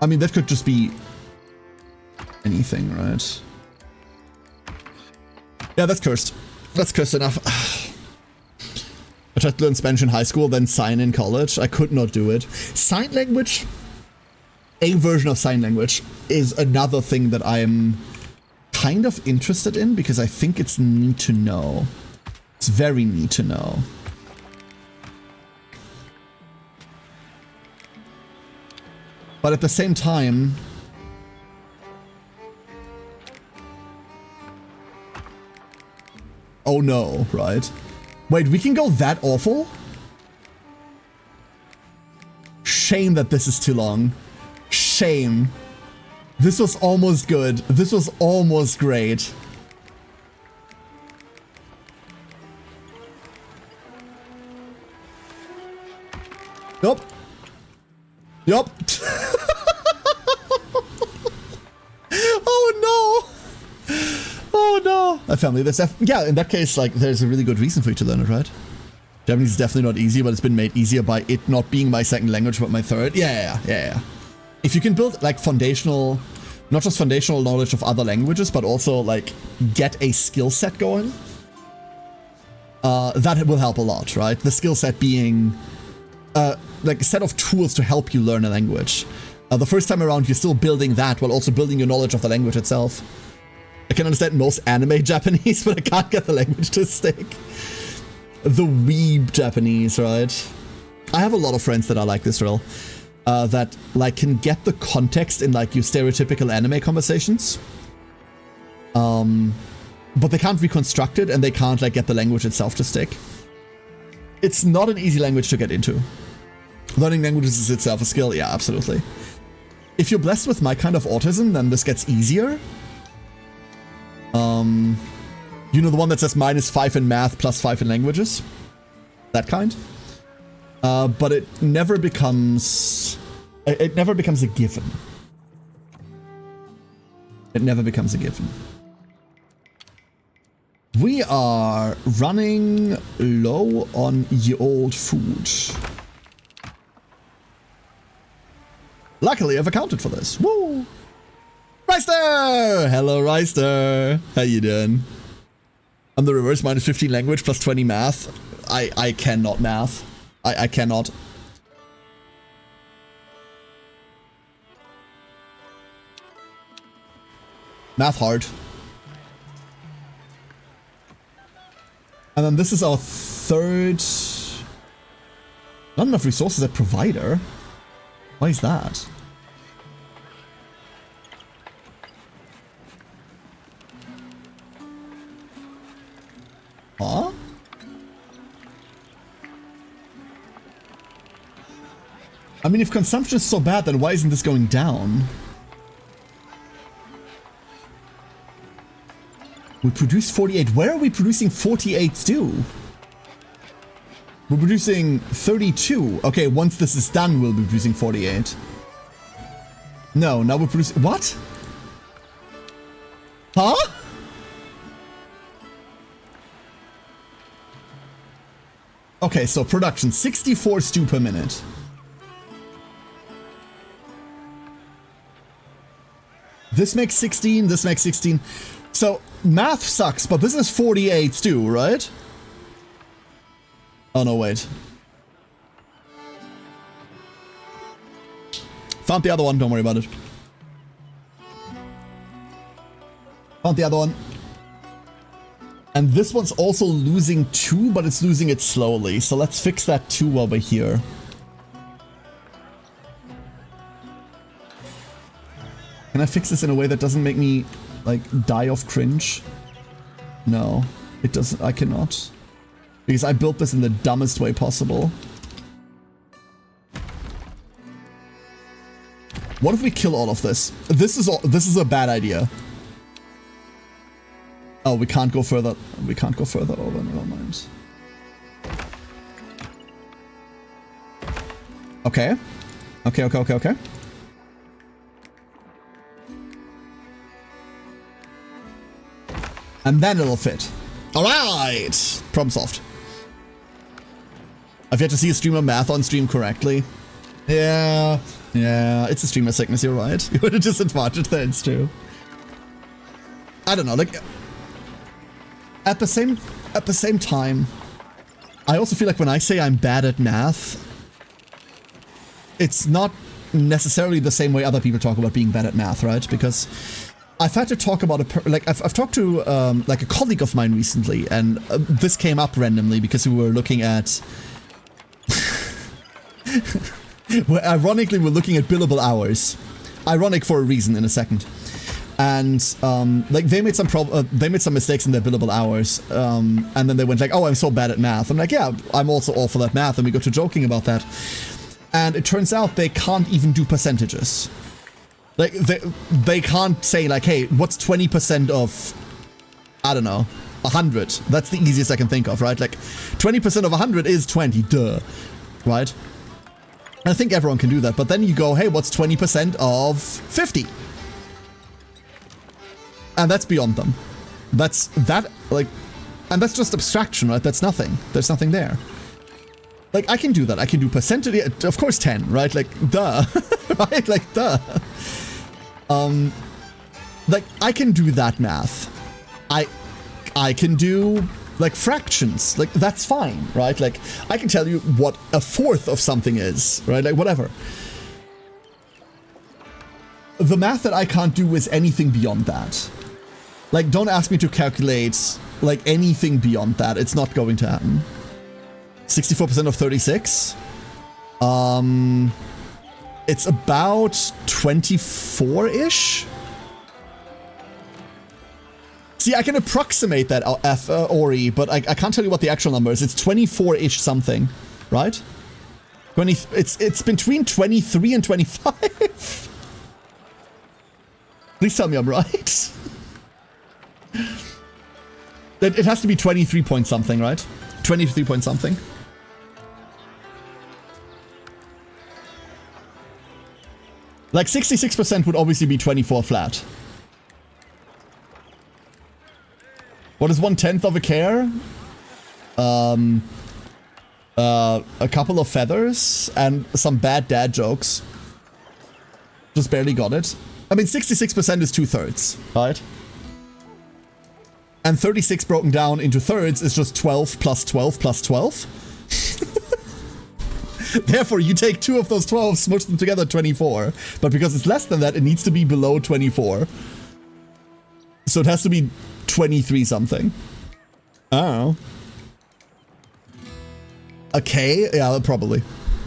I mean, that could just be anything, right? Yeah, that's cursed. That's cursed enough. I tried to learn Spanish in high school, then sign in college. I could not do it. Sign language, a version of sign language, is another thing that I'm kind of interested in because I think it's neat to know. It's very neat to know. But at the same time... Oh no, right? Wait, we can go that awful? Shame that this is too long. Shame. This was almost good. This was almost great. Yup. Yup. Oh no. Oh no! My family, yeah, in that case, like, there's a really good reason for you to learn it, right? Japanese is definitely not easy, but it's been made easier by it not being my second language, but my third. Yeah. If you can build like foundational, not just foundational knowledge of other languages, but also like get a skill set going, that will help a lot, right? The skill set being like a set of tools to help you learn a language. The first time around, you're still building that while also building your knowledge of the language itself. I can understand most anime Japanese, but I can't get the language to stick. The weeb Japanese, right? I have a lot of friends that are like this, real. That like can get the context in like your stereotypical anime conversations. But they can't reconstruct it and they can't like get the language itself to stick. It's not an easy language to get into. Learning languages is itself a skill, yeah, absolutely. If you're blessed with my kind of autism, then this gets easier. You know, the one that says -5 in math, +5 in languages? That kind. But it never becomes a given. It never becomes a given. We are running low on ye old food. Luckily, I've accounted for this. Woo! Reister! Hello, Reister. How you doing? I'm the reverse, -15 language, +20 math. I cannot math. I cannot. Math hard. And then this is our third... Not enough resources at provider. Why is that? Huh? I mean, if consumption is so bad, then why isn't this going down? We produce 48. Where are we producing 48 to? We're producing 32. Okay, once this is done, we'll be producing 48. No, now we're producing... What? Huh? Okay, so production, 64 stew per minute. This makes 16, this makes 16. So, math sucks, but this is 48 stew, right? Oh no, wait. Found the other one, don't worry about it. Found the other one. And this one's also losing 2, but it's losing it slowly. So let's fix that 2 over here. Can I fix this in a way that doesn't make me, like, die of cringe? No, it doesn't. I cannot. Because I built this in the dumbest way possible. What if we kill all of this? This is a bad idea. Oh, we can't go further. We can't go further over. Never mind. Okay. Okay. And then it'll fit. Alright! Problem solved. I've yet to see a streamer math on stream correctly. Yeah, it's a streamer sickness, you're right. You're at a disadvantage there, it's true. I don't know, like... At the same time, I also feel like when I say I'm bad at math, it's not necessarily the same way other people talk about being bad at math, right? Because I've had to talk about I've talked to like a colleague of mine recently, and this came up randomly because we were looking at. Well, ironically, we're looking at billable hours. Ironic for a reason in a second. And like they made some mistakes in their billable hours, and then they went like, "Oh, I'm so bad at math." I'm like, "Yeah, I'm also awful at math," and we got to joking about that. And it turns out they can't even do percentages. Like they can't say like, "Hey, what's 20% of, I don't know, 100?" That's the easiest I can think of, right? Like 20% of 100 is 20, duh, right? And I think everyone can do that. But then you go, "Hey, what's 20% of 50?" And that's beyond them. And that's just abstraction, right? That's nothing. There's nothing there. Like, I can do that. I can do percentage, of course 10, right? Like, duh. Right? Like, duh. Like, I can do that math. I can do, like, fractions. Like, that's fine, right? Like, I can tell you what a fourth of something is, right? Like, whatever. The math that I can't do is anything beyond that. Like, don't ask me to calculate, like, anything beyond that. It's not going to happen. 64% of 36? It's about 24-ish? See, I can approximate that, Ori, but I can't tell you what the actual number is. It's 24-ish something, right? It's between 23 and 25. Please tell me I'm right. It has to be 23 point something, right? 23 point something. Like 66% would obviously be 24 flat. What is 1/10 of a care? A couple of feathers and some bad dad jokes. Just barely got it. I mean, 66% is 2/3, right? And 36 broken down into thirds is just 12 plus 12 plus 12. Therefore, you take 2 of those 12, smush them together, 24. But because it's less than that, it needs to be below 24. So it has to be 23 something. Oh. Okay, yeah, probably.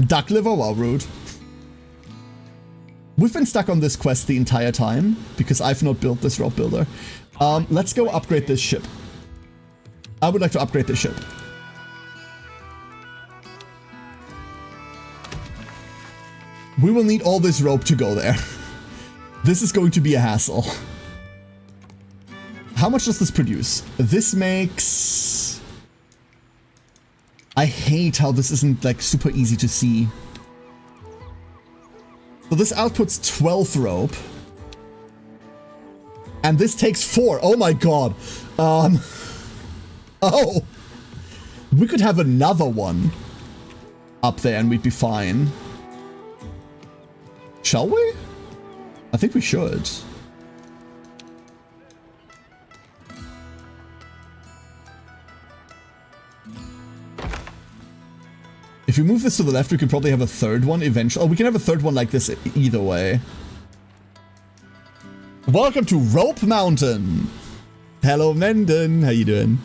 Duck liver, wow, rude. We've been stuck on this quest the entire time because I've not built this rope builder. Let's go upgrade this ship. I would like to upgrade this ship. We will need all this rope to go there. This is going to be a hassle. How much does this produce? This makes... I hate how this isn't like super easy to see. So this outputs 12 rope. And this takes 4. Oh my god. Oh. We could have another one up there and we'd be fine. Shall we? I think we should. If we move this to the left, we could probably have a third one eventually. Oh, we can have a third one like this either way. Welcome to Rope Mountain. Hello, Menden. How you doing?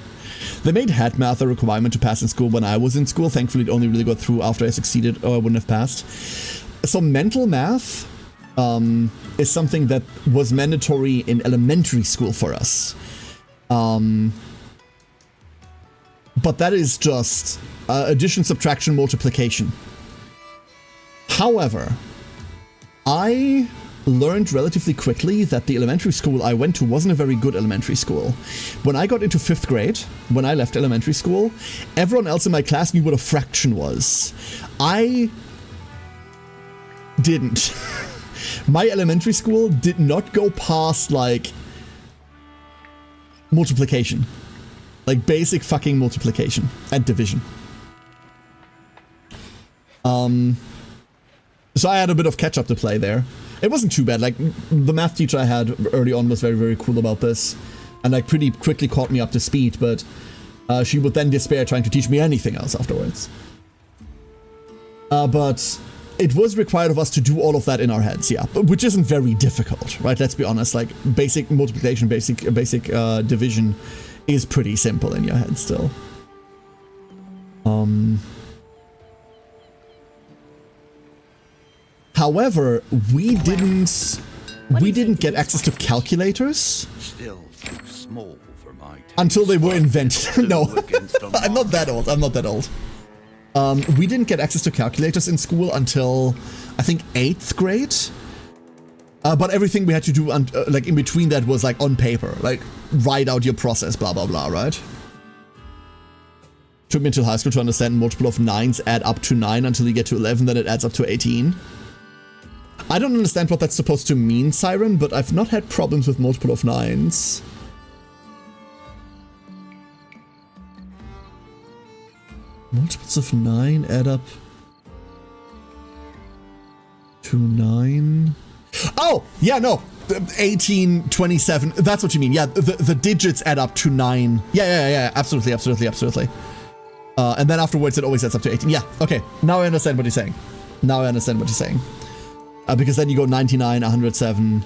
They made hat math a requirement to pass in school when I was in school. Thankfully, it only really got through after I succeeded or I wouldn't have passed. So mental math is something that was mandatory in elementary school for us. But that is just addition, subtraction, multiplication. However, I learned relatively quickly that the elementary school I went to wasn't a very good elementary school. When I got into 5th grade, when I left elementary school, everyone else in my class knew what a fraction was. I didn't. My elementary school did not go past, like, multiplication. Like, basic fucking multiplication and division. So I had a bit of catch-up to play there. It wasn't too bad. Like, the math teacher I had early on was very, very cool about this. And, like, pretty quickly caught me up to speed, but she would then despair trying to teach me anything else afterwards. But it was required of us to do all of that in our heads, yeah. Which isn't very difficult, right? Let's be honest. Like, basic multiplication, basic division is pretty simple in your head still. However, we didn't get access to calculators Still too small for my taste. until they were invented. No, I'm not that old. I'm not that old. We didn't get access to calculators in school until, I think, 8th grade. But everything we had to do, like, in between that was, like, on paper. Like, write out your process, blah, blah, blah, right? Took me until high school to understand multiple of 9s add up to 9 until you get to 11, then it adds up to 18. I don't understand what that's supposed to mean, Siren, but I've not had problems with multiple of 9s. Multiples of 9 add up to 9. Oh, yeah, no. 18, 27. That's what you mean. Yeah, the digits add up to 9. Yeah. Absolutely. And then afterwards, it always adds up to 18. Yeah, okay. Now I understand what you're saying. Because then you go 99, 107.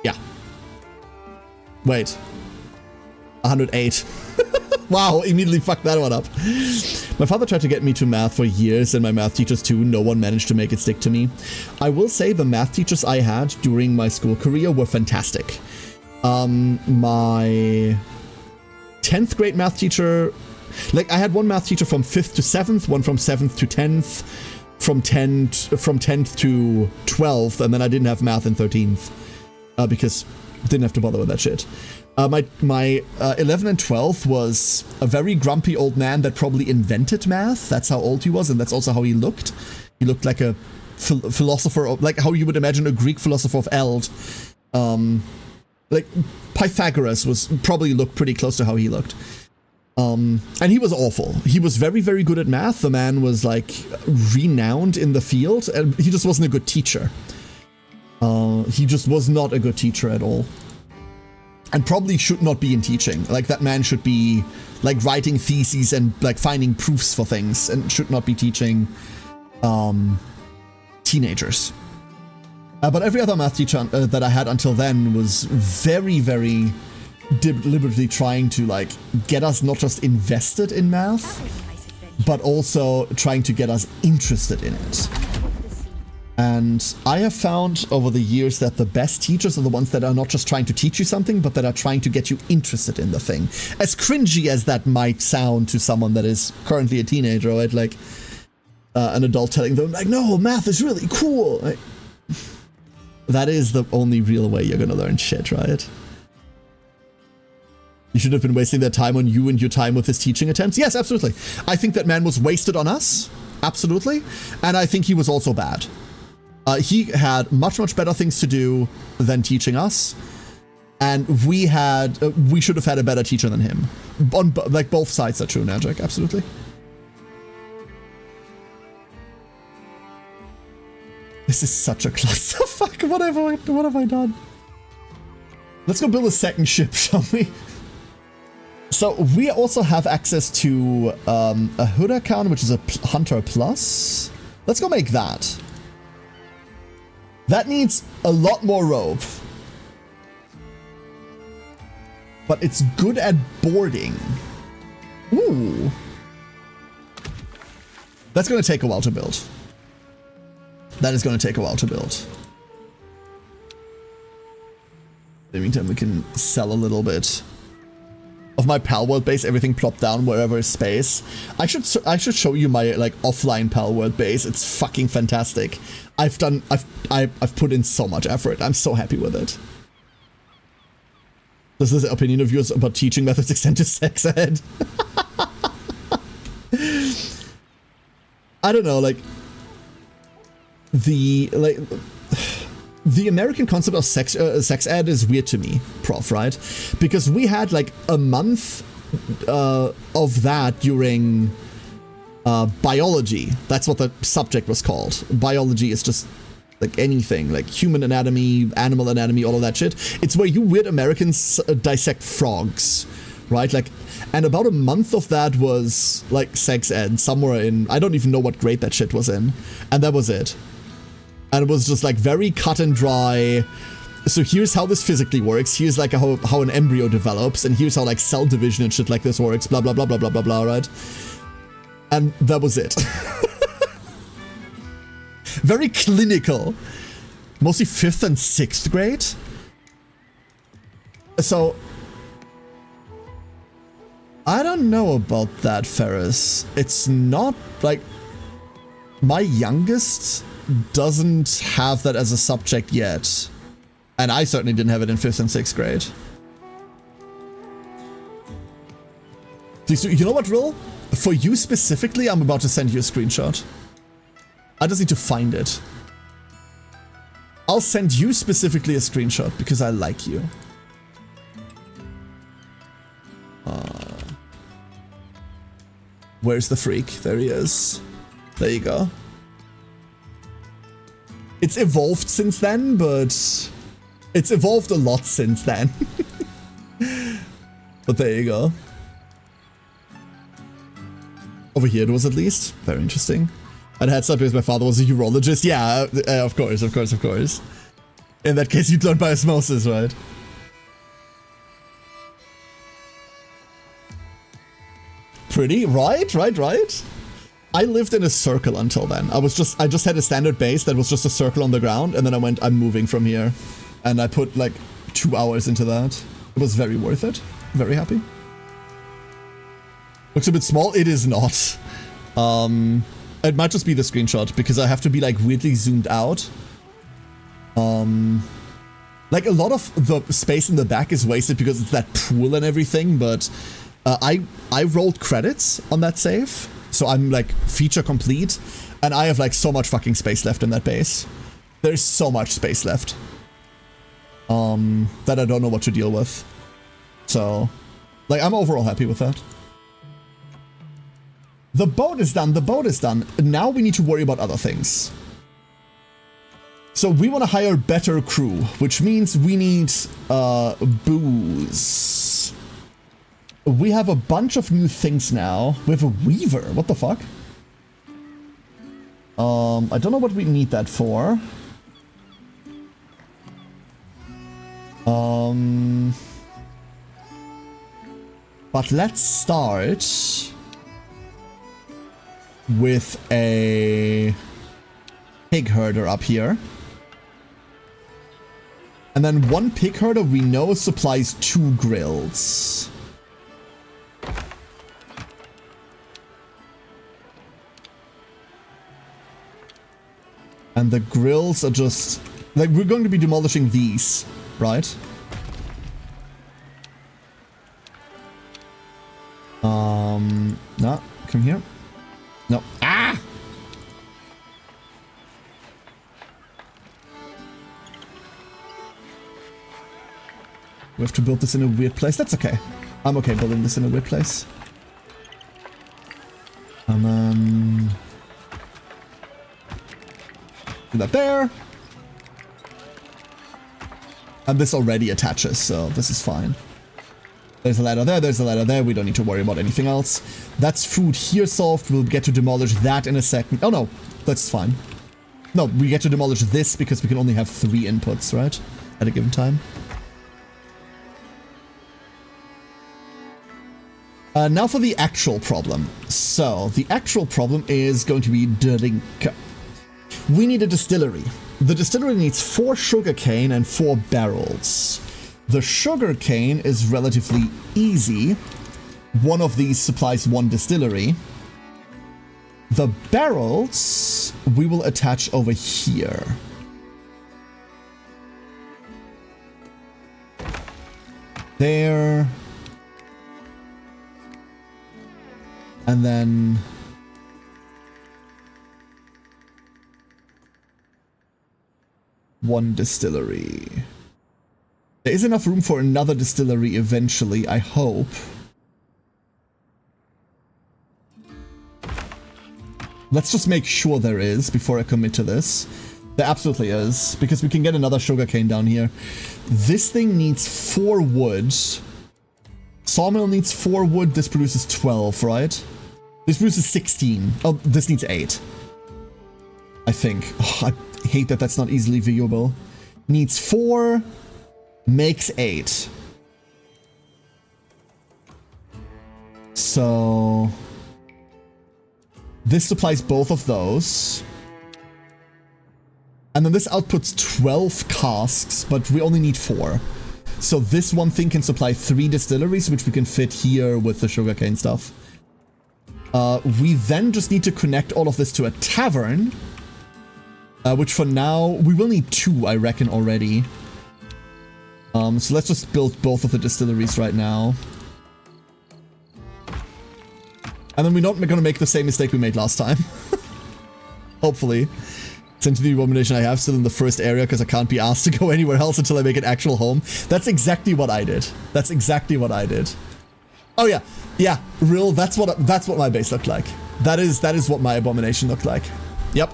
Yeah. Wait. 108. Wow, immediately fucked that one up. My father tried to get me to math for years, and my math teachers too. No one managed to make it stick to me. I will say the math teachers I had during my school career were fantastic. My 10th grade math teacher, like I had one math teacher from 5th to 7th, one from 7th to 10th, from 10th to 12th, and then I didn't have math in 13th because didn't have to bother with that shit. My 11 and 12 was a very grumpy old man that probably invented math. That's how old he was, and that's also how he looked. He looked like a philosopher, like how you would imagine a Greek philosopher of Eld. Like Pythagoras was probably looked pretty close to how he looked. And he was awful. He was very, very good at math. The man was like renowned in the field, and he just wasn't a good teacher. He just was not a good teacher at all. And probably should not be in teaching. Like, that man should be, like, writing theses and, like, finding proofs for things, and should not be teaching, teenagers. But every other math teacher that I had until then was very, very deliberately trying to, like, get us not just invested in math, but also trying to get us interested in it. And I have found over the years that the best teachers are the ones that are not just trying to teach you something, but that are trying to get you interested in the thing. As cringy as that might sound to someone that is currently a teenager, right? Like an adult telling them, like, no, math is really cool. Like, that is the only real way you're gonna learn shit, right? You should have been wasting their time on you and your time with his teaching attempts. Yes, absolutely. I think that man was wasted on us. Absolutely. And I think he was also bad. He had much, much better things to do than teaching us, and we should have had a better teacher than him. On like both sides are true, Najak, absolutely. This is such a clusterfuck. What have I done? Let's go build a second ship, shall we? So we also have access to a Huracan, which is a Hunter Plus. Let's go make that. That needs a lot more rope. But it's good at boarding. Ooh. That's going to take a while to build. That is going to take a while to build. In the meantime, we can sell a little bit of my Pal World base, everything plopped down wherever is space. I should show you my like offline Pal World base. It's fucking fantastic. I've put in so much effort. I'm so happy with it. Does this opinion of yours about teaching methods extend to sex ed? I don't know, like the American concept of sex ed is weird to me, prof, right? Because we had like a month of that during biology. That's what the subject was called. Biology is just like anything, like human anatomy, animal anatomy, all of that shit. It's where you weird Americans dissect frogs, right? Like, and about a month of that was like sex ed, somewhere in, I don't even know what grade that shit was in. And that was it. And it was just like very cut and dry. So here's how this physically works. Here's like how an embryo develops. And here's how like cell division and shit like this works. Blah, blah, blah, blah, blah, blah, blah, right? And that was it. Very clinical. Mostly 5th and 6th grade. So I don't know about that, Ferris. It's not like my youngest doesn't have that as a subject yet. And I certainly didn't have it in 5th and 6th grade. You know what, Rill? For you specifically, I'm about to send you a screenshot. I just need to find it. I'll send you specifically a screenshot because I like you. Where's the freak? There he is. There you go. It's evolved since then, but it's evolved a lot since then. But there you go. Over here it was at least. Very interesting. I'd had some because my father was a urologist. Yeah, of course, of course, of course. In that case, you'd learn by osmosis, right? Pretty, right? I lived in a circle until then. I just had a standard base that was just a circle on the ground, and then I went, I'm moving from here. And I put like 2 hours into that. It was very worth it. Very happy. Looks a bit small. It is not. It might just be the screenshot because I have to be like weirdly zoomed out. Like a lot of the space in the back is wasted because it's that pool and everything, but I rolled credits on that save, so I'm like feature complete, and I have like so much fucking space left in that base. There's so much space left that I don't know what to deal with. So, like, I'm overall happy with that. The boat is done, the boat is done. Now we need to worry about other things. So we want to hire better crew, which means we need booze. We have a bunch of new things now. We have a weaver. What the fuck? I don't know what we need that for. But let's start with a pig herder up here. And then one pig herder we know supplies 2 grills. And the grills are just... like, we're going to be demolishing these, right? No, come here. No. Ah! We have to build this in a weird place. That's okay. I'm okay building this in a weird place. And then... do that there. And this already attaches, so this is fine. There's a ladder there, there's a ladder there. We don't need to worry about anything else. That's food here solved. We'll get to demolish that in a second. Oh no, that's fine. No, we get to demolish this because we can only have 3 inputs, right? At a given time. Now for the actual problem. So, the actual problem is going to be drink. We need a distillery. The distillery needs 4 sugarcane and 4 barrels. The sugarcane is relatively easy. One of these supplies 1 distillery. The barrels we will attach over here. There. And then... one distillery. There is enough room for another distillery eventually, I hope. Let's just make sure there is before I commit to this. There absolutely is, because we can get another sugarcane down here. This thing needs 4 wood. Sawmill needs 4 wood. This produces 12, right? This produces 16. Oh, this needs 8. I think. Oh, I hate that that's not easily viewable. Needs 4. Makes 8. So... this supplies both of those. And then this outputs 12 casks, but we only need 4. So this one thing can supply 3 distilleries, which we can fit here with the sugarcane stuff. We then just need to connect all of this to a tavern. Which for now, we will need 2, I reckon, already. So let's just build both of the distilleries right now. And then we're not going to make the same mistake we made last time. Hopefully. Since the abomination I have still in the first area because I can't be asked to go anywhere else until I make an actual home. That's exactly what I did. That's exactly what I did. Oh yeah, yeah, real. That's what my base looked like. That is what my abomination looked like. Yep.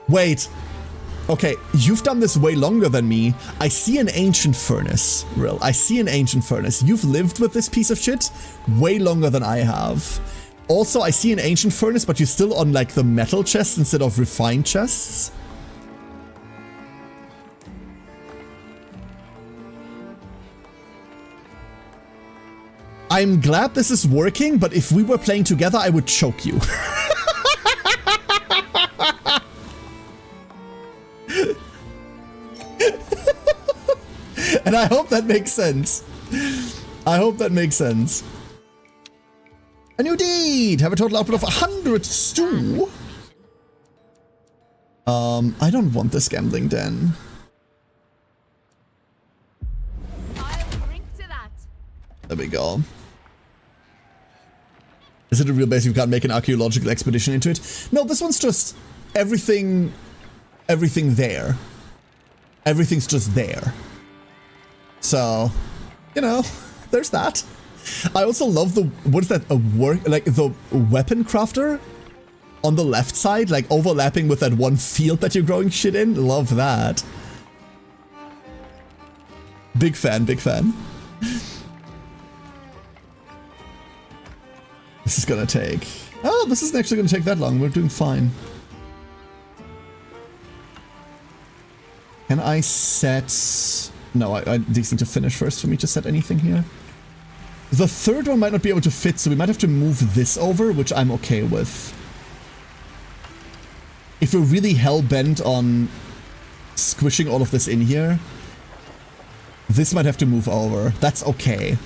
Wait. Okay, you've done this way longer than me. I see an ancient furnace, real. I see an ancient furnace. You've lived with this piece of shit way longer than I have. Also, I see an ancient furnace, but you're still on like the metal chests instead of refined chests. I'm glad this is working, but if we were playing together, I would choke you. And I hope that makes sense. I hope that makes sense. A new deed! Have a total output of 100 stew. I don't want this gambling den. I'll drink to that. There we go. Is it a real base? You can't make an archaeological expedition into it? No, this one's just everything there. Everything's just there. So, you know, there's that. I also love the, what is that, like the weapon crafter on the left side, like overlapping with that one field that you're growing shit in. Love that. Big fan, big fan. This is gonna take, oh, this isn't actually gonna take that long. We're doing fine. Can I set... No, these need to finish first for me to set anything here. The third one might not be able to fit, so we might have to move this over, which I'm okay with. If we're really hell-bent on squishing all of this in here, this might have to move over. That's okay.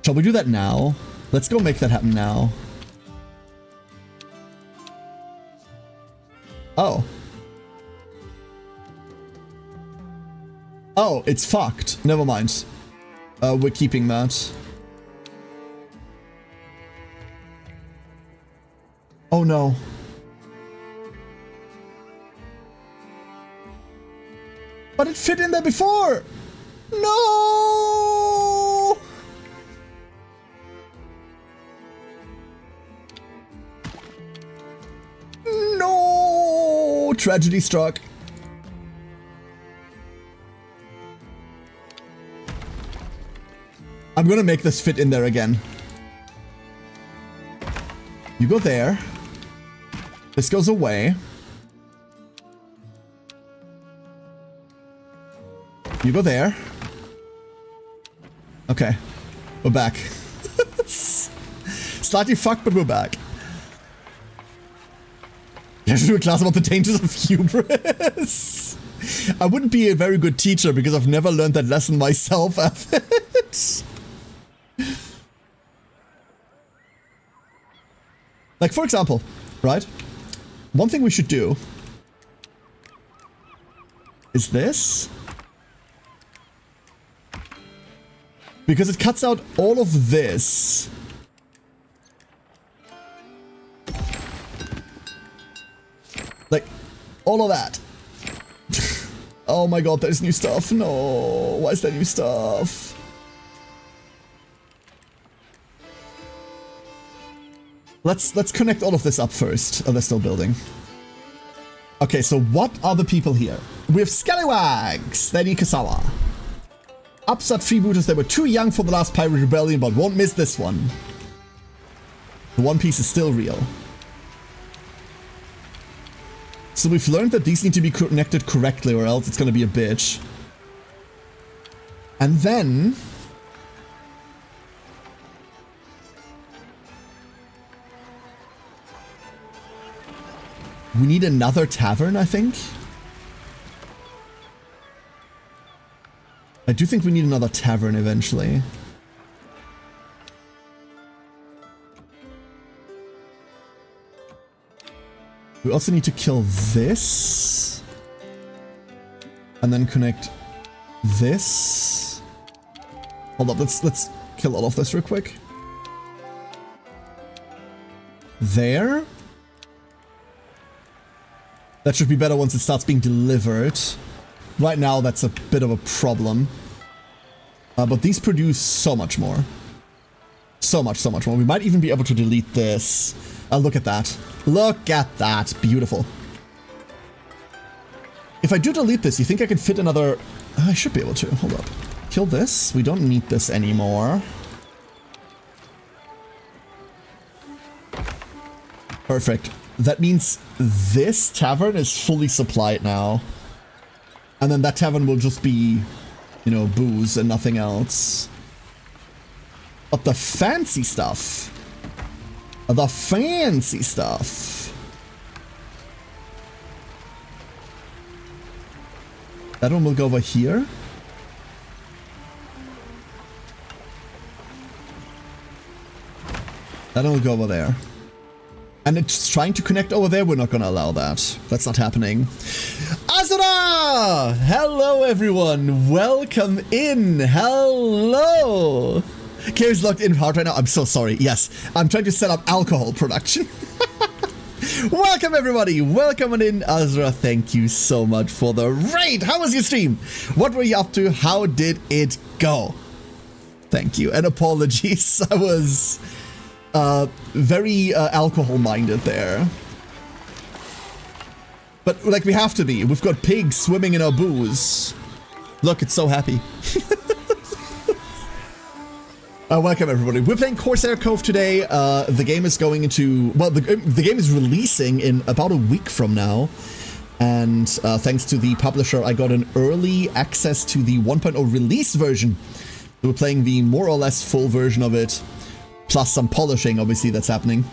Shall we do that now? Let's go make that happen now. Oh. Oh, it's fucked. Never mind. We're keeping that. Oh no. But it fit in there before! No! No! Tragedy struck. I'm gonna make this fit in there again. You go there. This goes away. You go there. Okay. We're back. Slightly fucked, but we're back. I should do a class about the dangers of hubris. I wouldn't be a very good teacher because I've never learned that lesson myself. Like, for example, right? One thing we should do is this. Because it cuts out all of this. Like, all of that. Oh my god, there's new stuff. No, why is there new stuff? Let's connect all of this up first. Oh, they're still building. Okay, so what are the people here? We have Scallywags, then Ikasawa. Upstart freebooters, they were too young for the last Pirate Rebellion, but won't miss this one. The One Piece is still real. So we've learned that these need to be connected correctly or else it's gonna be a bitch. And then... we need another tavern, I think. I do think we need another tavern eventually. We also need to kill this. And then connect this. Hold up, let's kill all of this real quick. There. That should be better once it starts being delivered. Right now, that's a bit of a problem. But these produce so much more. So much more. We might even be able to delete this. Look at that. Look at that. Beautiful. If I do delete this, you think I can fit another... I should be able to. Hold up. Kill this. We don't need this anymore. Perfect. That means this tavern is fully supplied now. And then that tavern will just be, you know, booze and nothing else. But the fancy stuff. The fancy stuff. That one will go over here. That one will go over there. And it's trying to connect over there. We're not going to allow that. That's not happening. Azura! Hello, everyone. Welcome in. Hello. Karen's locked in hard right now. I'm so sorry. Yes, I'm trying to set up alcohol production. Welcome, everybody. Welcome in, Azra. Thank you so much for the raid. How was your stream? What were you up to? How did it go? Thank you. And apologies. I was very alcohol-minded there. But, like, we have to be. We've got pigs swimming in our booze. Look, it's so happy. Welcome, everybody. We're playing Corsair Cove today. The game is going into... Well, the game is releasing in about a week from now. And thanks to the publisher, I got an early access to the 1.0 release version. We're playing the more or less full version of it. Plus some polishing, obviously, that's happening.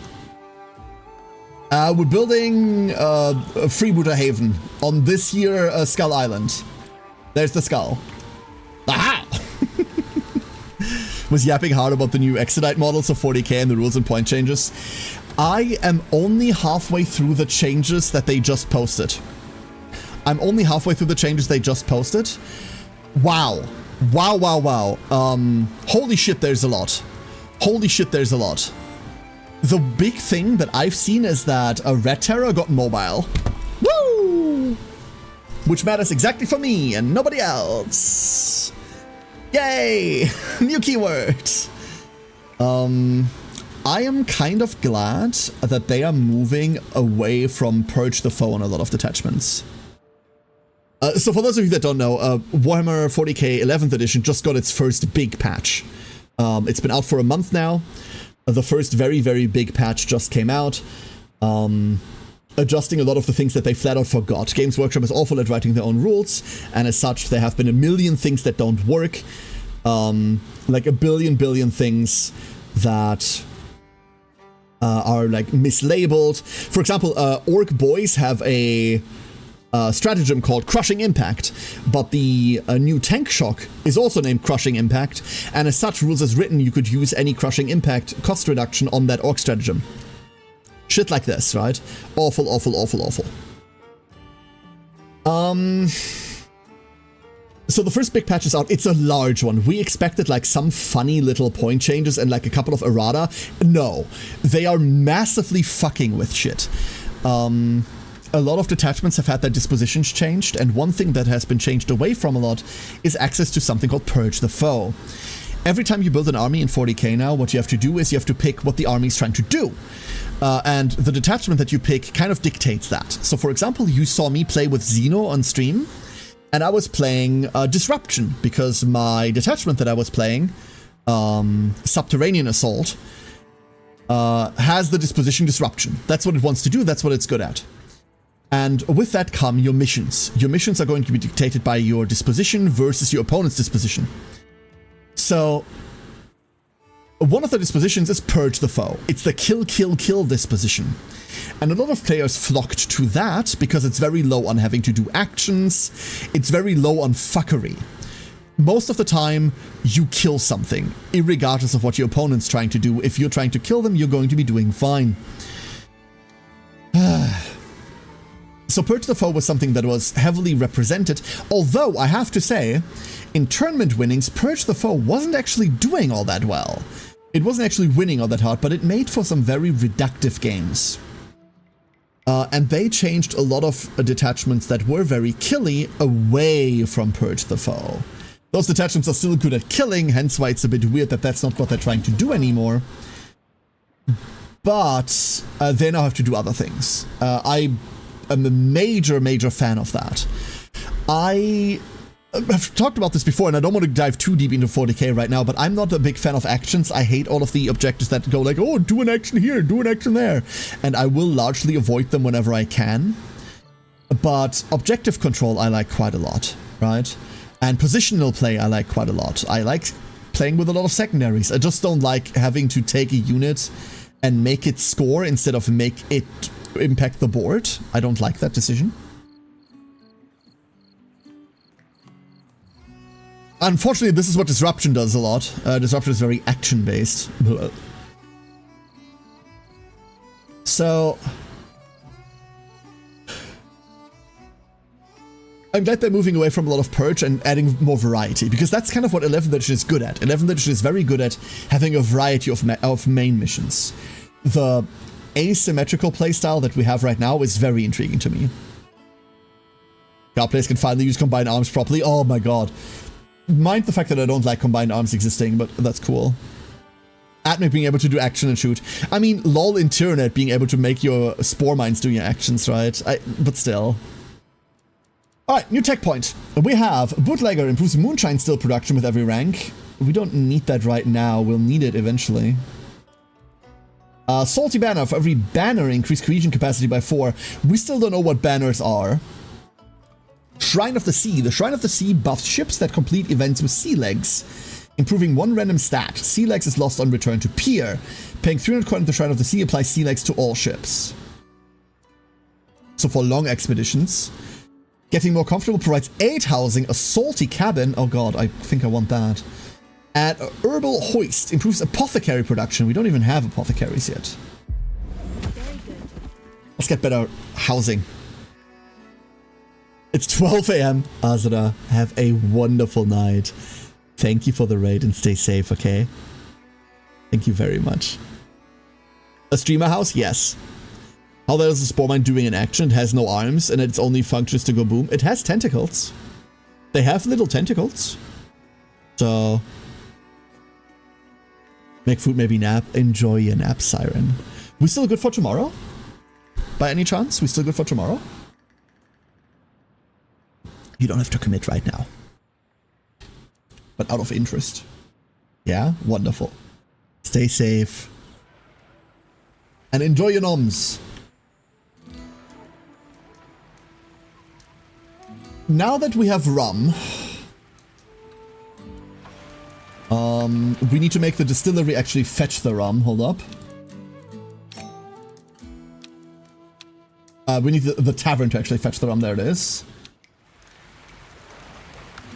We're building a freebooter haven on this here Skull Island. There's the skull. Aha! Was yapping hard about the new Exodite models of 40k and the rules and point changes. I am only halfway through the changes that they just posted. Wow. Wow. Holy shit, there's a lot. The big thing that I've seen is that a Red Terror got mobile. Woo! Which matters exactly for me and nobody else. Yay! New keyword! I am kind of glad that they are moving away from Purge the Foe on a lot of detachments. So for those of you that don't know, Warhammer 40k 11th edition just got its first big patch. It's been out for a month now. The first very, very big patch just came out. Adjusting a lot of the things that they flat out forgot. Games Workshop is awful at writing their own rules, and as such, there have been a million things that don't work. Like a billion things that are like mislabeled. For example, Orc Boys have a stratagem called Crushing Impact, but the new Tank Shock is also named Crushing Impact, and as such, rules as written, you could use any Crushing Impact cost reduction on that Orc stratagem. Shit like this, right? Awful. So the first big patch is out. It's a large one. We expected like some funny little point changes and like a couple of errata. No, they are massively fucking with shit. A lot of detachments have had their dispositions changed, and one thing that has been changed away from a lot is access to something called Purge the Foe. Every time you build an army in 40k now, what you have to do is you have to pick what the army is trying to do. And the detachment that you pick kind of dictates that. So for example, you saw me play with Xeno on stream, and I was playing Disruption, because my detachment that I was playing, Subterranean Assault, has the disposition Disruption. That's what it wants to do, that's what it's good at. And with that come your missions. Your missions are going to be dictated by your disposition versus your opponent's disposition. So, one of the dispositions is Purge the Foe. It's the kill disposition. And a lot of players flocked to that because it's very low on having to do actions. It's very low on fuckery. Most of the time, you kill something, irregardless of what your opponent's trying to do. If you're trying to kill them, you're going to be doing fine. So Purge the Foe was something that was heavily represented, although I have to say, in tournament winnings, Purge the Foe wasn't actually doing all that well. It wasn't actually winning all that hard, but it made for some very reductive games. And they changed a lot of detachments that were very killy away from Purge the Foe. Those detachments are still good at killing, hence why it's a bit weird that that's not what they're trying to do anymore. But they now have to do other things. I am a major fan of that. I've talked about this before, and I don't want to dive too deep into 40k right now, but I'm not a big fan of actions. I hate all of the objectives that go like, oh, do an action here, do an action there. And I will largely avoid them whenever I can. But objective control I like quite a lot, right? And positional play I like quite a lot. I like playing with a lot of secondaries. I just don't like having to take a unit and make it score instead of make it impact the board. I don't like that decision. Unfortunately, this is what Disruption does a lot. Disruption is very action-based. So I'm glad they're moving away from a lot of Purge and adding more variety, because that's kind of what 11th edition is good at. 11th edition is very good at having a variety of main missions. The asymmetrical playstyle that we have right now is very intriguing to me. Our players can finally use combined arms properly. Oh my god. Mind the fact that I don't like combined arms existing, but that's cool. Atmic being able to do action and shoot. I mean, lol in Tyranid being able to make your spore mines do your actions, right? But still. Alright, new tech point. We have Bootlegger improves moonshine still production with every rank. We don't need that right now. We'll need it eventually. Salty Banner. For every banner, increase cohesion capacity by 4. We still don't know what banners are. Shrine of the Sea. The Shrine of the Sea buffs ships that complete events with sea legs, improving 1 random stat. Sea legs is lost on return to pier. Paying 300 coin at the Shrine of the Sea applies sea legs to all ships. So for long expeditions. Getting more comfortable provides 8 housing, a salty cabin. Oh god, I think I want that. And Herbal Hoist improves apothecary production. We don't even have apothecaries yet. Very good. Let's get better housing. It's 12 AM. Azra, have a wonderful night. Thank you for the raid and stay safe, okay? Thank you very much. A streamer house? Yes. How there's a spore mine doing an action? It has no arms and its only function is to go boom. It has tentacles. They have little tentacles. So... make food, maybe nap. Enjoy your nap, Siren. We still good for tomorrow? By any chance? We still good for tomorrow? You don't have to commit right now. But out of interest. Yeah? Wonderful. Stay safe. And enjoy your noms. Now that we have rum... we need to make the distillery actually fetch the rum. Hold up. We need the tavern to actually fetch the rum. There it is.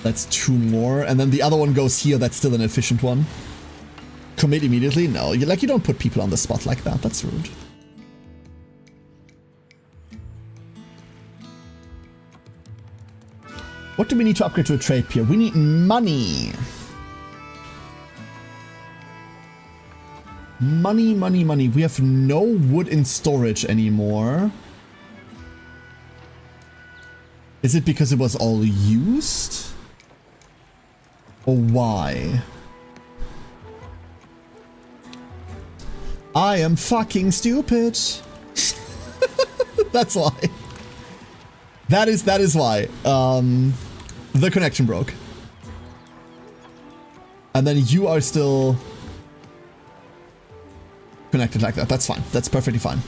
That's 2 more. And then the other one goes here. That's still an efficient one. Commit immediately? No. You don't put people on the spot like that. That's rude. What do we need to upgrade to a trade pier? We need money. Money, money, money. We have no wood in storage anymore. Is it because it was all used? Or why? I am fucking stupid. That's why. That is why. The connection broke. And then you are still connected like that. That's fine. That's perfectly fine.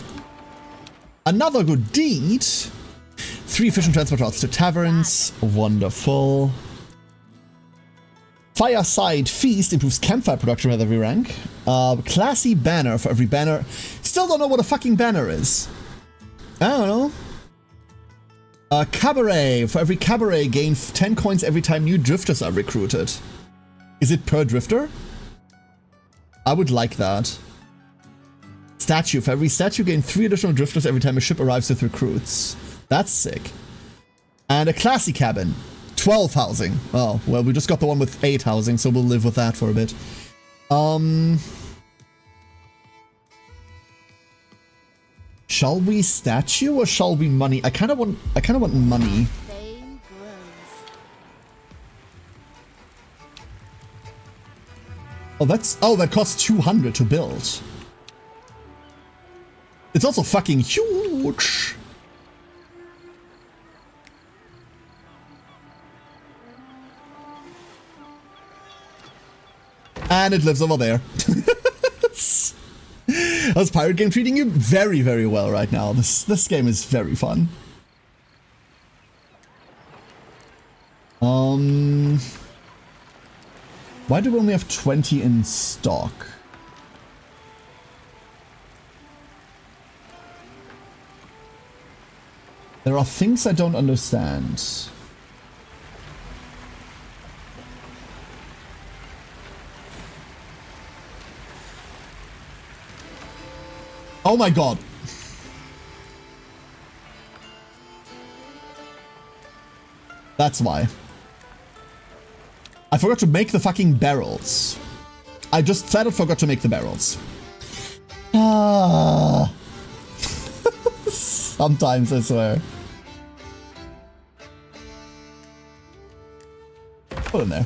Another good deed. 3 efficient transport routes to taverns. Wonderful. Fireside Feast improves campfire production with every rank. Classy Banner for every banner. Still don't know what a fucking banner is. I don't know. Cabaret. For every cabaret, gain 10 coins every time new drifters are recruited. Is it per drifter? I would like that. Statue. For every statue, gain 3 additional drifters every time a ship arrives with recruits. That's sick. And a classy cabin. 12 housing. Oh, well, we just got the one with 8 housing, so we'll live with that for a bit. Shall we statue or shall we money? I kind of want money. Fame grows. Oh, that costs 200 to build. It's also fucking huge. And it lives over there. How's Pirate Game treating you? Very, very well right now. This game is very fun. Why do we only have 20 in stock? There are things I don't understand. Oh my god. That's why. I forgot to make the fucking barrels. I just flat out forgot to make the barrels. Ah. Sometimes, I swear. Put in there.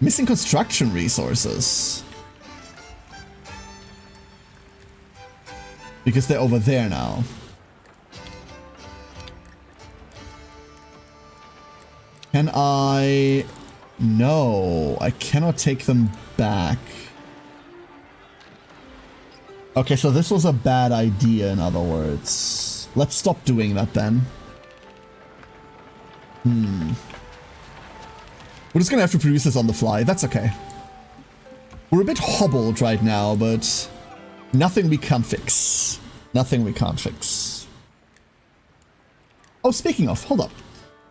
Missing construction resources. Because they're over there now. Can I... No, I cannot take them back. Okay, so this was a bad idea, in other words. Let's stop doing that then. We're just gonna have to produce this on the fly. That's okay. We're a bit hobbled right now, but nothing we can't fix. Nothing we can't fix. Oh, speaking of, hold up.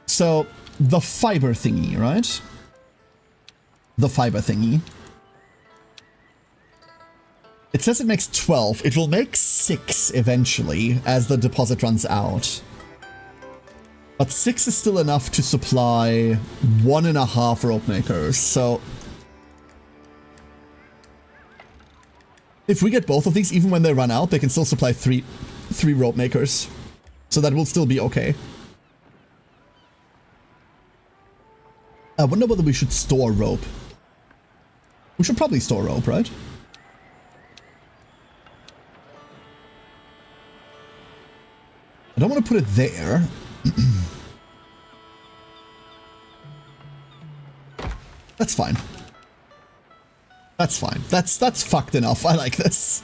So, the fiber thingy, right? The fiber thingy. It says it makes 12. It will make 6 eventually as the deposit runs out. But 6 is still enough to supply 1.5 rope makers, so... If we get both of these, even when they run out, they can still supply 3 rope makers. So that will still be okay. I wonder whether we should store rope. We should probably store rope, right? I don't want to put it there. That's fine. That's fine. That's fucked enough. I like this.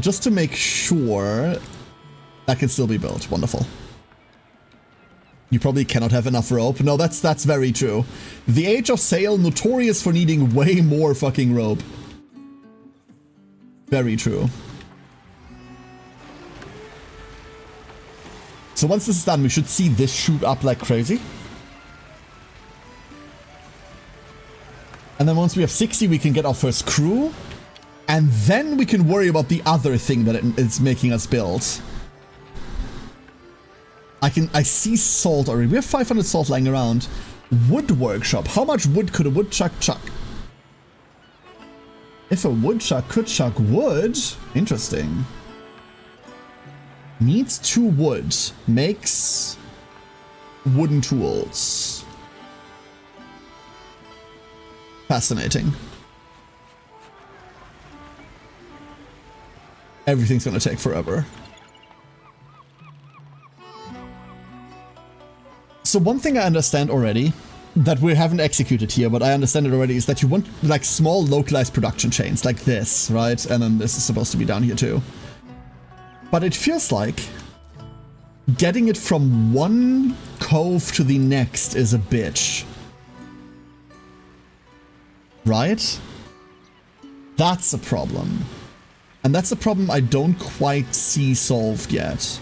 Just to make sure that can still be built. Wonderful. You probably cannot have enough rope. No, that's very true. The Age of Sail, notorious for needing way more fucking rope. Very true. So once this is done, we should see this shoot up like crazy. And then once we have 60, we can get our first crew. And then we can worry about the other thing that it's making us build. I see salt already. We have 500 salt lying around. Wood workshop. How much wood could a woodchuck chuck? If a woodchuck could chuck wood. Interesting. Needs 2 wood. Makes wooden tools. Fascinating. Everything's gonna take forever. So one thing I understand already, that we haven't executed here, but I understand it already, is that you want like small localized production chains, like this, right? And then this is supposed to be down here too. But it feels like getting it from one cove to the next is a bitch. Right? That's a problem. And that's a problem I don't quite see solved yet.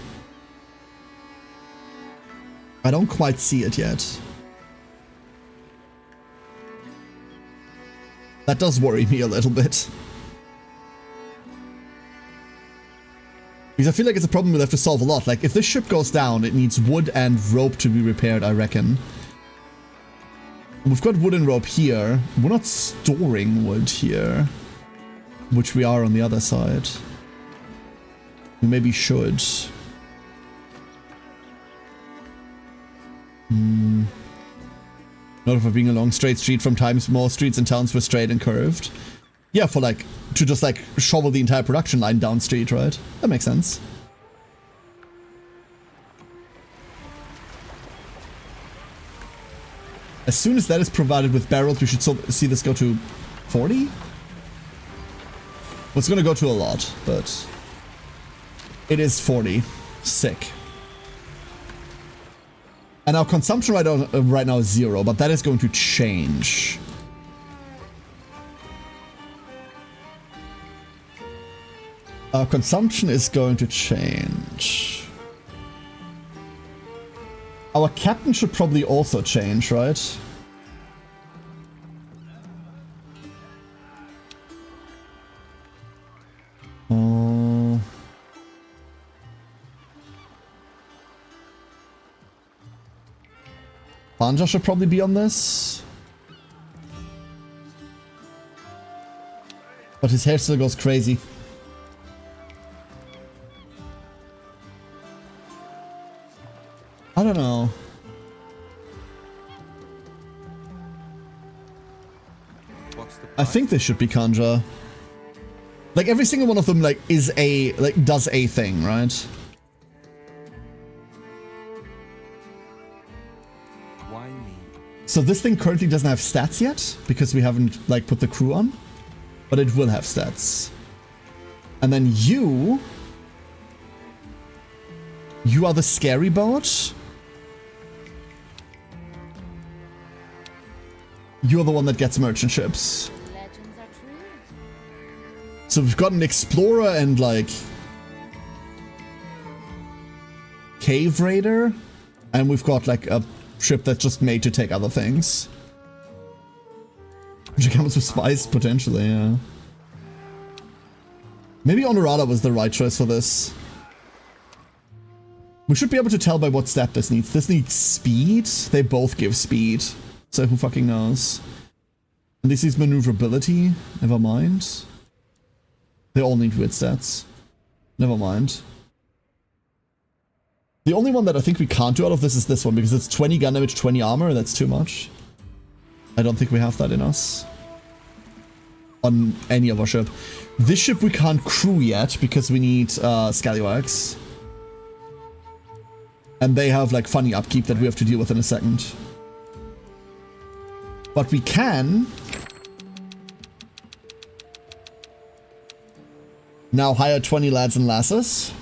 I don't quite see it yet. That does worry me a little bit. Because I feel like it's a problem we'll have to solve a lot. Like, if this ship goes down, it needs wood and rope to be repaired, I reckon. We've got wood and rope here. We're not storing wood here. which we are on the other side. We maybe should. Not for being a long straight street, from times more streets and towns were straight and curved. Yeah, for like, to just like shovel the entire production line down street, right? That makes sense. As soon as that is provided with barrels, we should see this go to 40? Well, it's gonna go to a lot, but it is 40. Sick. And our consumption right now is 0, but that is going to change. Our consumption is going to change. Our captain should probably also change, right? Banja should probably be on this. But his hair still goes crazy. I don't know. I think they should be Kanja. Like every single one of them like is a does a thing, right? Why me? So this thing currently doesn't have stats yet because we haven't like put the crew on, but it will have stats. And then you are the scary boat. You're the one that gets merchant ships. Legends are true. So we've got an explorer and like cave raider, and we've got like a ship that's just made to take other things. Which comes with spice potentially, yeah. Maybe Honorata was the right choice for this. We should be able to tell by what stat this needs. This needs speed. They both give speed. So who fucking knows? And this is maneuverability. Never mind. They all need weird stats. Never mind. The only one that I think we can't do out of this is this one, because it's 20 gun damage, 20 armor. That's too much. I don't think we have that in us. On any of our ship. This ship we can't crew yet, because we need scallywags. And they have like funny upkeep that we have to deal with in a second. But we can now hire 20 lads and lasses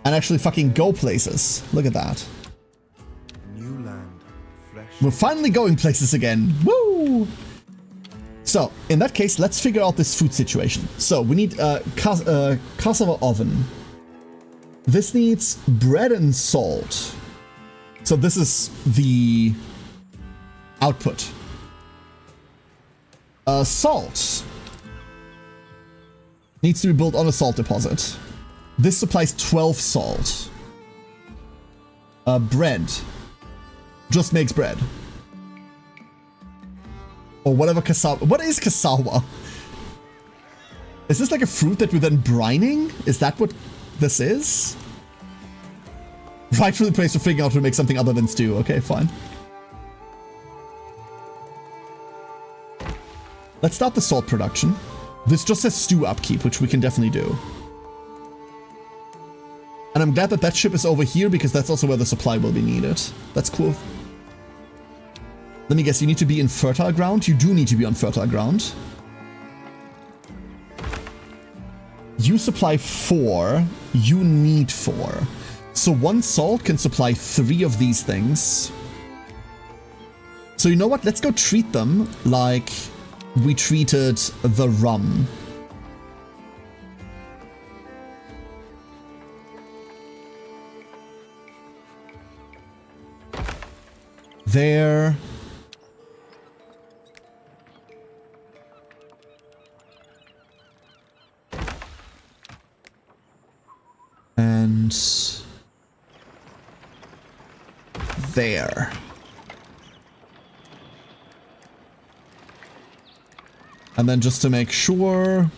and actually fucking go places. Look at that. New land, fresh. We're finally going places again. Woo! So, in that case, let's figure out this food situation. So, we need a cassava oven. This needs bread and salt. So this is the output. Salt needs to be built on a salt deposit. This supplies 12 salt. Bread just makes bread. Or whatever cassava. What is cassava? Is this like a fruit that we're then brining? Is that what this is? Rightfully praised for figuring out how to make something other than stew. Okay, fine. Let's start the salt production. This just says stew upkeep, which we can definitely do. And I'm glad that that ship is over here, because that's also where the supply will be needed. That's cool. Let me guess, you need to be in fertile ground? You do need to be on fertile ground. You supply 4. You need 4. So 1 salt can supply 3 of these things. So you know what? Let's go treat them like we treated the rum. There. And there. And then just to make sure...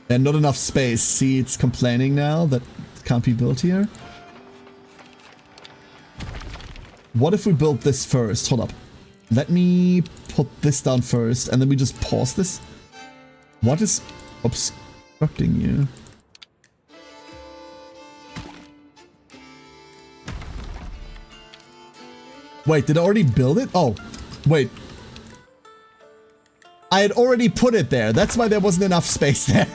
And not enough space. See, it's complaining now that it can't be built here. What if we build this first? Hold up. Let me put this down first, and then we just pause this. What is obstructing you? Wait, did I already build it? Oh, wait. I had already put it there. That's why there wasn't enough space there.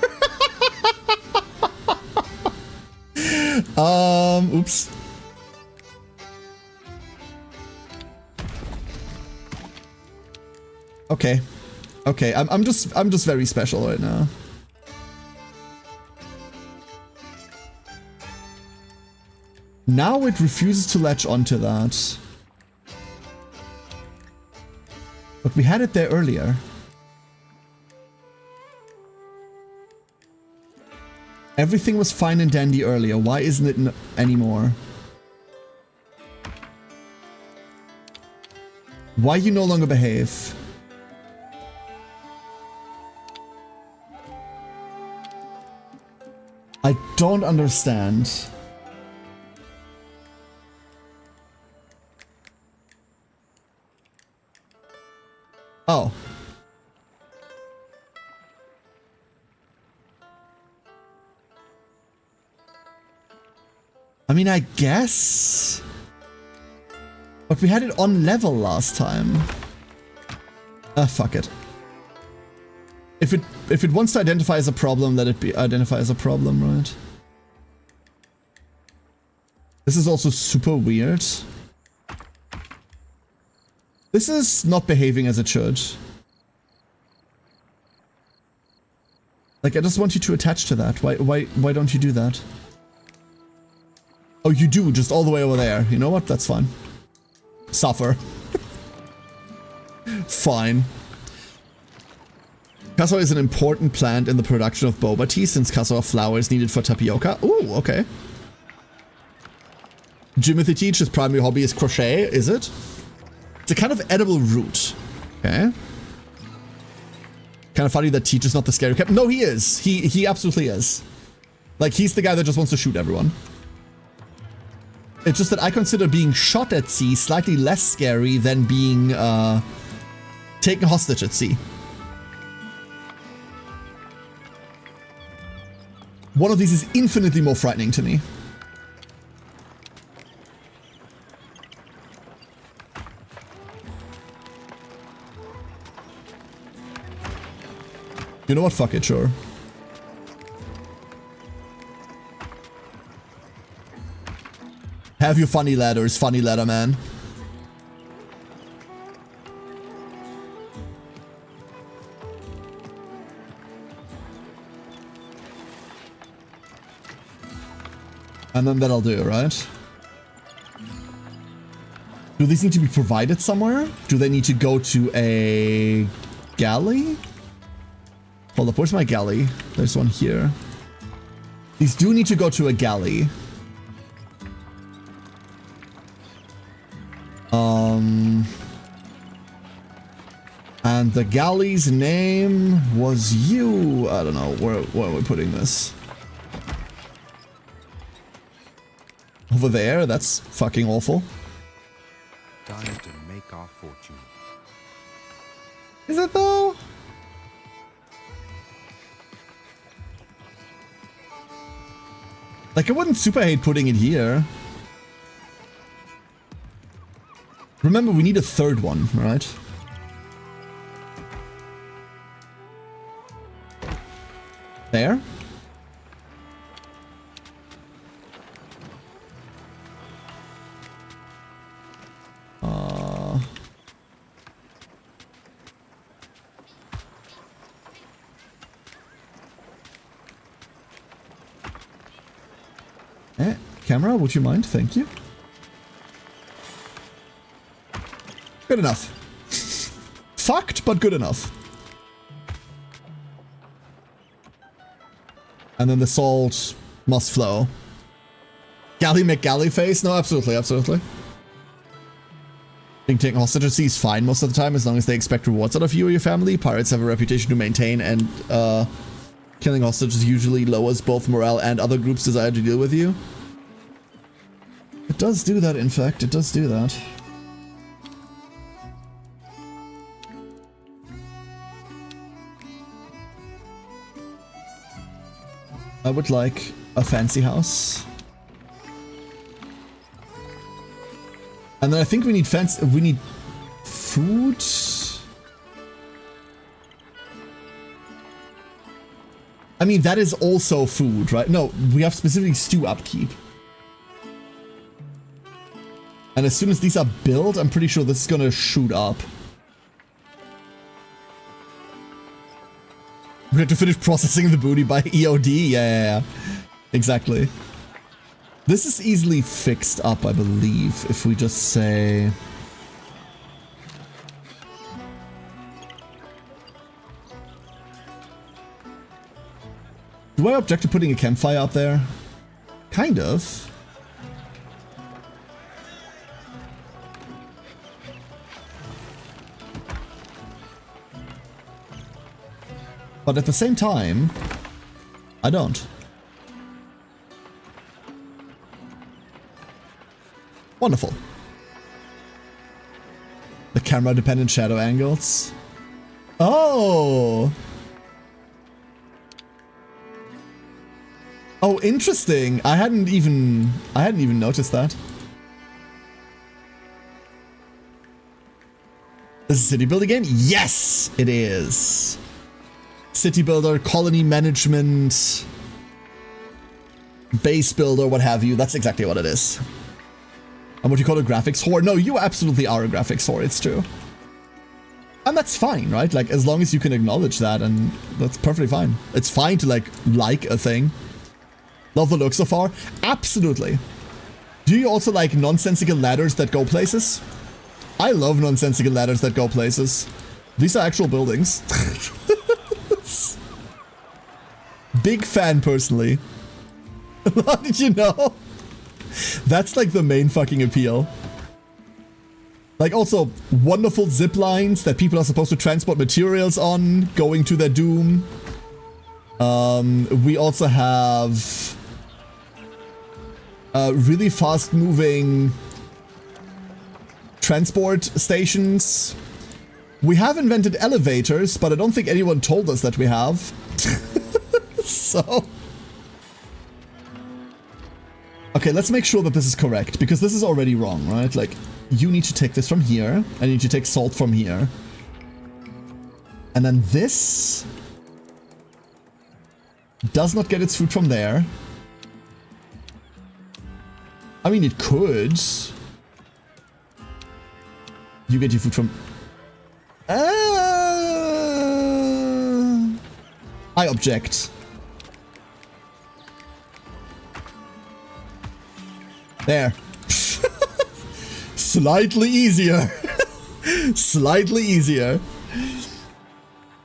Oops. Okay. Okay, I'm just very special right now. Now it refuses to latch onto that. But we had it there earlier. Everything was fine and dandy earlier. Why isn't it anymore? Why you no longer behave? I don't understand. Oh. I mean, I guess. But we had it on level last time. Fuck it. If it wants to identify as a problem, let it be identify as a problem, right? This is also super weird. This is not behaving as it should. Like, I just want you to attach to that. Why don't you do that? Oh, you do, just all the way over there. You know what? That's fine. Suffer. Fine. Castor is an important plant in the production of boba tea since castor flour is needed for tapioca. Ooh, okay. Jimothy Teach, his primary hobby is crochet, is it? It's a kind of edible root. Okay. Kind of funny that Teach is not the scary captain. No, he is. He absolutely is. Like, he's the guy that just wants to shoot everyone. It's just that I consider being shot at sea slightly less scary than being taken hostage at sea. One of these is infinitely more frightening to me. You know what? Fuck it, sure. Have your funny ladders, funny ladder man. And then that'll do, right? Do these need to be provided somewhere? Do they need to go to a galley? Hold up, where's my galley? There's one here. These do need to go to a galley. And the galley's name was you. I don't know, where are we putting this? Over there? That's fucking awful. Dying to make our fortune. Is it though? Like, I wouldn't super hate putting it here. Remember, we need a third one, right? There? Camera, would you mind? Thank you. Good enough. Fucked, but good enough. And then the salt must flow. Galley McGalley face? No, absolutely, absolutely. Being taken hostage at sea is fine most of the time as long as they expect rewards out of you or your family. Pirates have a reputation to maintain, and killing hostages usually lowers both morale and other groups' desire to deal with you. It does do that, in fact. It does do that. I would like a fancy house. And then I think we need food. I mean, that is also food, right? No, we have specifically stew upkeep. And as soon as these are built, I'm pretty sure this is gonna shoot up. We have to finish processing the booty by EOD? Yeah. Exactly. This is easily fixed up, I believe, if we just say... Do I object to putting a campfire up there? Kind of. But at the same time, I don't. Wonderful. The camera-dependent shadow angles. Oh! Oh, interesting. I hadn't even noticed that. This is a city builder game? Yes, it is. City builder, colony management, base builder, what have you. That's exactly what it is. And what you call a graphics whore? No, you absolutely are a graphics whore, it's true. And that's fine, right? Like, as long as you can acknowledge that, and that's perfectly fine. It's fine to, like a thing. Love the look so far? Absolutely. Do you also like nonsensical ladders that go places? I love nonsensical ladders that go places. These are actual buildings. Big fan, personally. How did you know? That's like the main fucking appeal. Like, also, wonderful zip lines that people are supposed to transport materials on, going to their doom. We also have really fast-moving transport stations. We have invented elevators, but I don't think anyone told us that we have. So... Okay, let's make sure that this is correct, because this is already wrong, right? Like, you need to take this from here, and you need to take salt from here. And then this does not get its food from there. I mean, it could. You get your food from... I object. There. Slightly easier. Slightly easier.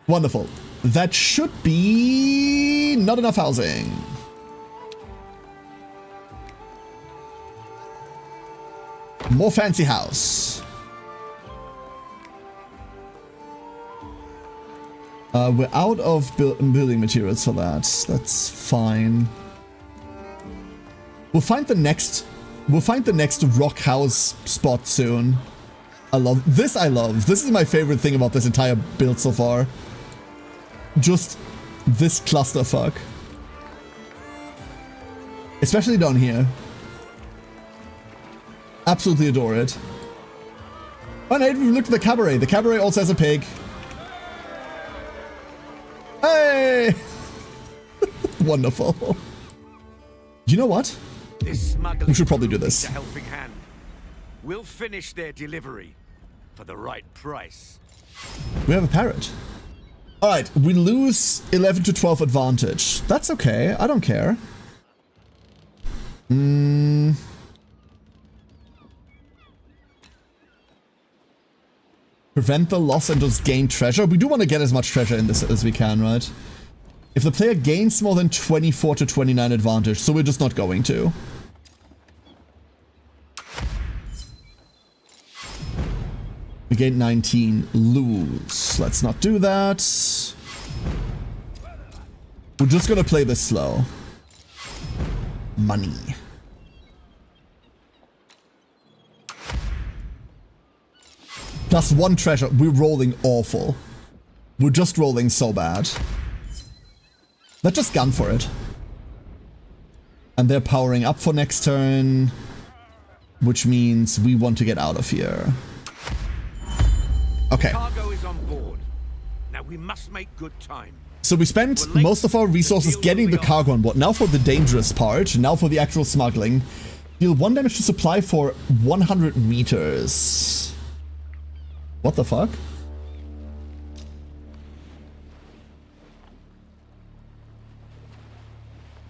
Wonderful. That should be not enough housing. More fancy house. We're out of building materials for that. That's fine. We'll find the next rock house spot soon. I love this. This is my favorite thing about this entire build so far. Just this clusterfuck. Especially down here. Absolutely adore it. Oh, and I haven't even looked at the cabaret. The cabaret also has a pig. Hey! Wonderful. You know what? We should probably do this. A helping hand. We'll finish their delivery for the right price. We have a parrot. Alright, we lose 11 to 12 advantage. That's okay. I don't care. Prevent the loss and just gain treasure. We do want to get as much treasure in this as we can, right? If the player gains more than 24 to 29 advantage, so we're just not going to. We gained 19. Lose. Let's not do that. We're just gonna play this slow. Money. +1 treasure. We're rolling awful. We're just rolling so bad. Let's just gun for it. And they're powering up for next turn, which means we want to get out of here. Okay. Cargo is on board. Now we must make good time. So we spent most of our resources getting the cargo on board. Now for the dangerous part. Now for the actual smuggling. Deal 1 damage to supply for 100 meters. What the fuck?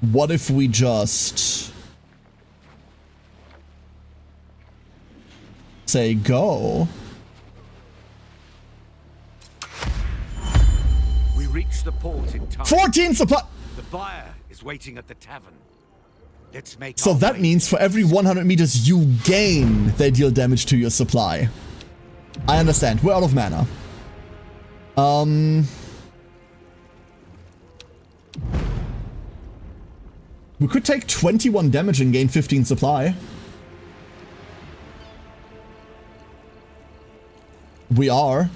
What if we just say go? We reach the port in time. 14 supply. The buyer is waiting at the tavern. Let's make So that means for every 100 meters you gain, they deal damage to your supply. I understand. We're out of mana. We could take 21 damage and gain 15 supply. We are.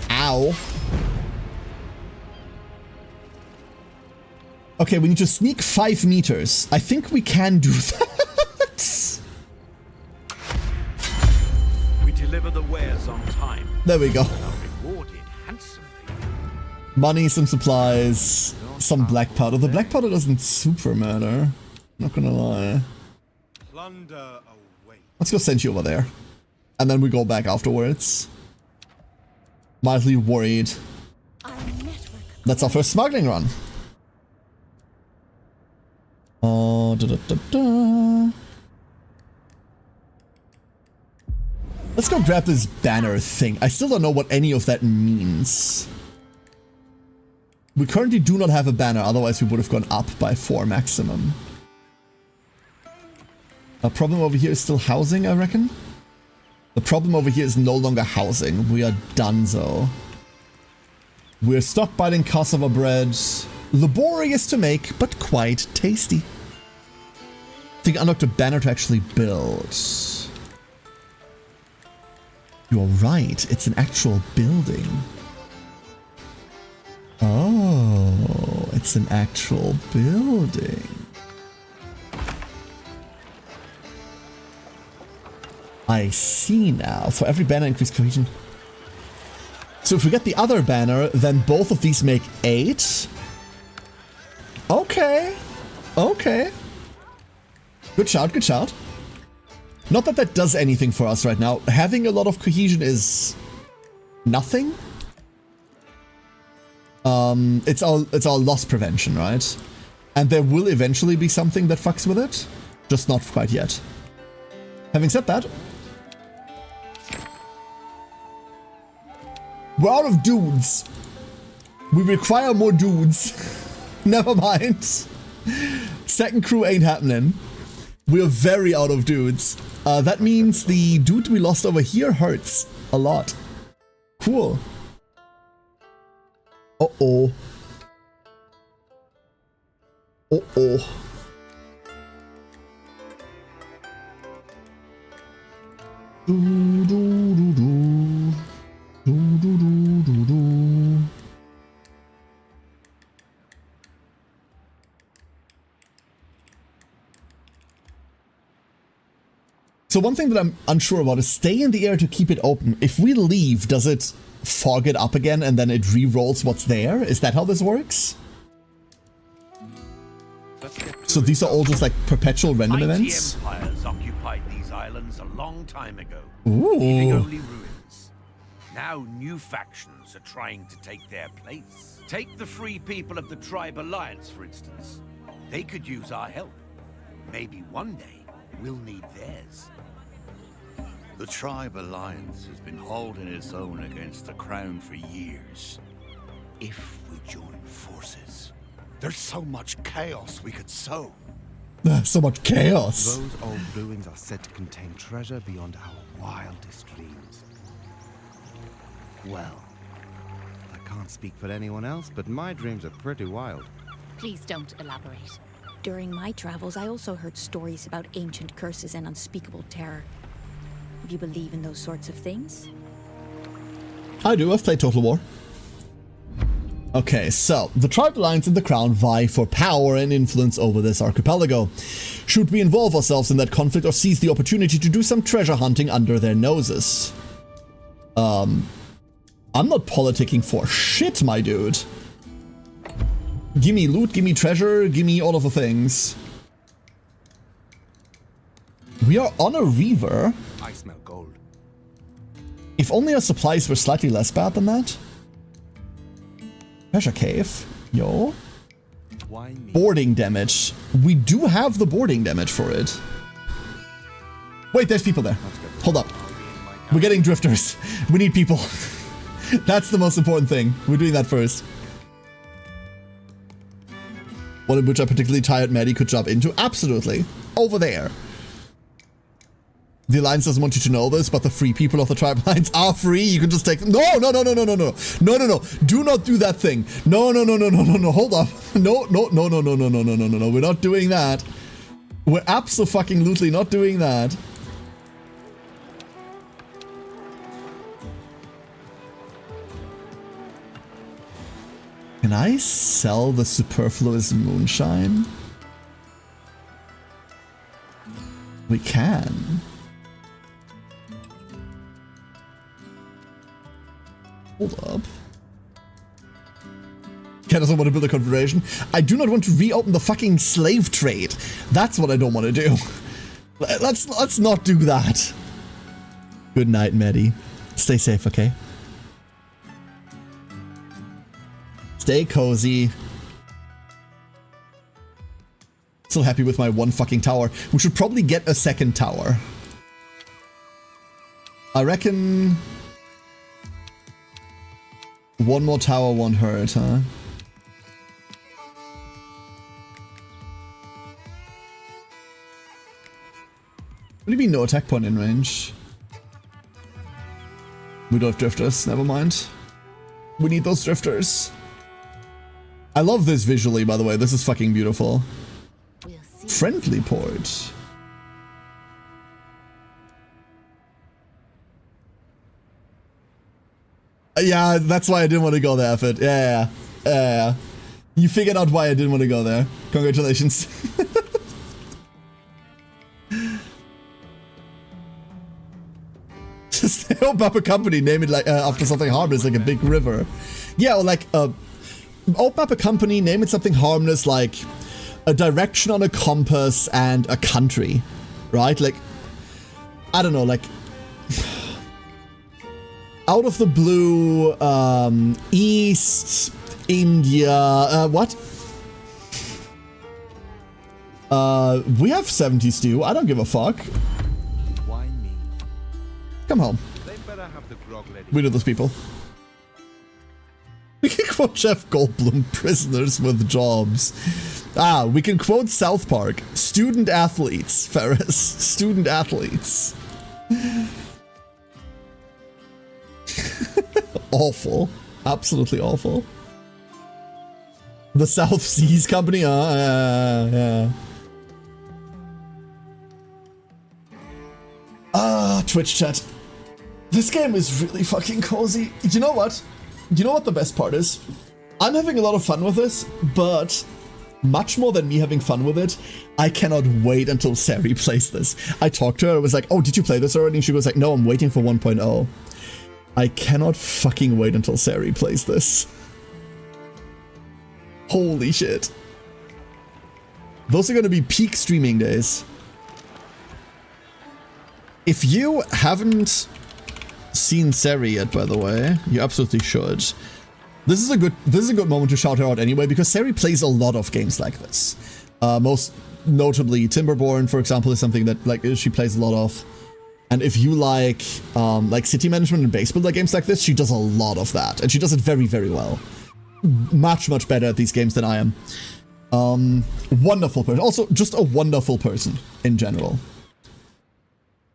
Ow. Okay, we need to sneak 5 meters. I think we can do that. We deliver the wares on time. There we go. And are rewarded handsomely. Money, some supplies, some black powder. The black powder doesn't super matter. Not gonna lie. Plunder away. Let's go send you over there. And then we go back afterwards. Mildly worried. That's our first smuggling run. Oh, Let's go grab this banner thing. I still don't know what any of that means. We currently do not have a banner, otherwise we would have gone up by 4 maximum. Our problem over here is still housing, I reckon. The problem over here is no longer housing. We are donezo. We're stockpiling cassava bread. Laborious to make, but quite tasty. I think I unlocked a banner to actually build. You're right, it's an actual building. Oh, it's an actual building. I see now. For every banner increased cohesion. So if we get the other banner, then both of these make 8. Okay. Okay. Good shout, good shout. Not that that does anything for us right now. Having a lot of cohesion is nothing. It's our loss prevention, right? And there will eventually be something that fucks with it. Just not quite yet. Having said that, we're out of dudes. We require more dudes. Never mind. Second crew ain't happening. We're very out of dudes. That means the dude we lost over here hurts a lot. Cool. Uh-oh. Uh-oh. Do-do-do-do. Do-do-do-do-do. So one thing that I'm unsure about is stay in the air to keep it open. If we leave, does it fog it up again and then it re-rolls what's there? Is that how this works? So these are all just like perpetual random events? Empires occupied these islands a long time ago, Ooh. leaving only ruins. Now new factions are trying to take their place. Take the free people of the Tribe Alliance, for instance. They could use our help. Maybe one day we'll need theirs. The Tribe Alliance has been holding its own against the Crown for years. If we join forces, there's so much chaos we could sow. So much chaos. Those old ruins are said to contain treasure beyond our wildest dreams. Well, I can't speak for anyone else, but my dreams are pretty wild. Please don't elaborate. During my travels, I also heard stories about ancient curses and unspeakable terror. Do you believe in those sorts of things? I do. I've played Total War. Okay, so the tribal alliance and the crown vie for power and influence over this archipelago. Should we involve ourselves in that conflict or seize the opportunity to do some treasure hunting under their noses? I'm not politicking for shit, my dude. Gimme loot, gimme treasure, gimme all of the things. We are on a river. I smell gold. If only our supplies were slightly less bad than that. Treasure cave. Yo. Why me? Boarding damage. We do have the boarding damage for it. Wait, there's people there. Hold up. We're getting drifters. We need people. That's the most important thing. We're doing that first. One in which a particularly tired Maddie could jump into? Absolutely. Over there. The Alliance doesn't want you to know this, but the free people of the Tribe Alliance are free. You can just take them. No, no, no, no, no, no, no. No, no, no. Do not do that thing. No, no, no, no, no, no, no. Hold up. No, no, no, no, no, no, no, no, no, no, no. We're not doing that. We're abso-fucking-lutely not doing that. Can I sell the superfluous moonshine? We can. Hold up. Ken doesn't want to build a confederation. I do not want to reopen the fucking slave trade. That's what I don't want to do. Let's not do that. Good night, Maddie. Stay safe, okay? Stay cozy. Still happy with my one fucking tower. We should probably get a second tower. I reckon one more tower won't hurt, huh? What do you mean no attack point in range? We don't have drifters, never mind. We need those drifters. I love this visually, by the way. This is fucking beautiful. We'll see. Friendly port. Yeah, that's why I didn't want to go there, Effort. Yeah. You figured out why I didn't want to go there. Congratulations. Just open up a company, name it like after something harmless, like a big river. Yeah, or like open up a company, name it something harmless, like a direction on a compass and a country, right? Like, I don't know, like out of the blue, East India, what? We have 70 stew. I don't give a fuck. Why me? Come home. They better have the grog ready. We know those people. We can quote Jeff Goldblum, prisoners with jobs. Ah, we can quote South Park, student athletes, Ferris, student athletes. Awful. Absolutely awful. The South Seas Company? Yeah. Ah, Twitch chat. This game is really fucking cozy. You know what? You know what the best part is? I'm having a lot of fun with this, but much more than me having fun with it, I cannot wait until Sari plays this. I talked to her, I was like, oh, did you play this already? And she was like, no, I'm waiting for 1.0. I cannot fucking wait until Sari plays this. Holy shit. Those are going to be peak streaming days. If you haven't seen Sari yet, by the way, you absolutely should. This is a good moment to shout her out anyway, because Sari plays a lot of games like this. Most notably Timberborn, for example, is something that like she plays a lot of. And if you like city management and base builder games like this, she does a lot of that, and she does it very, very well. Much better at these games than I am. Wonderful person. Also, just a wonderful person in general.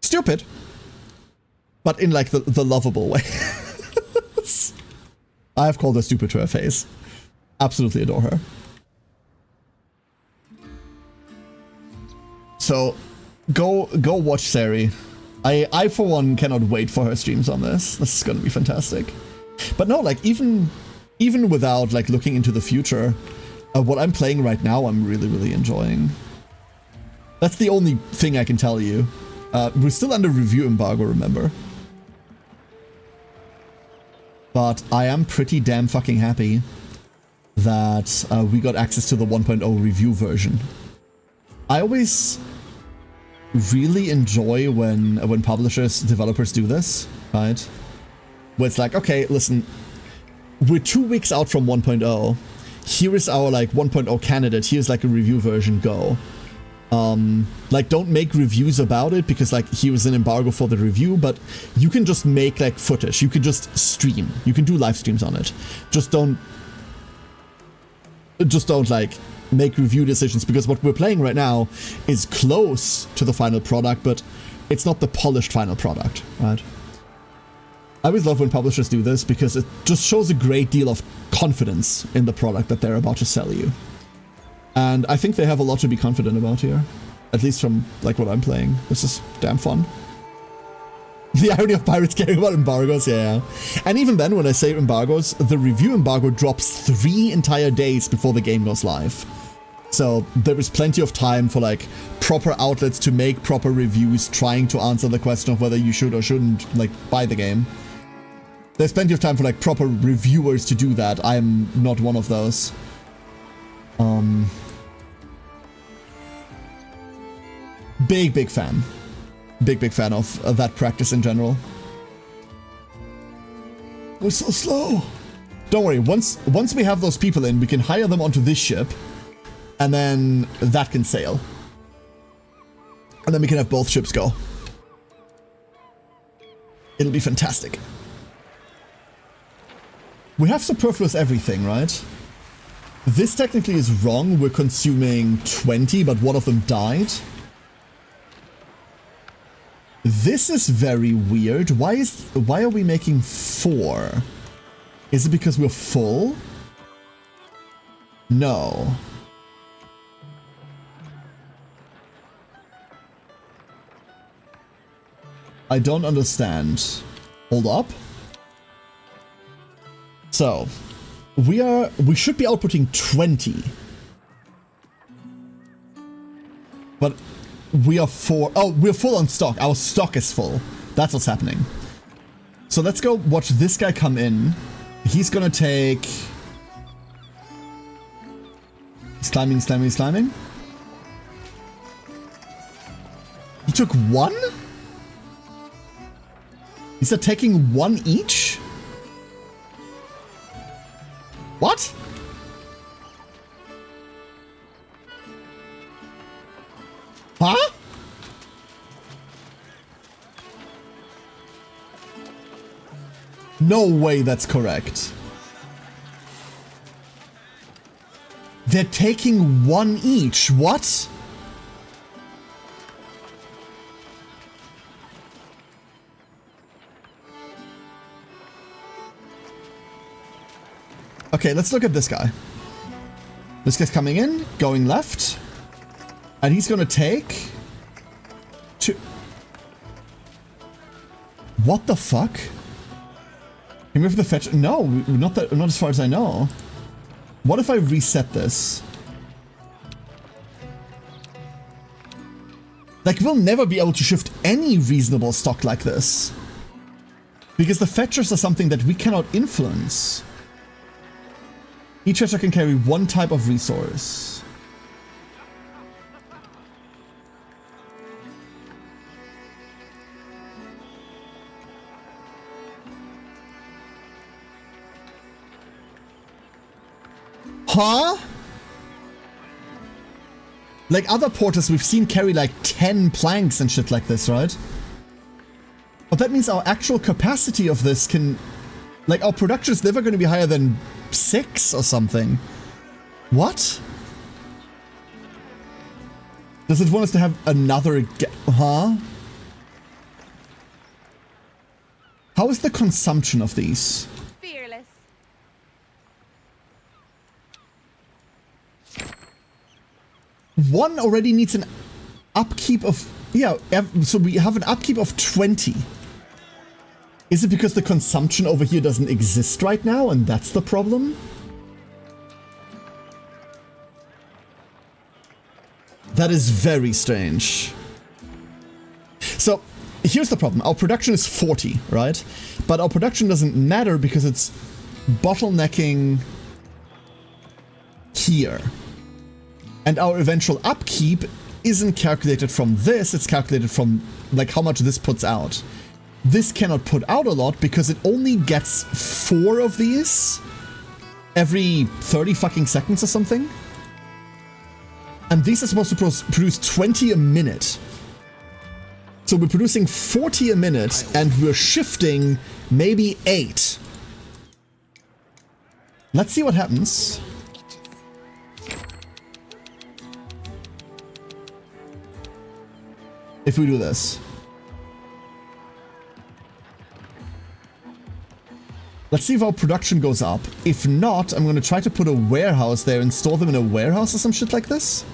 Stupid. But in like the lovable way. I have called her stupid to her face. Absolutely adore her. So, go watch Sari. I for one cannot wait for her streams on this. This is gonna be fantastic. But no, like even without like looking into the future, what I'm playing right now, I'm really enjoying. That's the only thing I can tell you. We're still under review embargo, remember? But I am pretty damn fucking happy that we got access to the 1.0 review version. I always really enjoy when publishers, developers do this, right? Where it's like, okay, listen, we're 2 weeks out from 1.0. Here is our like 1.0 candidate. Here's like a review version, go. Like don't make reviews about it because like here is an embargo for the review, but you can just make like footage. You can just stream. You can do live streams on it. Just don't like make review decisions, because what we're playing right now is close to the final product, but it's not the polished final product, right? I always love when publishers do this because it just shows a great deal of confidence in the product that they're about to sell you. And I think they have a lot to be confident about here. At least from like what I'm playing. This is damn fun. The irony of pirates caring about embargoes, yeah. And even then, when I say embargoes, the review embargo drops 3 entire days before the game goes live. So there is plenty of time for like proper outlets to make proper reviews, trying to answer the question of whether you should or shouldn't like buy the game. There's plenty of time for like proper reviewers to do that. I'm not one of those. Big fan. Big fan of that practice in general. We're so slow. Don't worry, once we have those people in, we can hire them onto this ship, and then that can sail. And then we can have both ships go. It'll be fantastic. We have superfluous everything, right? This technically is wrong. We're consuming 20, but one of them died. This is very weird. Why are we making 4? Is it because we're full? No. I don't understand. Hold up. So, we should be outputting 20. But we are we're full on stock. Our stock is full. That's what's happening. So let's go watch this guy come in. He's gonna take... He's climbing. He took 1? Is that taking 1 each? What? Huh? No way that's correct. They're taking 1 each. What? Okay, let's look at this guy. This guy's coming in, going left. And he's gonna take... 2... What the fuck? Can we move the fetch? No, not as far as I know. What if I reset this? Like, we'll never be able to shift any reasonable stock like this. Because the fetchers are something that we cannot influence. Each fetcher can carry 1 type of resource. Huh? Like other porters we've seen carry like 10 planks and shit like this, right? But that means our actual capacity of this can... Like, our production is never going to be higher than 6 or something. What? Does it want us to have another huh? How is the consumption of these? Fearless. One already needs an upkeep of... Yeah, so we have an upkeep of 20. Is it because the consumption over here doesn't exist right now and that's the problem? That is very strange. So, here's the problem. Our production is 40, right? But our production doesn't matter because it's bottlenecking here. And our eventual upkeep isn't calculated from this, it's calculated from like how much this puts out. This cannot put out a lot because it only gets 4 of these every 30 fucking seconds or something. And these are supposed to produce 20 a minute. So we're producing 40 a minute and we're shifting maybe 8. Let's see what happens. If we do this. Let's see if our production goes up. If not, I'm going to try to put a warehouse there and store them in a warehouse or some shit like this.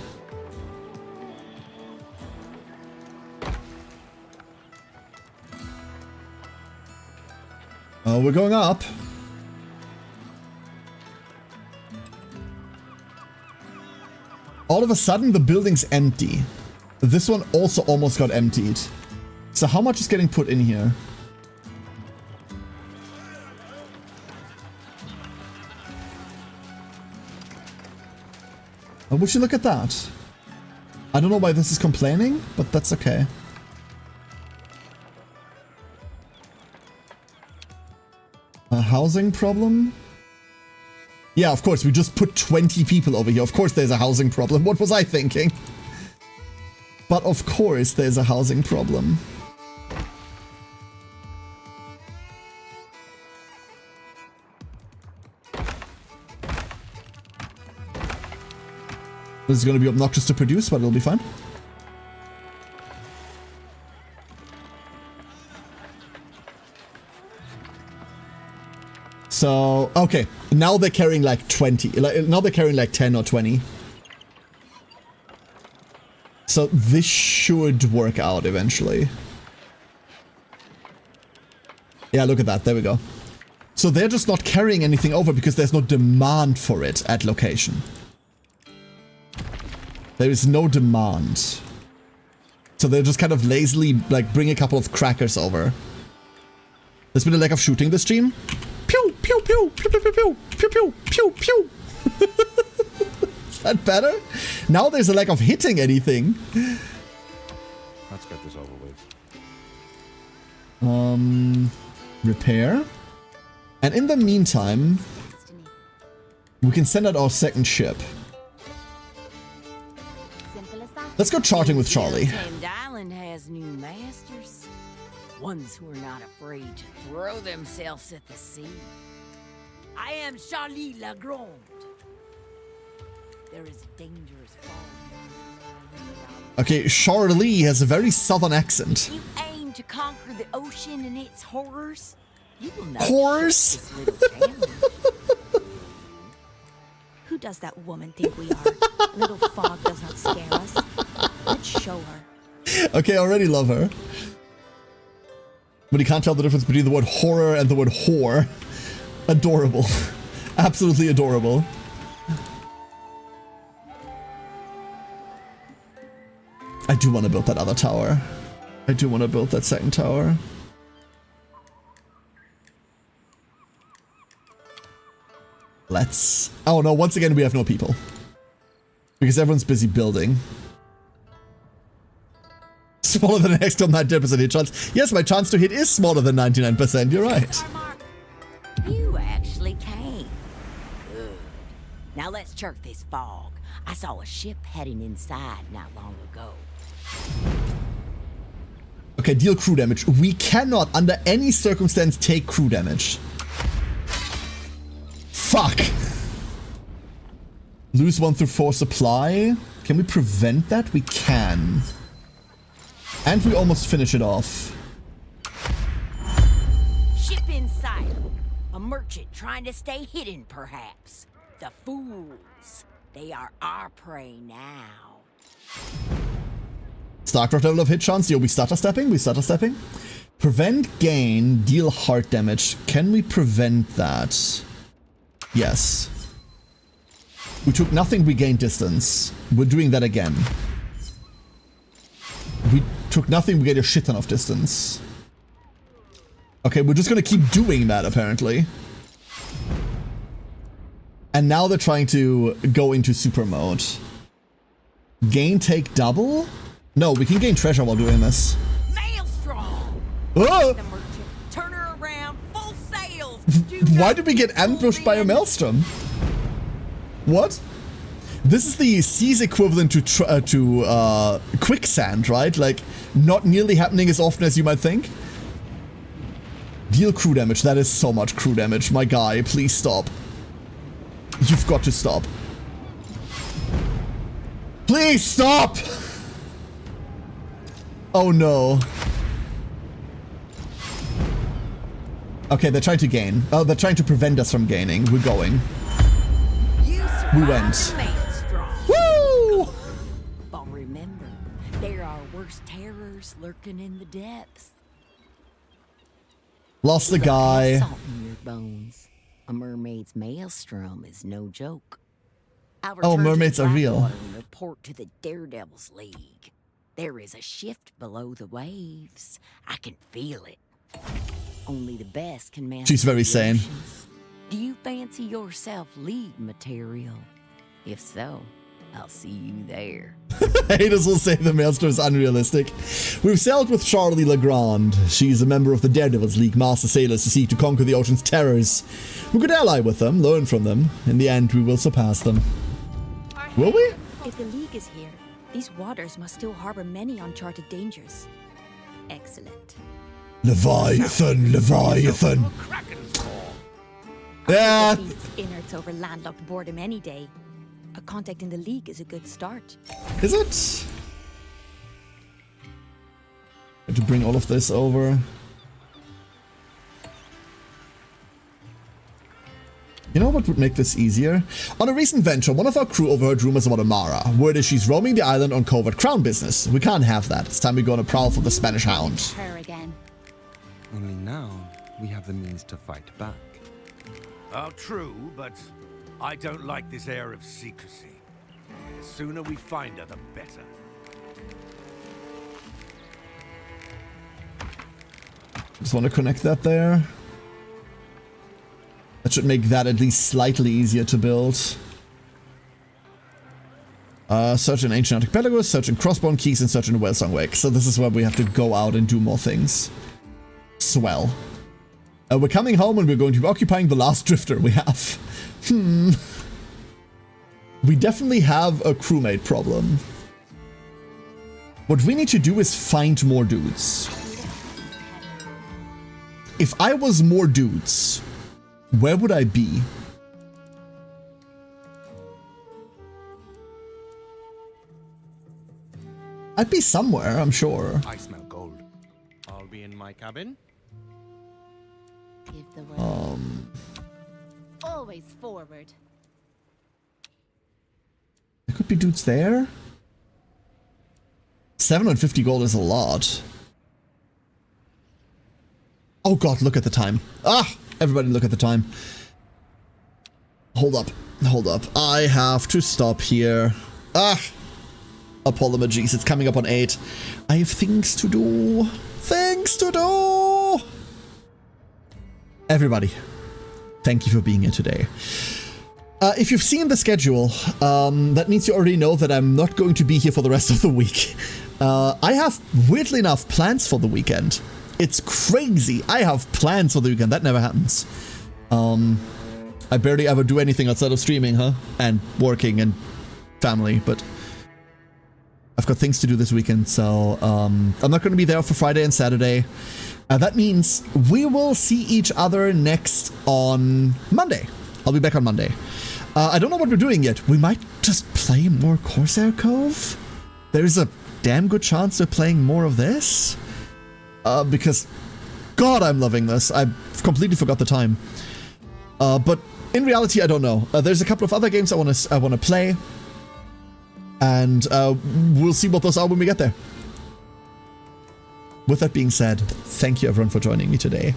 Oh, we're going up. All of a sudden, the building's empty. This one also almost got emptied. So how much is getting put in here? Oh, would you look at that? I don't know why this is complaining, but that's okay. A housing problem? Yeah, of course, we just put 20 people over here. Of course there's a housing problem. What was I thinking? But of course there's a housing problem. This is going to be obnoxious to produce, but it'll be fine. So, okay, now they're carrying like 20, now they're carrying like 10 or 20. So this should work out eventually. Yeah, look at that, there we go. So they're just not carrying anything over because there's no demand for it at location. There is no demand. So they'll just kind of lazily like bring a couple of crackers over. There's been a lack of shooting this stream. Pew, pew, pew, pew, pew, pew, pew, pew, pew, pew. Is that better? Now there's a lack of hitting anything. Let's get this over with. Repair. And in the meantime, we can send out our second ship. Let's go charting with Charlie. Tamed Island has new masters. Ones who are not afraid to throw themselves at the sea. I am Charlie Lagrande. There is a dangerous fall. Okay, Charlie has a very southern accent. You aim to conquer the ocean and its horrors? You will not Horrors? this little family. Who does that woman think we are? Little fog does not scare us. Let's show her. Okay, I already love her. But you can't tell the difference between the word horror and the word whore. Adorable. Absolutely adorable. I do want to build that other tower. I do want to build that second tower. Let's... Oh no, once again we have no people. Because everyone's busy building. Smaller than an XCOM 99% hit chance. Yes, my chance to hit is smaller than 99%, you're right. You actually came. Good. Now let's chart this fog. I saw a ship heading inside not long ago. Okay, deal crew damage. We cannot, under any circumstance, take crew damage. Fuck. Lose 1 through 4 supply. Can we prevent that? We can. And we almost finish it off. Ship in sight. A merchant trying to stay hidden, perhaps. The fools. They are our prey now. Starcraft level of hit chance. Yo, we stutter stepping. We stutter stepping. Prevent gain. Deal heart damage. Can we prevent that? Yes. We took nothing. We gained distance. We're doing that again. We took nothing. We gained a shit ton of distance. Okay, we're just gonna keep doing that, apparently. And now they're trying to go into super mode. Gain take double? No, we can gain treasure while doing this. Maelstrom! Oh! The merchant. Turn her around. Full sails. Why did we get ambushed by a maelstrom? What? This is the sea's equivalent to quicksand, right? Like, not nearly happening as often as you might think. Deal crew damage. That is so much crew damage. My guy, please stop. You've got to stop. Please stop! Oh no. Okay, they're trying to gain. Oh, they're trying to prevent us from gaining. We're going. We went. Woo! But remember, there are worse terrors lurking in the depths. Lost the guy. Salt in your bones. A mermaid's maelstrom is no joke. I'll Oh, return to mermaids the are real. Blackwater and report to the Daredevils League. There is a shift below the waves. I can feel it. Only the best can master. She's very the sane. oceans. Do you fancy yourself league material? If so, I'll see you there. Haters will say the maelstrom is unrealistic. We've sailed with Charlie Legrand. She's a member of the Daredevils League, master sailors who seek to conquer the ocean's terrors. We could ally with them, learn from them. In the end, we will surpass them. Will we? If the League is here, these waters must still harbor many uncharted dangers. Excellent. Leviathan, Leviathan. Yeah. These innards over landlocked boredom any day. A contact in the League is a good start. Is it? Have to bring all of this over. You know what would make this easier? On a recent venture, one of our crew overheard rumors about Amara. Word is she's roaming the island on covert crown business. We can't have that. It's time we go on a prowl for the Spanish Hound. Her again. Only now we have the means to fight back. True, but I don't like this air of secrecy. The sooner we find her, the better. Just want to connect that there. That should make that at least slightly easier to build. Search in Ancient Archipelagos, search in Crossbone Keys, and search in Whalesong Wake. So this is where we have to go out and do more things. Swell. We're coming home and we're going to be occupying the last drifter we have. We definitely have a crewmate problem. What we need to do is find more dudes. If I was more dudes, where would I be? I'd be somewhere, I'm sure. I smell gold. I'll be in my cabin. Give the word. Always forward. There could be dudes there. 750 gold is a lot. Oh god, look at the time. Ah! Everybody look at the time. Hold up. Hold up. I have to stop here. Ah! Apologies, it's coming up on 8. I have things to do. Things to do! Everybody, thank you for being here today. If you've seen the schedule, that means you already know that I'm not going to be here for the rest of the week. I have, weirdly enough, plans for the weekend. It's crazy. I have plans for the weekend. That never happens. I barely ever do anything outside of streaming, huh? And working and family, but I've got things to do this weekend, so I'm not going to be there for Friday and Saturday. That means we will see each other next on Monday. I'll be back on Monday. I don't know what we're doing yet. We might just play more Corsair Cove. There's a damn good chance we're playing more of this. Because, God, I'm loving this. I completely forgot the time. But in reality, I don't know. There's a couple of other games I want to play. And we'll see what those are when we get there. With that being said, thank you everyone for joining me today.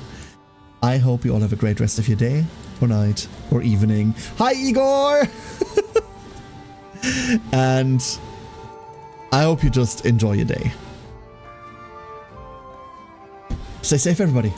I hope you all have a great rest of your day, or night, or evening. Hi, Igor! And I hope you just enjoy your day. Stay safe, everybody.